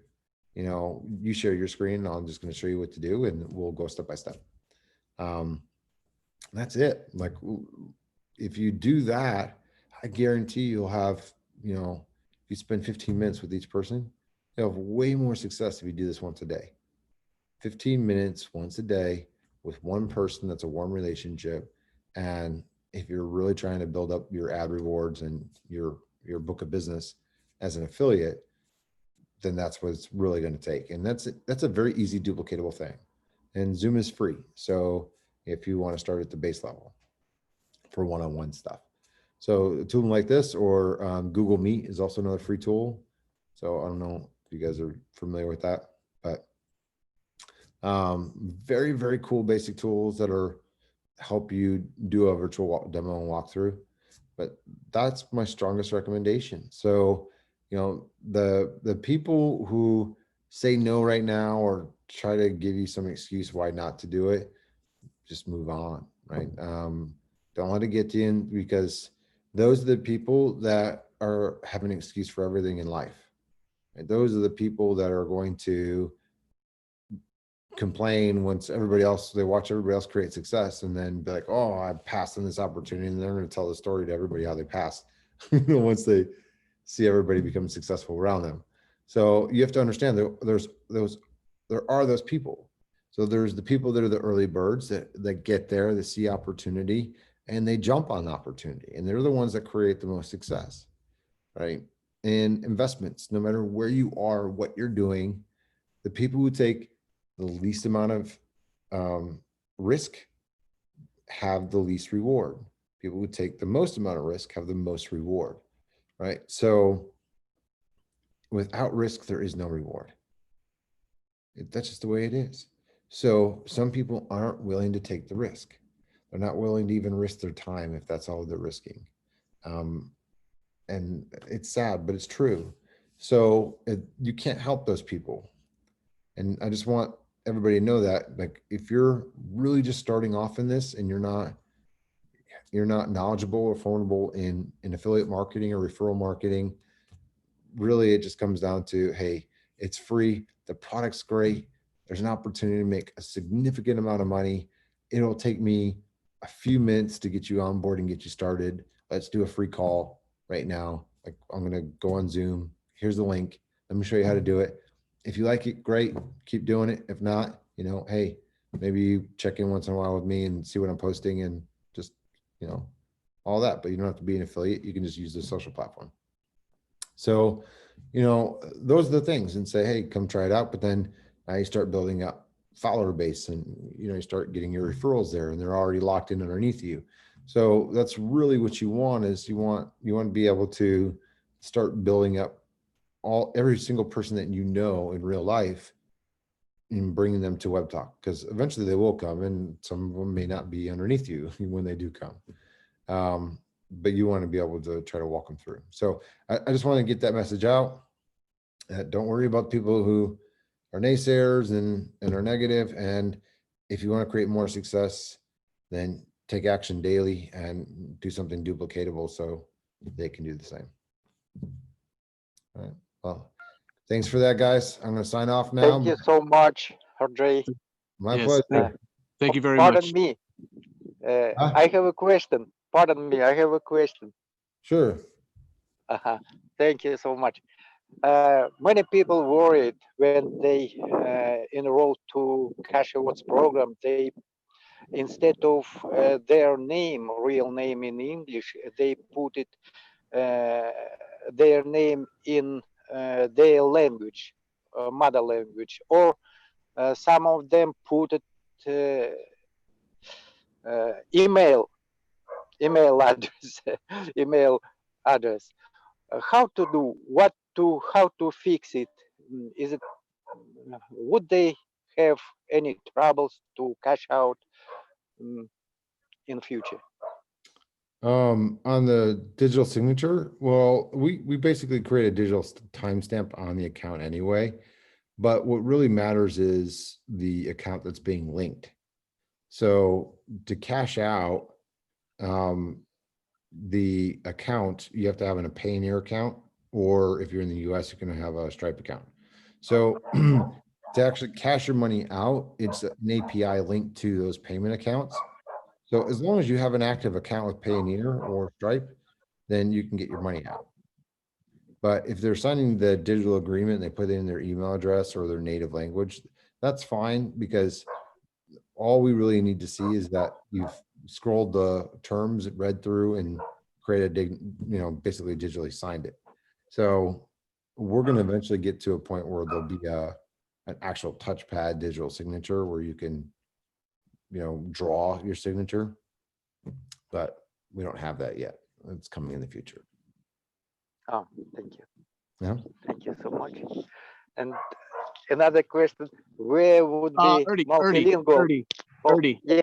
You know, you share your screen. I'm just going to show you what to do, and we'll go step by step. That's it. Like, if you do that, I guarantee you'll have, you know, if you spend 15 minutes with each person, you'll have way more success if you do this once a day. 15 minutes once a day with one person, that's a warm relationship. And if you're really trying to build up your ad rewards and your book of business as an affiliate, then that's what it's really going to take. And that's a very easy duplicatable thing. And Zoom is free. So if you want to start at the base level for one-on-one stuff. So a tool like this, or Google Meet is also another free tool. So I don't know if you guys are familiar with that, but very, very cool basic tools that are help you do a virtual demo and walkthrough. But that's my strongest recommendation. So, you know, the people who say no right now or try to give you some excuse why not to do it, just move on, right? Don't let it get to you, because those are the people that have an excuse for everything in life. And those are the people that are going to complain once they watch everybody else create success, and then be like, oh, I passed on this opportunity. And they're going to tell the story to everybody how they passed once they see everybody become successful around them. So you have to understand that there's there are those people. So there's the people that are the early birds that get there, they see opportunity and they jump on the opportunity. And they're the ones that create the most success, right? And investments, no matter where you are, what you're doing, the people who take the least amount of risk have the least reward. People who take the most amount of risk have the most reward, right? So without risk, there is no reward. That's just the way it is. So some people aren't willing to take the risk. They're not willing to even risk their time if that's all they're risking. And it's sad, but it's true. So you can't help those people. And I just want everybody to know that, like, if you're really just starting off in this and you're not knowledgeable or vulnerable in affiliate marketing or referral marketing, really it just comes down to, hey, it's free, the product's great, there's an opportunity to make a significant amount of money. It'll take me a few minutes to get you on board and get you started. Let's do a free call right now. Like, I'm gonna go on Zoom, here's the link, let me show you how to do it. If you like it, great, keep doing it. If not, you know, hey, maybe you check in once in a while with me and see what I'm posting and just, you know, all that. But you don't have to be an affiliate, you can just use the social platform. So, you know, those are the things, and say, hey, come try it out. But then now you start building up follower base, and, you know, you start getting your referrals there and they're already locked in underneath you. So that's really what you want, is you want to be able to start building up every single person that you know in real life and bringing them to Web Talk, because eventually they will come, and some of them may not be underneath you when they do come. But you want to be able to try to walk them through. So I just want to get that message out. Don't worry about people who are naysayers and are negative. And if you want to create more success, then take action daily and do something duplicatable so they can do the same. All right. Well, thanks for that, guys. I'm going to sign off now. Thank you so much, Andre. My Yes, pleasure. thank you very Pardon much. me. Huh? I have a question. Pardon me. I have a question. Sure. Thank you so much. Many people worried when they enroll to Cash Awards program. They, instead of their name, real name in English, they put it their name in their language, mother language, or some of them put it email address, email address. How to do, how to fix it? Is it, would they have any troubles to cash out in future? On the digital signature, well, we basically create a digital timestamp on the account anyway, but what really matters is the account that's being linked. So to cash out the account, you have to have a Payoneer account, or if you're in the US, you're going to have a Stripe account. So to actually cash your money out, it's an API linked to those payment accounts. So as long as you have an active account with Payoneer or Stripe, then you can get your money out. But if they're signing the digital agreement and they put it in their email address or their native language, that's fine, because all we really need to see is that you've scrolled the terms, read through, and created, you know, basically digitally signed it. So we're going to eventually get to a point where there'll be an actual touchpad digital signature where you can, you know, draw your signature, but we don't have that yet. It's coming in the future. Oh, thank you. Yeah. Thank you so much. And another question: where would be multilingual? Ernie, Yeah.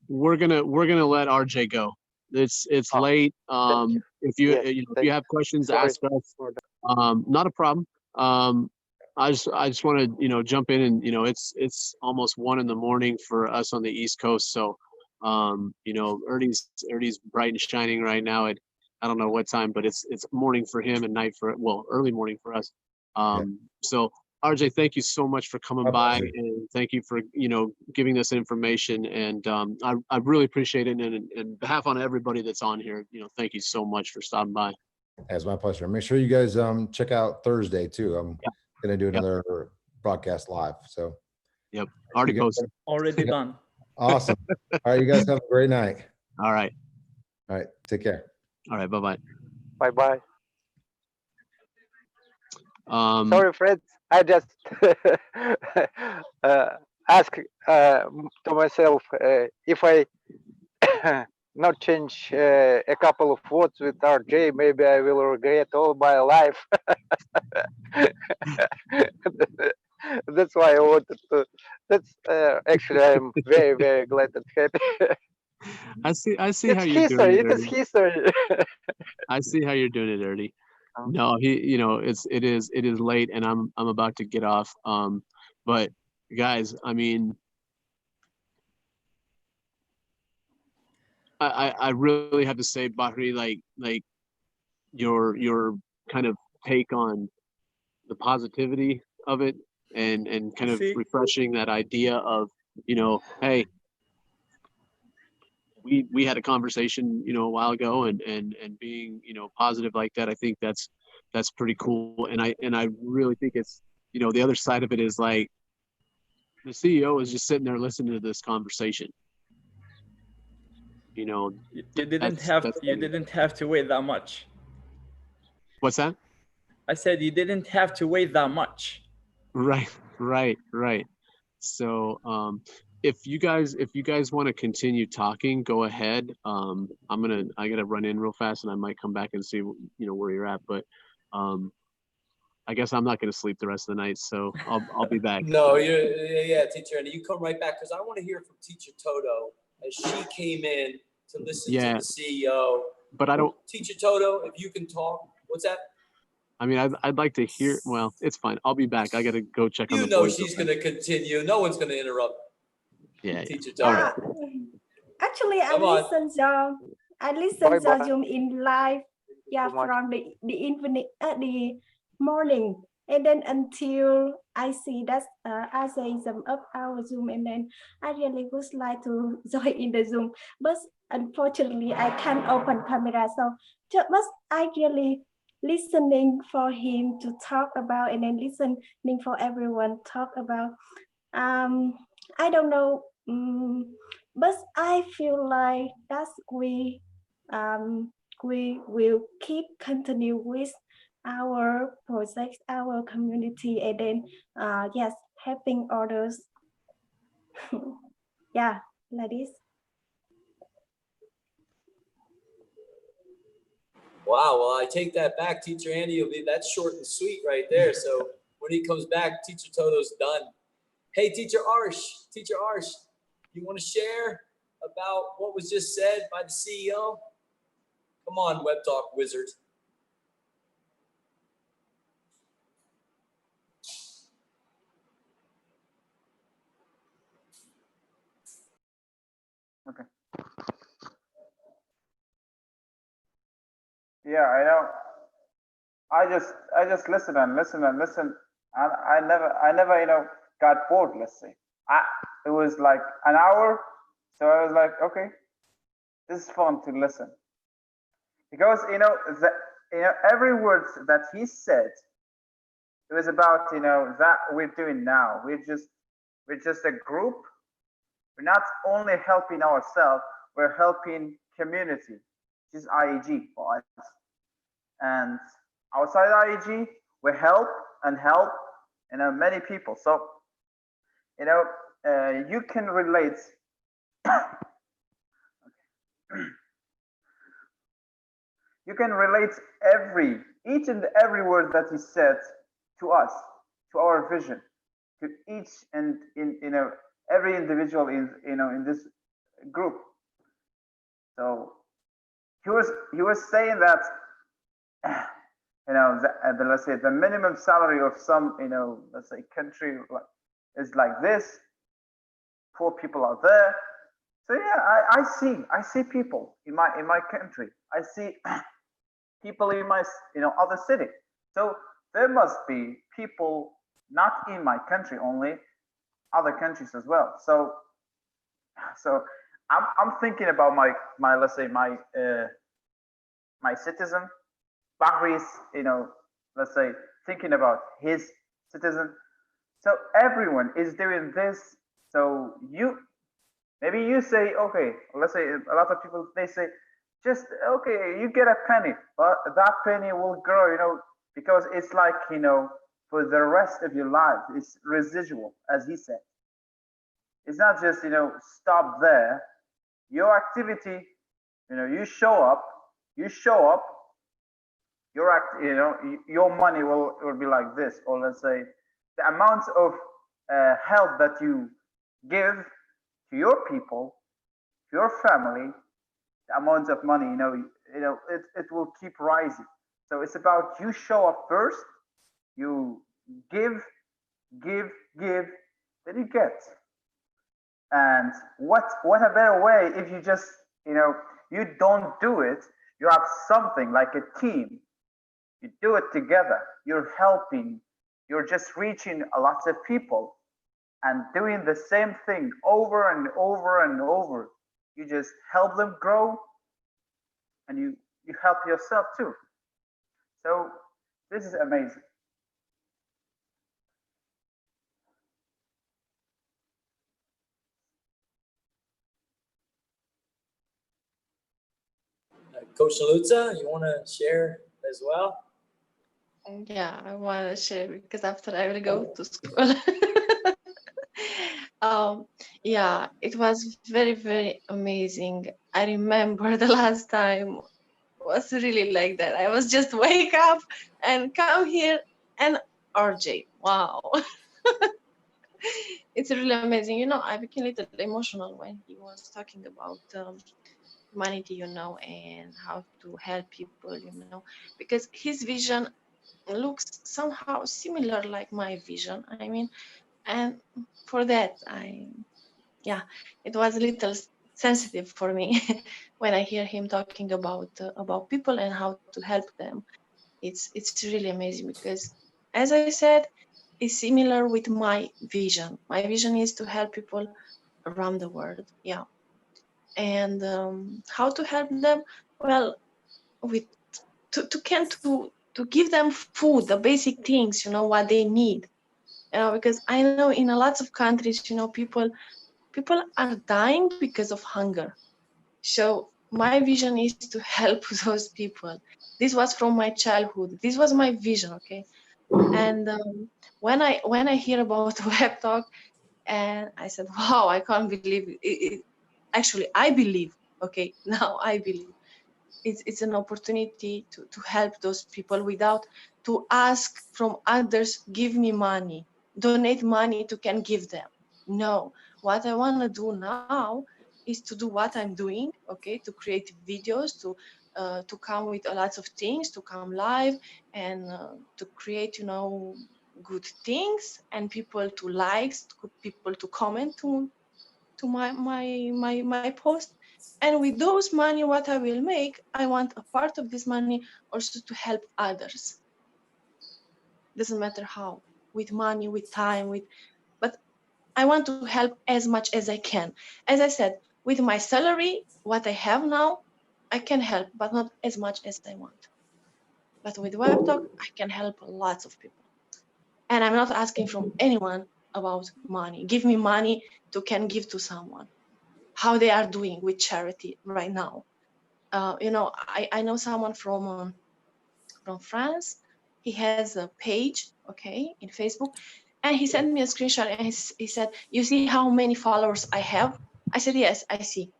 we're gonna let RJ go. It's late. If you Yes, if you have questions, sorry ask us. for that. Not a problem. I just want to, you know, jump in, and, you know, it's almost 1 a.m. for us on the East Coast. So, you know, Ernie's bright and shining right now at, I don't know what time, but it's morning for him and night for, well, early morning for us. So RJ, thank you so much for coming by, and thank you for, you know, giving us information. And I really appreciate it. And behalf on everybody that's on here, you know, thank you so much for stopping by. It's my pleasure. Make sure you guys check out Thursday too. I'm gonna do another broadcast live. So Yep. Already you guys- posted. Already done. awesome. All right, you guys have a great night. All right. All right, take care. All right. Bye-bye. Bye-bye. Sorry. Sorry, friends. I just ask to myself if I not change a couple of words with RJ, maybe I will regret all my life. That's why I wanted to. That's actually I'm very, very glad and happy. I see It's how you're doing history. it, It is Ernie. history. I see how you're doing it, Ernie. Oh. No, it is late and I'm about to get off. But guys, I mean, I really have to say, Bahri, like your kind of take on the positivity of it and kind of See? refreshing that idea of, hey, we had a conversation, a while ago and being, positive like that. I think that's pretty cool. And I really think it's, the other side of it is like the CEO is just sitting there listening to this conversation. You didn't That's- have that's you good. didn't have to wait that much. What's that? I said you didn't have to wait that much. Right. So if you guys want to continue talking, go ahead. I gotta run in real fast and I might come back and see where you're at, but I guess I'm not gonna sleep the rest of the night, so I'll be back. No, yeah, teacher, and you come right back because I want to hear from teacher Toto as she came in to listen Yeah. to the CEO. But I don't. Teacher Toto, if you can talk, what's that? I mean, I'd like to hear. Well, it's fine. I'll be back. I gotta go check on You the know boys. she's going to continue. No one's going to interrupt Yeah. teacher All Toto. right. Actually, Come on. I listen Bye-bye. to Zoom in live, yeah, So much. from the evening, the morning, and then until I see that I say some of our Zoom, and then I really would like to join in the Zoom, but unfortunately I can't open camera, so but I really listening for him to talk about, and then listening for everyone talk about. I don't know. But I feel like that we will keep continue with our project, our community, and then yes, helping others. Yeah, like this. Wow, well, I take that back. Teacher Andy that's short and sweet right there. So when he comes back, teacher Toto's done. Hey, teacher Arsh, you want to share about what was just said by the CEO? Come on, Web Talk Wizard. Okay. Yeah, I know. I just listen and listen and listen, and I never got bored. Let's say it was like an hour, so I was like, okay, this is fun to listen, because every word that he said, it was about that we're doing now. We're just a group. We're not only helping ourselves, we're helping community, which is IEG for us. And outside IEG, we help many people. So you can relate. You can relate each and every word that he said to us, to our vision, to each and every individual in this group. So he was saying that let's say the minimum salary of some let's say country is like this. Poor people are there. So yeah, I see people in my country. I see people in my other city. So there must be people not in my country only, other countries as well. So I'm thinking about my let's say my citizen. Bahri is let's say thinking about his citizen. So everyone is doing this. So maybe you say, okay, let's say a lot of people, they say, just, okay, you get a penny, but that penny will grow, because it's like, for the rest of your life, it's residual, as he said. It's not just, stop there. Your activity, you show up, your money will be like this, or let's say the amount of help that you give to your people, to your family, the amount of money, it will keep rising. So it's about you show up first, you give, give, give, then you get. And what a better way if you just, you don't do it, you have something like a team, you do it together, you're helping, you're just reaching a lot of people and doing the same thing over and over and over. You just help them grow, and you help yourself too. So this is amazing. Coach Salutza, you want to share as well? Yeah, I want to share because after I will go to school. Yeah, it was very, very amazing. I remember the last time was really like that. I was just wake up and come here and RJ. Wow. It's really amazing. I became a little emotional when he was talking about humanity, and how to help people, because his vision looks somehow similar like my vision. I mean, and for that, yeah, it was a little sensitive for me when I hear him talking about people and how to help them. It's really amazing because, as I said, it's similar with my vision. My vision is to help people around the world. Yeah, and how to help them? Well, with to give them food, the basic things, what they need. Because I know in a lots of countries, people are dying because of hunger. So my vision is to help those people. This was from my childhood. This was my vision. Okay. And when I hear about web talk, and I said, wow, I can't believe it. Actually, I believe. Okay, now I believe it's an opportunity to help those people without to ask from others, give me money, donate money to can give them. No, what I want to do now is to do what I'm doing, okay, to create videos, to come with a lot of things, to come live, and to create, good things, and people to likes, people to comment to my post. And with those money, what I will make, I want a part of this money also to help others. Doesn't matter how, with money, with time, but I want to help as much as I can. As I said, with my salary, what I have now, I can help, but not as much as I want. But with web talk, I can help lots of people. And I'm not asking from anyone about money. Give me money to can give to someone. How they are doing with charity right now. I know someone from France. He has a page, okay, in Facebook, and he sent me a screenshot, and he said, "You see how many followers I have?" I said, "Yes, I see."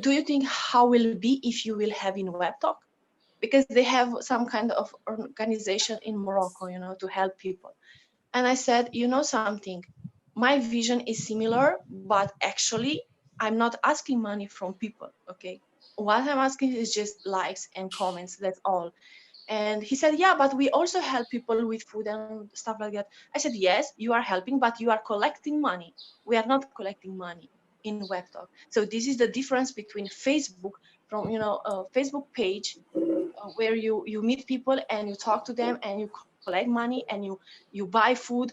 Do you think how will it be if you will have in Web Talk? Because they have some kind of organization in Morocco, to help people. And I said, you know something, my vision is similar, but actually I'm not asking money from people, okay? What I'm asking is just likes and comments, that's all. And he said, yeah, but we also help people with food and stuff like that. I said, yes, you are helping, but you are collecting money. We are not collecting money in WebTalk. So this is the difference between Facebook, from, a Facebook page where you meet people and you talk to them and you collect money and you buy food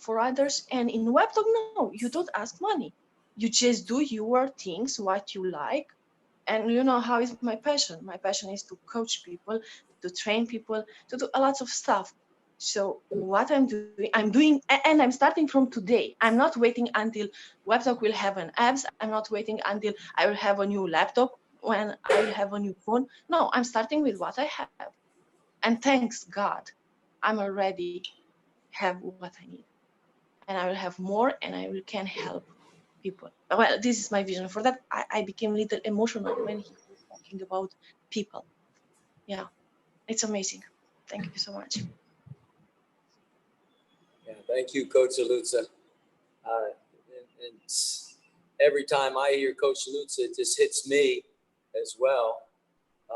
for others. And in WebTalk, no, you don't ask money. You just do your things, what you like. And you know how is my passion? My passion is to coach people, to train people, to do a lot of stuff. So what I'm doing, and I'm starting from today. I'm not waiting until WebTalk will have an apps. I'm not waiting until I will have a new laptop, when I will have a new phone. No, I'm starting with what I have. And thanks God, I'm already have what I need. And I will have more, and can help people. Well, this is my vision. For that, I became a little emotional when he was talking about people. Yeah, it's amazing. Thank you so much. Yeah, thank you, Coach Salutza. And every time I hear Coach Salutza, it just hits me as well,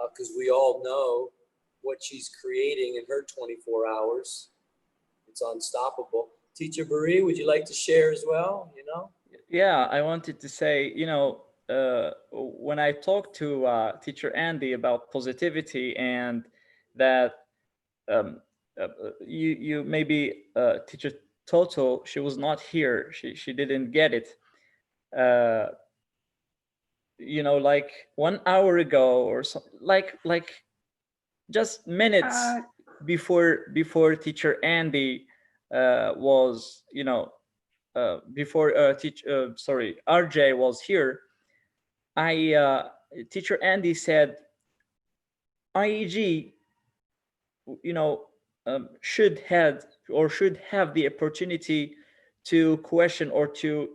because we all know what she's creating in her 24 hours. It's unstoppable. Teacher Bari, would you like to share as well? You know? Yeah, I wanted to say, when I talked to Teacher Andy about positivity, and that you maybe Teacher Toto, she was not here. She didn't get it. Like 1 hour ago or so, like just minutes before Teacher Andy was, before RJ was here, Teacher Andy said IEG, should have the opportunity to question, or to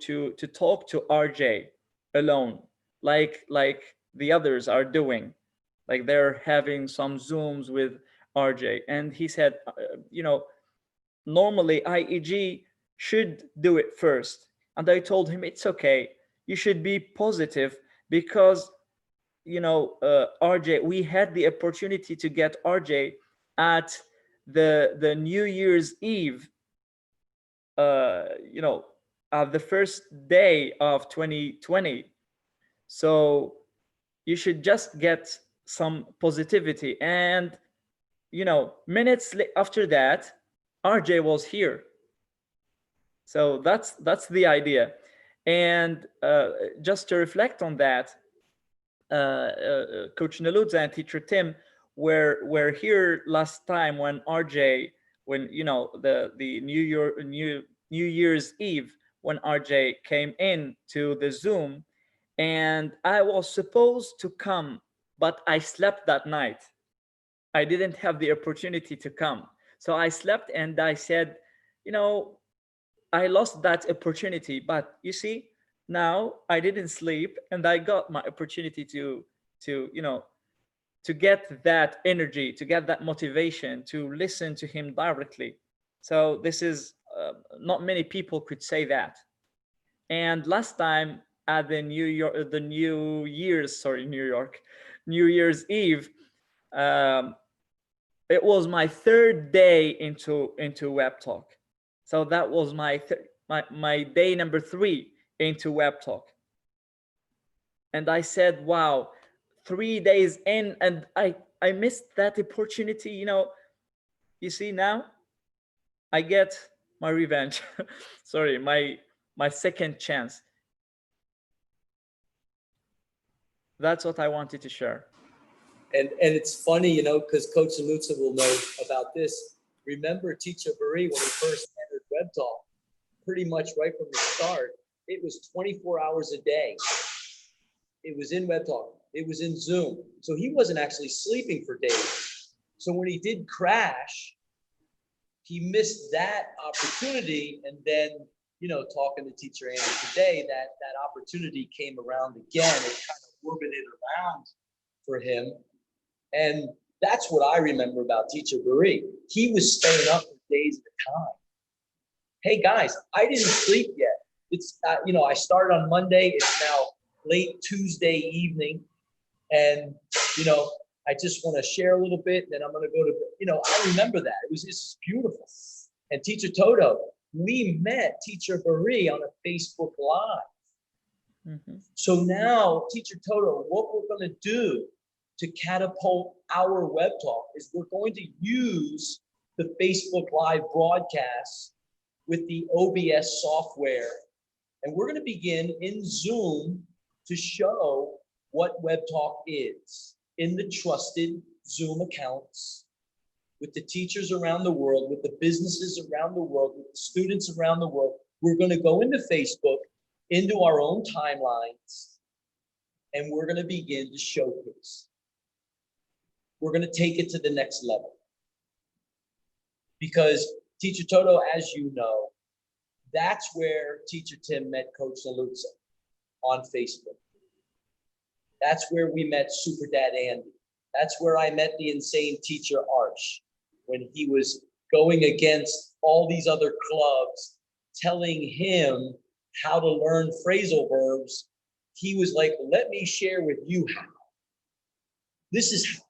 talk to RJ alone, like the others are doing, like they're having some Zooms with RJ. And he said, normally IEG should do it first. And I told him, it's okay, you should be positive, because RJ, we had the opportunity to get RJ at the New Year's Eve, the first day of 2020. So you should just get some positivity. And minutes after that, RJ was here. So that's the idea. And just to reflect on that, Coach Naludza and Teacher Tim were here last time when RJ, when the New Year's Eve, when RJ came in to the Zoom, and I was supposed to come, but I slept that night. I didn't have the opportunity to come. So I slept, and I said, I lost that opportunity. But you see, now I didn't sleep, and I got my opportunity to get that energy, to get that motivation, to listen to him directly. So this is not many people could say that. And last time at the New Year's Eve, it was my third day into Web Talk. So that was my day number 3 into Web Talk. And I said, wow, 3 days in, and I missed that opportunity. You see, now I get my revenge. Sorry, my second chance. That's what I wanted to share. And it's funny, because Coach Salutza will know about this. Remember Teacher Bari, when he first entered Web Talk, pretty much right from the start, it was 24 hours a day. It was in Web Talk. It was in Zoom. So he wasn't actually sleeping for days. So when he did crash, he missed that opportunity. And then, talking to Teacher Andy today, that opportunity came around again. It kind of orbited around for him. And that's what I remember about Teacher Bari. He was staying up for days at a time. Hey guys, I didn't sleep yet. It's, I started on Monday. It's now late Tuesday evening. And, I just want to share a little bit. Then I'm going to go to, I remember that. It was just beautiful. And Teacher Toto, we met Teacher Bari on a Facebook Live. Mm-hmm. So now, Teacher Toto, what we're going to do to catapult our Web Talk is we're going to use the Facebook Live broadcasts with the OBS software. And we're going to begin in Zoom to show what Web Talk is in the trusted Zoom accounts. with the teachers around the world, with the businesses around the world, with the students around the world. We're going to go into Facebook, into our own timelines, and we're going to begin to showcase. We're going to take it to the next level. Because Teacher Toto, as you know, that's where Teacher Tim met Coach Saluzza, on Facebook. That's where we met Super Dad Andy. That's where I met the insane teacher Arch, when he was going against all these other clubs, telling him how to learn phrasal verbs. He was like, let me share with you how. This is how.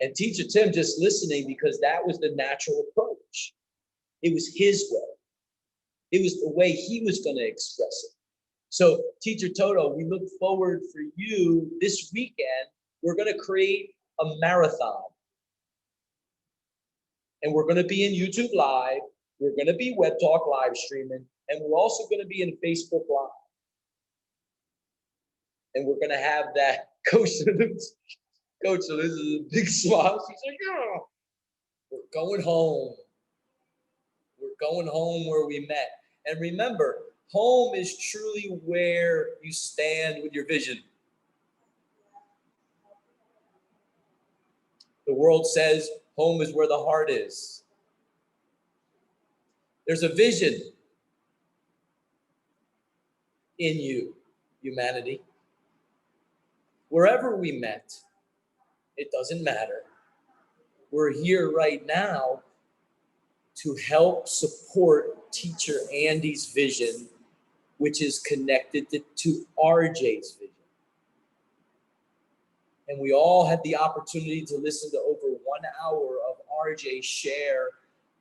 And Teacher Tim just listening, because that was the natural approach. It was his way. It was the way he was going to express it. So Teacher Toto, we look forward for you this weekend. We're going to create a marathon. And we're going to be in YouTube Live. We're going to be Web Talk live streaming. And we're also going to be in Facebook Live. And we're going to have that Coach Saluzza is a big smile. She's like, yeah, we're going home. We're going home where we met. And remember, home is truly where you stand with your vision. The world says home is where the heart is. There's a vision in you, humanity. Wherever we met, it doesn't matter. We're here right now to help support Teacher Andy's vision, which is connected to RJ's vision. And we all had the opportunity to listen to over 1 hour of RJ share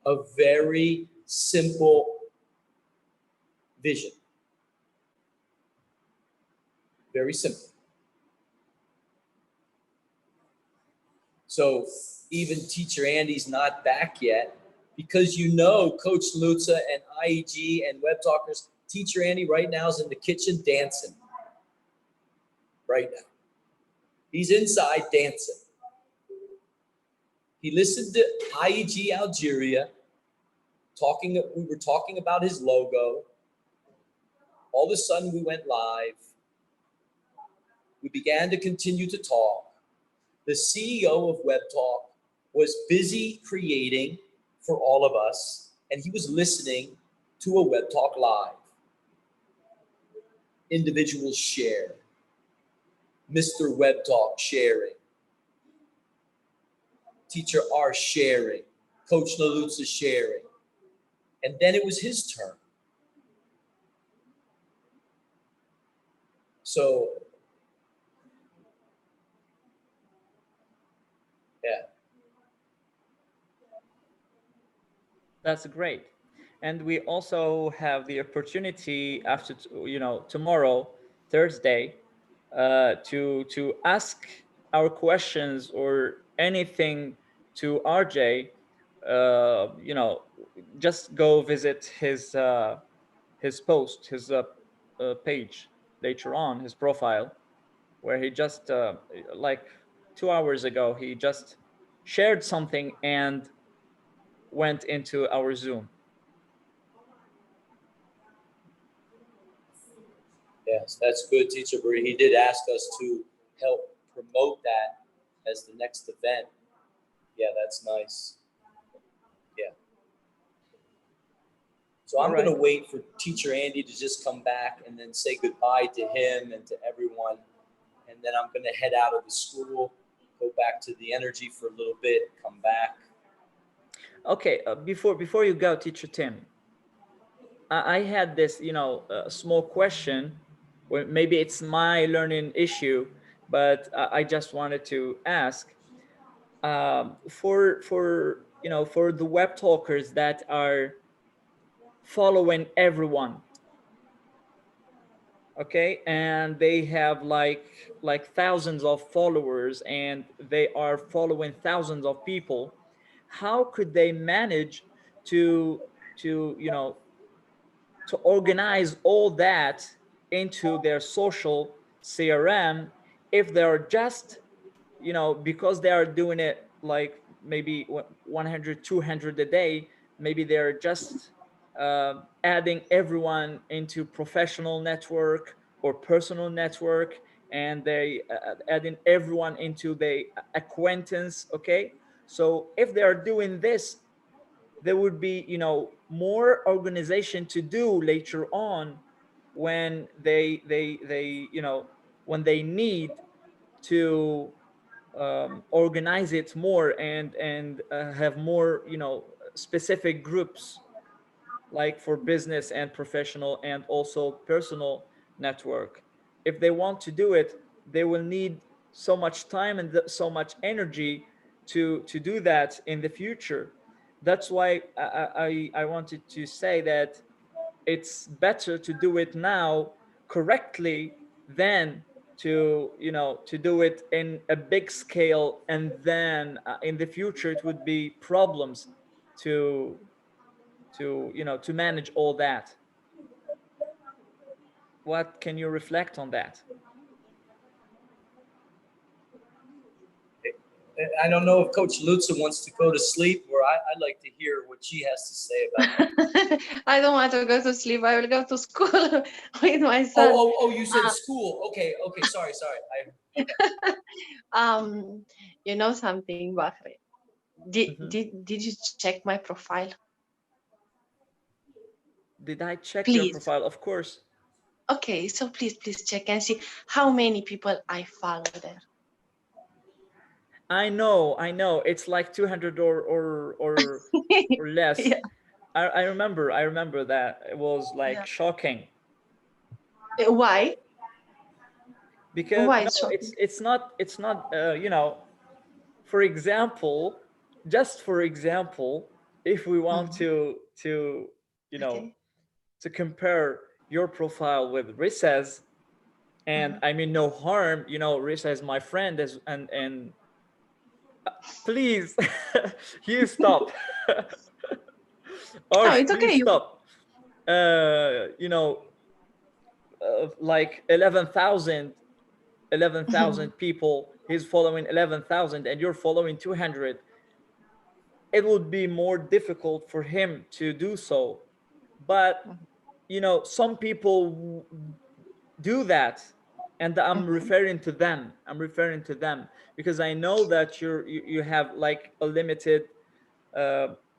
a very simple vision. Very simple. So even Teacher Andy's not back yet, because you know Coach Saluzza and IEG and Web Talkers, Teacher Andy right now is in the kitchen dancing. Right now. He's inside dancing. He listened to IEG Algeria, we were talking about his logo. All of a sudden we went live. We began to continue to talk. The CEO of Web Talk was busy creating for all of us, and he was listening to a Web Talk live. Individuals share. Mr. Web Talk sharing. Teacher R sharing. Coach Saluzza sharing. And then it was his turn. So, yeah. That's great. And we also have the opportunity after, tomorrow, Thursday, to ask our questions or anything to RJ. Just go visit his post, his page later on, his profile, where he just like 2 hours ago, he just shared something and went into our Zoom. Yes, that's good, Teacher Bree. He did ask us to help promote that as the next event. Yeah, that's nice. Yeah. So I'm going to wait for Teacher Andy to just come back and then say goodbye to him and to everyone. And then I'm going to head out of the school, go back to the energy for a little bit, come back. Okay, before you go, Teacher Tim, I had this, small question. Well, maybe it's my learning issue, but I just wanted to ask for the web talkers that are following everyone, okay, and they have like thousands of followers, and they are following thousands of people. How could they manage to to organize all that into their social CRM if they're just, because they are doing it like maybe 100, 200 a day, maybe they're just adding everyone into professional network or personal network, and they adding everyone into the acquaintance. Okay, so if they are doing this, there would be, you know, more organization to do later on when they you know, when they need to organize it more and have more, you know, specific groups, like for business and professional and also personal network. If they want to do it, they will need so much time and so much energy to do that in the future. That's why I wanted to say that it's better to do it now correctly than to, you know, to do it in a big scale, and then in the future it would be problems to you know, to manage all that. What can you reflect on that? I don't know if Coach Lutza wants to go to sleep, or I'd like to hear what she has to say about that. I don't want to go to sleep. I will go to school with my son. Oh, you said school. Okay, sorry. You know something, Bahri? Did you check my profile? Did I check your Please. profile? Of course. Okay, so please check and see how many people I follow there. I know. It's like 200 or less. Yeah. I remember that. It was like Yeah. shocking. Why? Because Why no, it's shocking? it's not you know, for example, just for example, if we want to you know, Okay. to compare your profile with Risa's, and I mean no harm, you know, Risa is my friend, as and please you stop. No, Arsh, it's okay. please stop. You know, like 11,000 people, he's following 11,000 and you're following 200. It would be more difficult for him to do so. But you know, some people do that, and I'm referring to them. Because I know that you have like a limited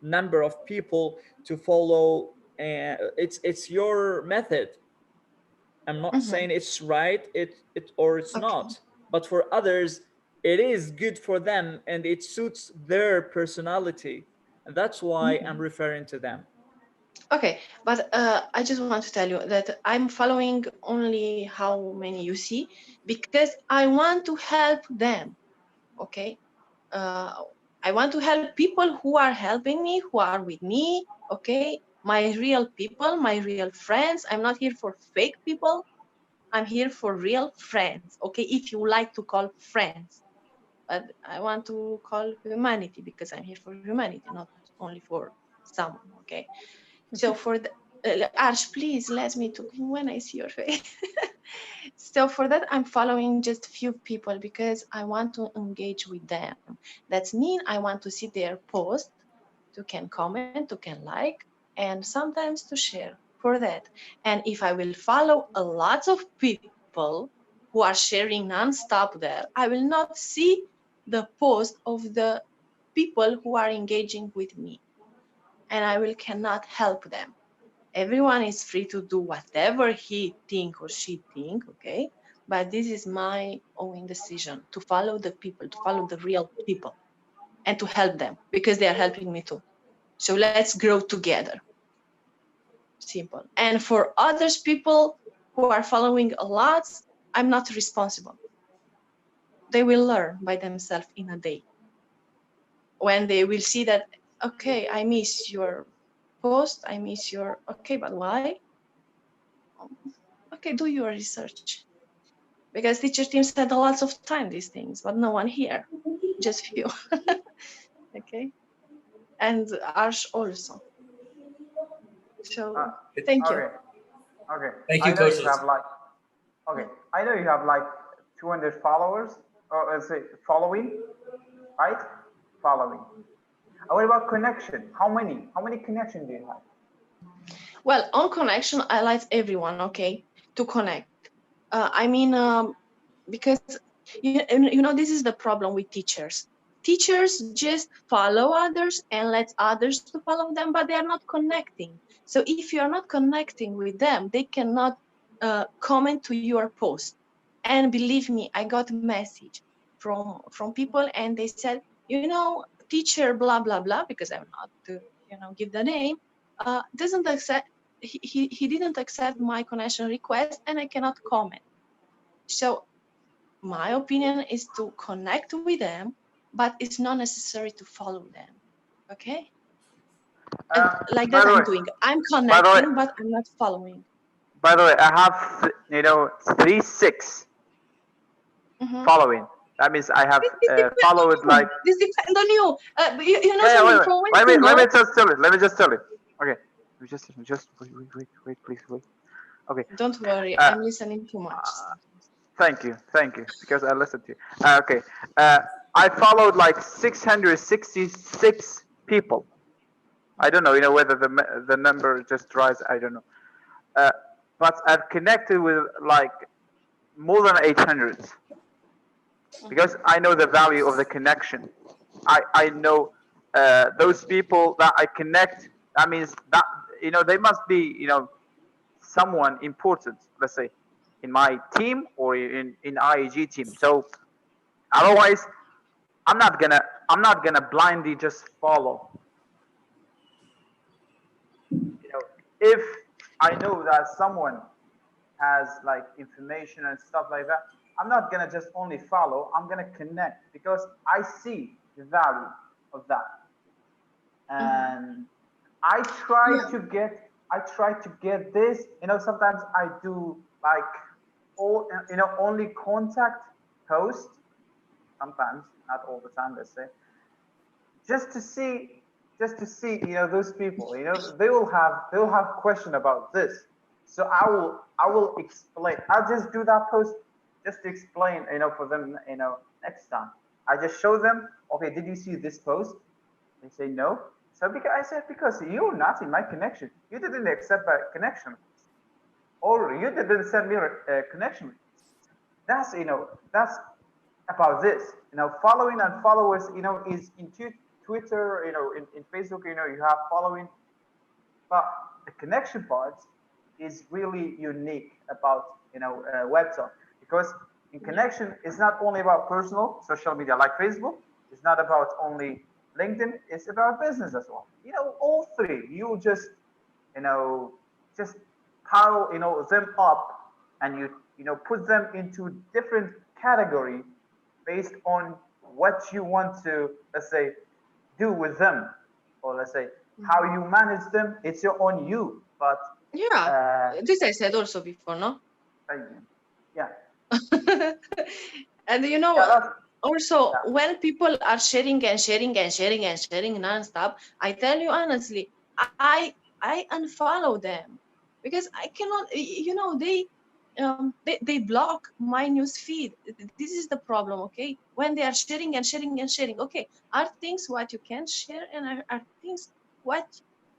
number of people to follow, and it's your method. I'm not saying it's right, or it's not, but for others it is good for them and it suits their personality, and that's why I'm referring to them. Okay, but I just want to tell you that I'm following only how many you see because I want to help them. Okay, I want to help people who are helping me, who are with me. Okay, my real people, my real friends. I'm not here for fake people. I'm here for real friends. Okay, if you like to call friends, but I want to call humanity because I'm here for humanity, not only for someone. Okay. So for the Arch, please let me talk when I see your face. So for that, I'm following just few people because I want to engage with them. That means I want to see their post, to can comment, to can like, and sometimes to share for that. And if I will follow a lot of people who are sharing non-stop there, I will not see the post of the people who are engaging with me, and I will cannot help them. Everyone is free to do whatever he think or she think, okay? But this is my own decision to follow the people, to follow the real people, and to help them because they are helping me too. So let's grow together. Simple. And for others people who are following a lot, I'm not responsible. They will learn by themselves in a day. When they will see that, okay, I miss your post, I miss your, okay, but why? Okay, do your research. Because teacher team spent a lot of time these things, but no one here, just few. Okay, and Arsh also. So thank you. Okay. Thank you, I know Coach you have Lutza. like, okay. I know you have like 200 followers, or let's say following, right? following. What about connection? How many connection do you have? Well, on connection, I like everyone, okay, to connect. I mean, because you know, this is the problem with teachers. Teachers just follow others and let others to follow them, but they are not connecting. So if you are not connecting with them, they cannot comment to your post. And believe me, I got a message from people, and they said, you know, teacher blah blah blah, because I'm not to, you know, give the name, doesn't accept. He didn't accept my connection request, and I cannot comment. So my opinion is to connect with them, but it's not necessary to follow them. Okay? And like By that the way, I'm doing. I'm by the way, connecting, but I'm not following. I have, you know, 36 Mhm. following. That means I have This depends on followed you. like. This depends on you. You know Yeah, something, wait. from when Let to me know. just tell it. Let me just tell it. Okay. Just wait, please wait. Okay. Don't worry, Uh, I'm listening too much. Thank you, because I listened to you. Okay. I followed like 666 people. I don't know, you know, whether the number just rise. I don't know. But I've connected with like more than 800 because I know the value of the connection. I know those people that I connect. That means that, you know, they must be, you know, someone important. Let's say in my team or in IEG team. So otherwise, I'm not gonna blindly just follow. You know, if I know that someone has like information and stuff like that, I'm not gonna just only follow. I'm gonna connect because I see the value of that, and Yeah. I try to get this. You know, sometimes I do like all, you know, only contact post. Sometimes, not all the time. Let's say, just to see, you know, those people, you know, they will have question about this. So I will explain. I'll just do that post just to explain, you know, for them, you know, next time. I just show them, okay, did you see this post? They say no. So because I said, because you're not in my connection, you didn't accept my connection, or you didn't send me a connection. That's, you know, that's about this. You know, following and followers, you know, is in Twitter, you know, in Facebook, you know, you have following, but the connection part is really unique about, you know, website, because in connection it's not only about personal social media like Facebook. It's not about only LinkedIn. It's about business as well. You know, all three. You just, you know, just pile, you know, them up, and you know, put them into different category based on what you want to, let's say, do with them, or let's say how you manage them. It's your own you, but Yeah. uh, This I said also before, no? yeah, And you know, yeah, that's also yeah. when people are sharing and sharing and sharing and sharing nonstop, I tell you honestly, I unfollow them because I cannot. You know, they block my news feed. This is the problem. Okay, when they are sharing and sharing and sharing. Okay, are things what you can share, and are things what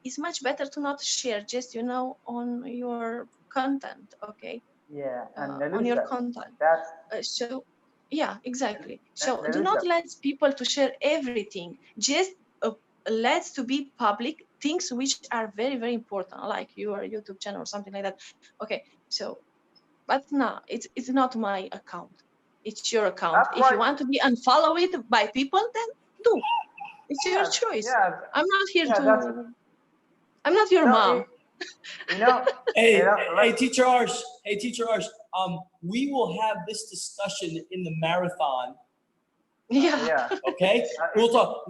is much better to not share. Just, you know, on your content. Okay, Yeah, and on your Nelusa, content. that's So yeah, exactly. So do not Nelusa. let people to share everything. Just let's to be public things which are very very important, like your YouTube channel or something like that. Okay, so but no, it's not my account. It's your account. That's If why. you want to be unfollowed by people, then do. It's your Yeah, choice. yeah, I'm not here yeah. That's, to. I'm not your you know, mom. you know, you Hey, know, hey, teacher Arsh. Hey, teacher Arsh. We will have this discussion in the marathon. Yeah. yeah. Okay, we'll It's, talk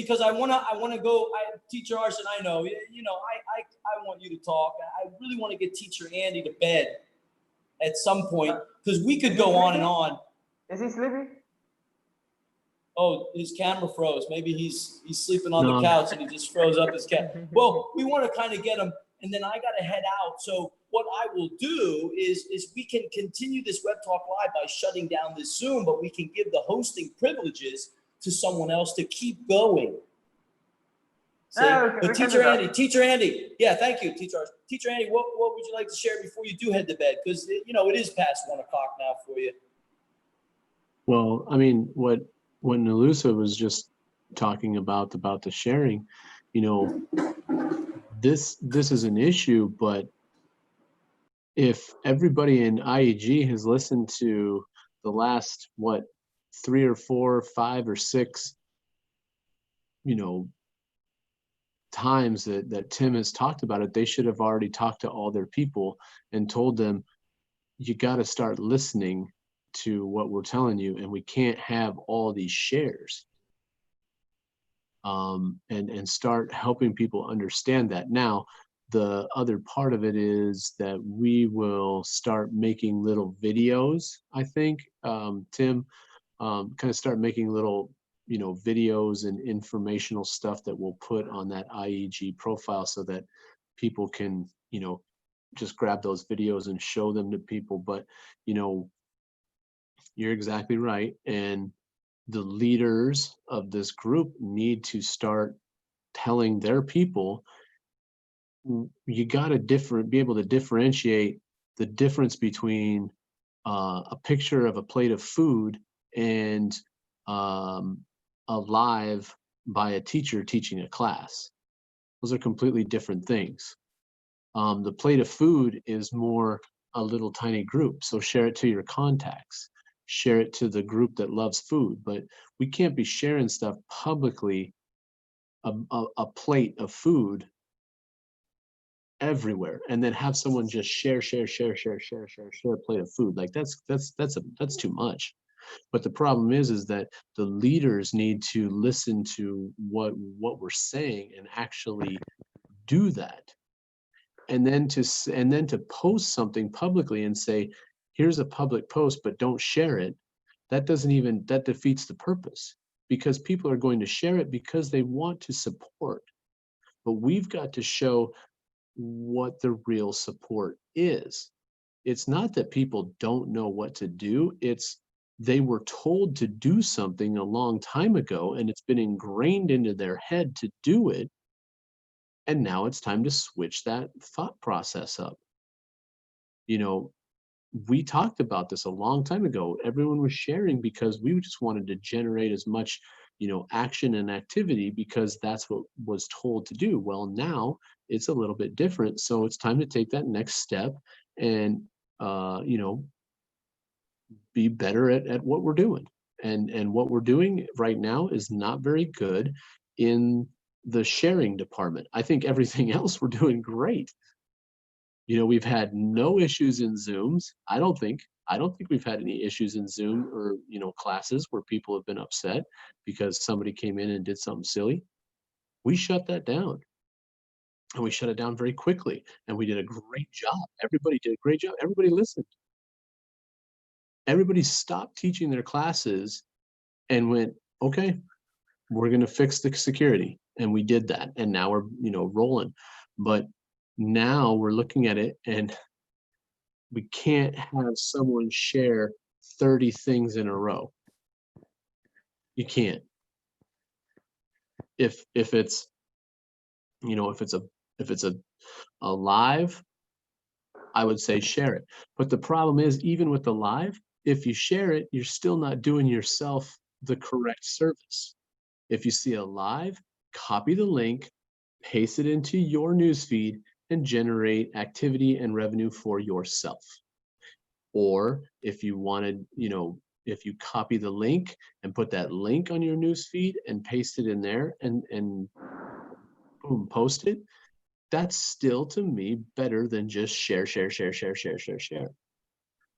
because I wanna go. Teacher Arsh and I know. You know, I want you to talk. I really want to get Teacher Andy to bed at some point because we could is he go on and sleeping? on. Is he sleeping? Oh, his camera froze. Maybe he's sleeping on the No. couch and he just froze up his cat. Well, we want to kind of get him, and then I got to head out. So what I will do is we can continue this web talk live by shutting down this Zoom, but we can give the hosting privileges to someone else to keep going. See? Yeah, we But can Teacher do that. Andy, yeah, thank you, Teacher Andy, what would you like to share before you do head to bed? Because, you know, it is past 1 o'clock now for you. Well, I mean, what Nalusa was just talking about the sharing, you know, this is an issue, but if everybody in IEG has listened to the last, what, 3 or 4, 5 or 6, you know, times that Tim has talked about it, they should have already talked to all their people and told them, you got to start listening to what we're telling you, and we can't have all these shares. And start helping people understand that. Now, the other part of it is that we will start making little videos, I think, Tim, kind of start making little, you know, videos and informational stuff that we'll put on that IEG profile so that people can, you know, just grab those videos and show them to people. But, you know, you're exactly right. And the leaders of this group need to start telling their people, you got to be able to differentiate the difference between a picture of a plate of food and a live by a teacher teaching a class. Those are completely different things. The plate of food is more a little tiny group, so share it to your contacts, share it to the group that loves food. But we can't be sharing stuff publicly, a plate of food everywhere, and then have someone just share a plate of food. Like that's too much. But the problem is that the leaders need to listen to what we're saying and actually do that. And then to post something publicly and say, here's a public post, but don't share it. That defeats the purpose, because people are going to share it because they want to support. But we've got to show what the real support is. It's not that people don't know what to do. It's they were told to do something a long time ago, and it's been ingrained into their head to do it. And now it's time to switch that thought process up. You know, we talked about this a long time ago. Everyone was sharing because we just wanted to generate as much, you know, action and activity, because that's what was told to do. Well, now it's a little bit different. So it's time to take that next step and, you know, be better at what we're doing. And what we're doing right now is not very good in the sharing department. I think everything else we're doing great. You know, we've had no issues in Zooms. I don't think we've had any issues in Zoom or, you know, classes where people have been upset because somebody came in and did something silly. We shut that down. And we shut it down very quickly. And we did a great job. Everybody did a great job. Everybody listened. Everybody stopped teaching their classes and went, okay, we're going to fix the security. And we did that. And now we're, you know, rolling. But now we're looking at it, and we can't have someone share 30 things in a row. You can't. If it's, you know, if it's a live, I would say share it. But the problem is, even with the live, if you share it, you're still not doing yourself the correct service. If you see a live, copy the link, paste it into your newsfeed, and generate activity and revenue for yourself. Or if you wanted, you know, if you copy the link and put that link on your newsfeed and paste it in there and boom, post it, that's still, to me, better than just share.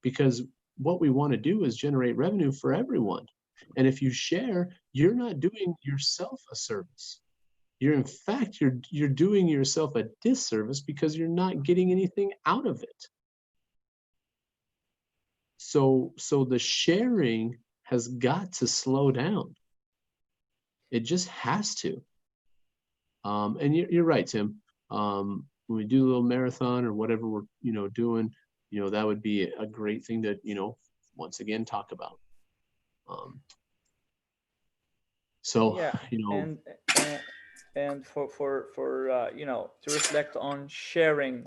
Because what we want to do is generate revenue for everyone. And if you share, you're not doing yourself a service. In fact, you're doing yourself a disservice because you're not getting anything out of it. So the sharing has got to slow down. It just has to. And you're right, Tim. When we do a little marathon or whatever we're, you know, doing, you know, that would be a great thing to, you know, once again talk about. So, Yeah, you know, and for you know, to reflect on sharing,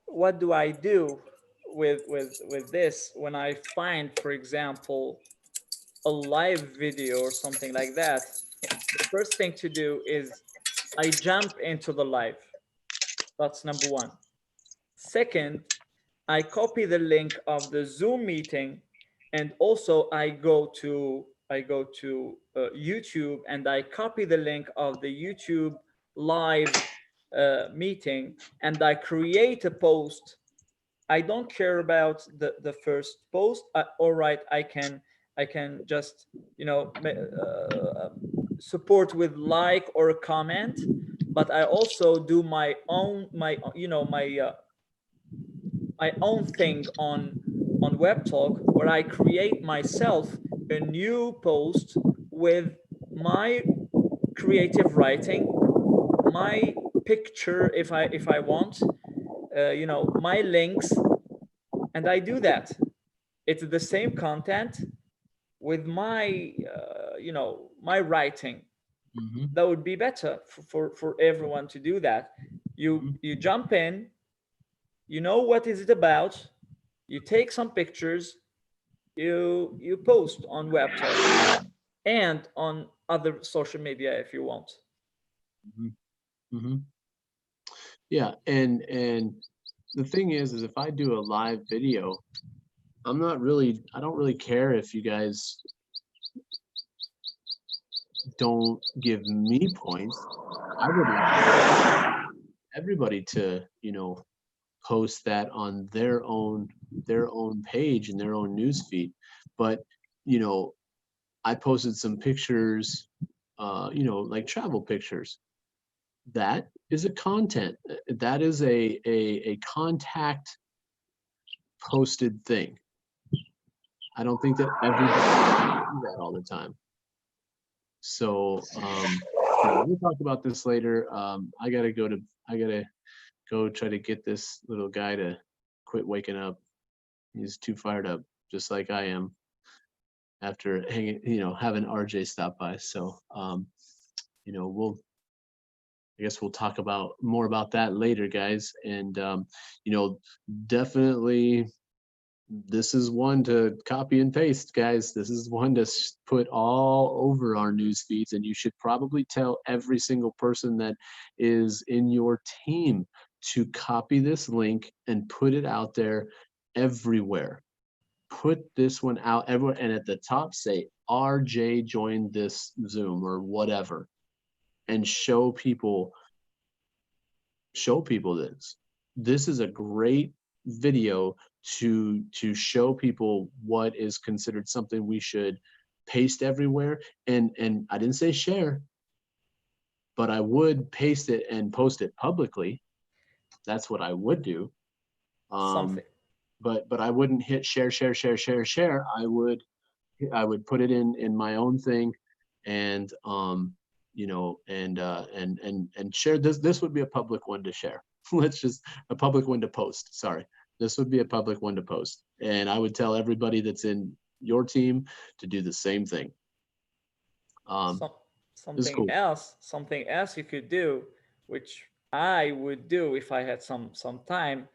what do I do with this when I find, for example, a live video or something like that? The first thing to do is I jump into the live. That's number one. Second, I copy the link of the Zoom meeting, and also I go to YouTube, and I copy the link of the YouTube live meeting, and I create a post. I don't care about the first post. All right, I can just, you know, support with like or a comment, but I also do my own, my own thing on Web Talk, where I create myself a new post with my creative writing, my picture if I want, you know, my links, and I do that. It's the same content with my you know, my writing. mhm, That would be better for everyone to do that. mhm. You jump in, you know what is it about, you take some pictures, you post on WebTalk and on other social media if you want. Mhm, mhm. Yeah, and the thing is if I do a live video, I don't really care if you guys don't give me points. I would like everybody to, you know, post that on their own page and their own news feed. But, you know, I posted some pictures, you know, like travel pictures. That is a content. That is a contact posted thing. I don't think that everybody can do that all the time. So, you know, we'll talk about this later. I gotta go try to get this little guy to quit waking up. He's too fired up, just like I am after hanging, you know, having RJ stop by. So, you know, I guess we'll talk about more about that later, guys. And, you know, definitely this is one to copy and paste, guys. This is one to put all over our news feeds, and you should probably tell every single person that is in your team to copy this link and put it out there everywhere. Put this one out everywhere, and at the top say RJ joined this Zoom or whatever, and show people this. This is a great video to show people what is considered something we should paste everywhere. And I didn't say share, but I would paste it and post it publicly. That's what I would do. Something. But I wouldn't hit share. I would put it in my own thing, and you know, and share this. This would be a public one to share. Let's just a public one to post. Sorry, this would be a public one to post, and I would tell everybody that's in your team to do the same thing. Some, This is cool. something else you could do, which I would do if I had some time.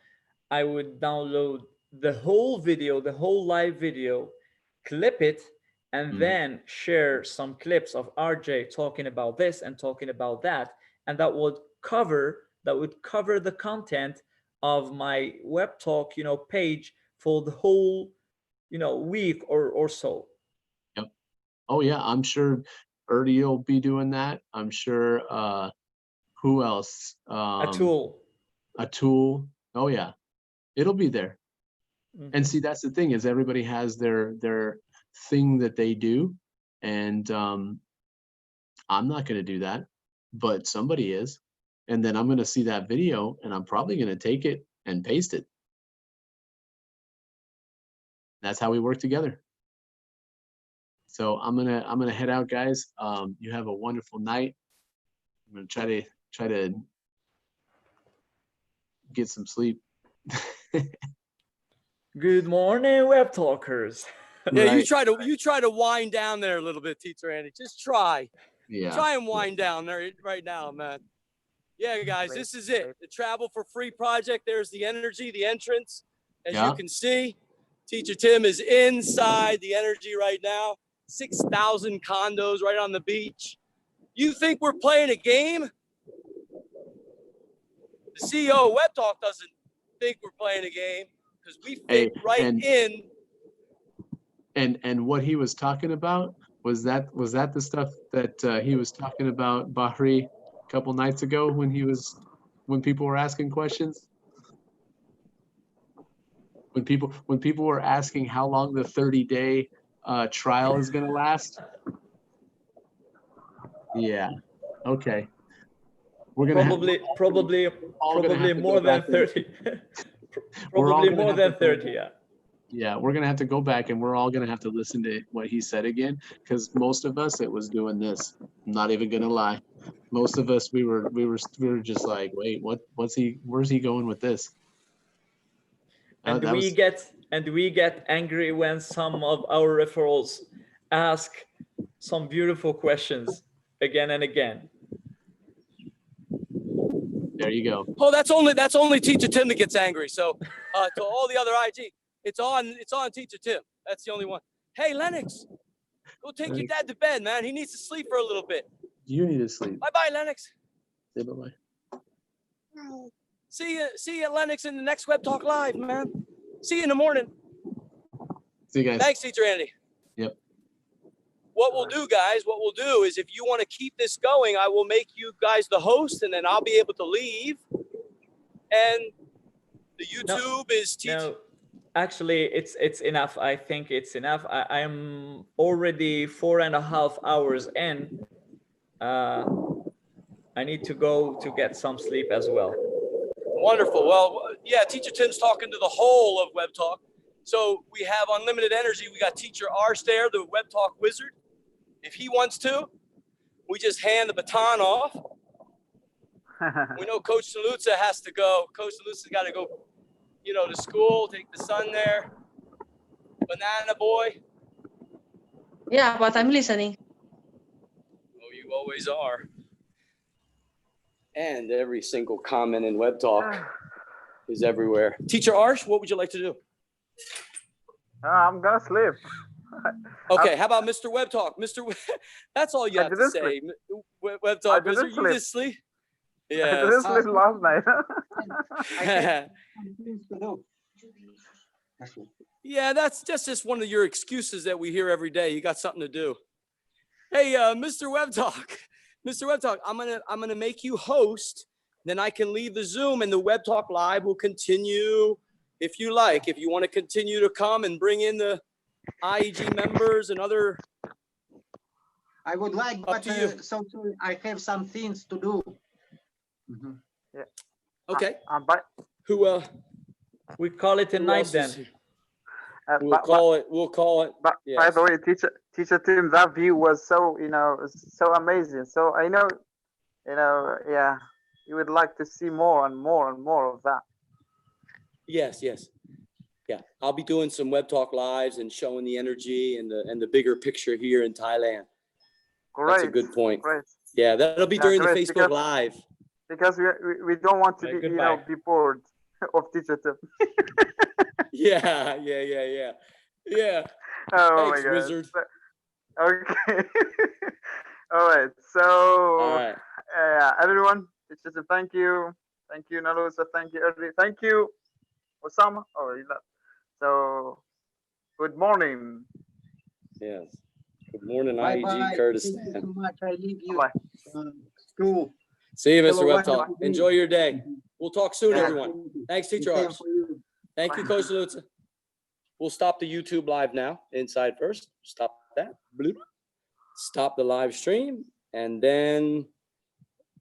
I would download the whole video, the whole live video, clip it, and then share some clips of RJ talking about this and talking about that, and that would cover the content of my Web Talk, you know, page for the whole, you know, week or so. Yep. Oh yeah, I'm sure Erdy will be doing that. I'm sure. Who else? A tool. Atul. Oh yeah, it'll be there. And Mhm. see, that's the thing is everybody has their thing that they do, and I'm not going to do that, but somebody is, and then I'm going to see that video, and I'm probably going to take it and paste it. That's how we work together. So I'm gonna head out, guys. You have a wonderful night. I'm gonna try to get some sleep. Good morning, Web Talkers. Yeah, Right. you try to wind down there a little bit, teacher Andy. Just try. Yeah. Try and wind down there right now, man. Yeah, guys, this is it. The Travel for Free project. There's the energy, the entrance. As you Yeah. can see, Teacher Tim is inside the energy right now. 6,000 condos right on the beach. You think we're playing a game? The CEO of Web Talk doesn't think we're playing a game because we fit right in. And what he was talking about was that the stuff that he was talking about, Bahri, a couple nights ago when people were asking questions. When people were asking how long the 30-day trial is going to last. Yeah. Okay. We're gonna probably more than 30. Probably more than 30. Yeah. Yeah, we're gonna have to go back and we're all gonna have to listen to what he said again, because most of us it was doing this. I'm not even gonna lie. Most of us we were just like, wait, where's he going with this? And we get angry when some of our referrals ask some beautiful questions again and again. There you go. Oh, that's only Teacher Tim that gets angry. So to all the other IG, it's on Teacher Tim. That's the only one. Hey, Lennox, go take your dad to bed, man. He needs to sleep for a little bit. You need to sleep. Bye-bye, Lennox. Say bye-bye. See you, Lennox, in the next Web Talk Live, man. See you in the morning. See you guys. Thanks, Teacher Andy. Yep. What we'll do, guys, is if you want to keep this going, I will make you guys the host, and then I'll be able to leave. And the YouTube is teaching. No, actually, it's enough. I think it's enough. I'm already 4.5 hours in. I need to go to get some sleep as well. Wonderful. Well, yeah, Teacher Tim's talking to the whole of Web Talk. So we have unlimited energy. We got Teacher Arsh there, the Web Talk wizard. If he wants to, we just hand the baton off. We know Coach Salutza has to go. Coach Salutza's got to go, to school, take the son there. Banana boy. Yeah, but I'm listening. Oh, you always are. And every single comment in Web Talk is everywhere. Teacher Arsh, what would you like to do? I'm gonna sleep. Okay, how about Mr. Web Talk? That's all you have to say. Web Talk wizard, you just sleep? Yeah. I didn't sleep last night. Yeah, that's just one of your excuses that we hear every day. You got something to do. Hey, Mr. Web Talk. Mr. Web Talk, I'm gonna make you host. Then I can leave the Zoom and the Web Talk Live will continue if you like. If you want to continue to come and bring in the IEG members and other. I would like, but so I have some things to do. Yeah. Okay. But who? We call it a night then. We'll call it. But yes. By the way, Teacher Tim, that view was so so amazing. So I know, yeah, you would like to see more and more and more of that. Yes. Yeah, I'll be doing some Web Talk Lives and showing the energy and the bigger picture here in Thailand. Great. That's a good point. Great. Yeah, that'll be during the Facebook Live. Because we don't want to be bored of Teacher Tim. Yeah. Oh Thanks, my God. wizard. Okay. All right. So, all right. Everyone, Teacher Tim, thank you. Thank you, Nalusa. Thank you, Erdi. Thank you, Osama. Oh, he left. So, good morning. Yes. Good morning, Bye IEG bye. Curtis. Thank you so much. I leave you. Bye. School. See you, Mr. Hello, Web Talk. Enjoy your day. We'll talk soon, everyone. Thanks, Teacher Same Arsh. for you. Thank you, Coach Lutza. We'll stop the YouTube live now. Inside first. Stop that. Bloop. Stop the live stream. And then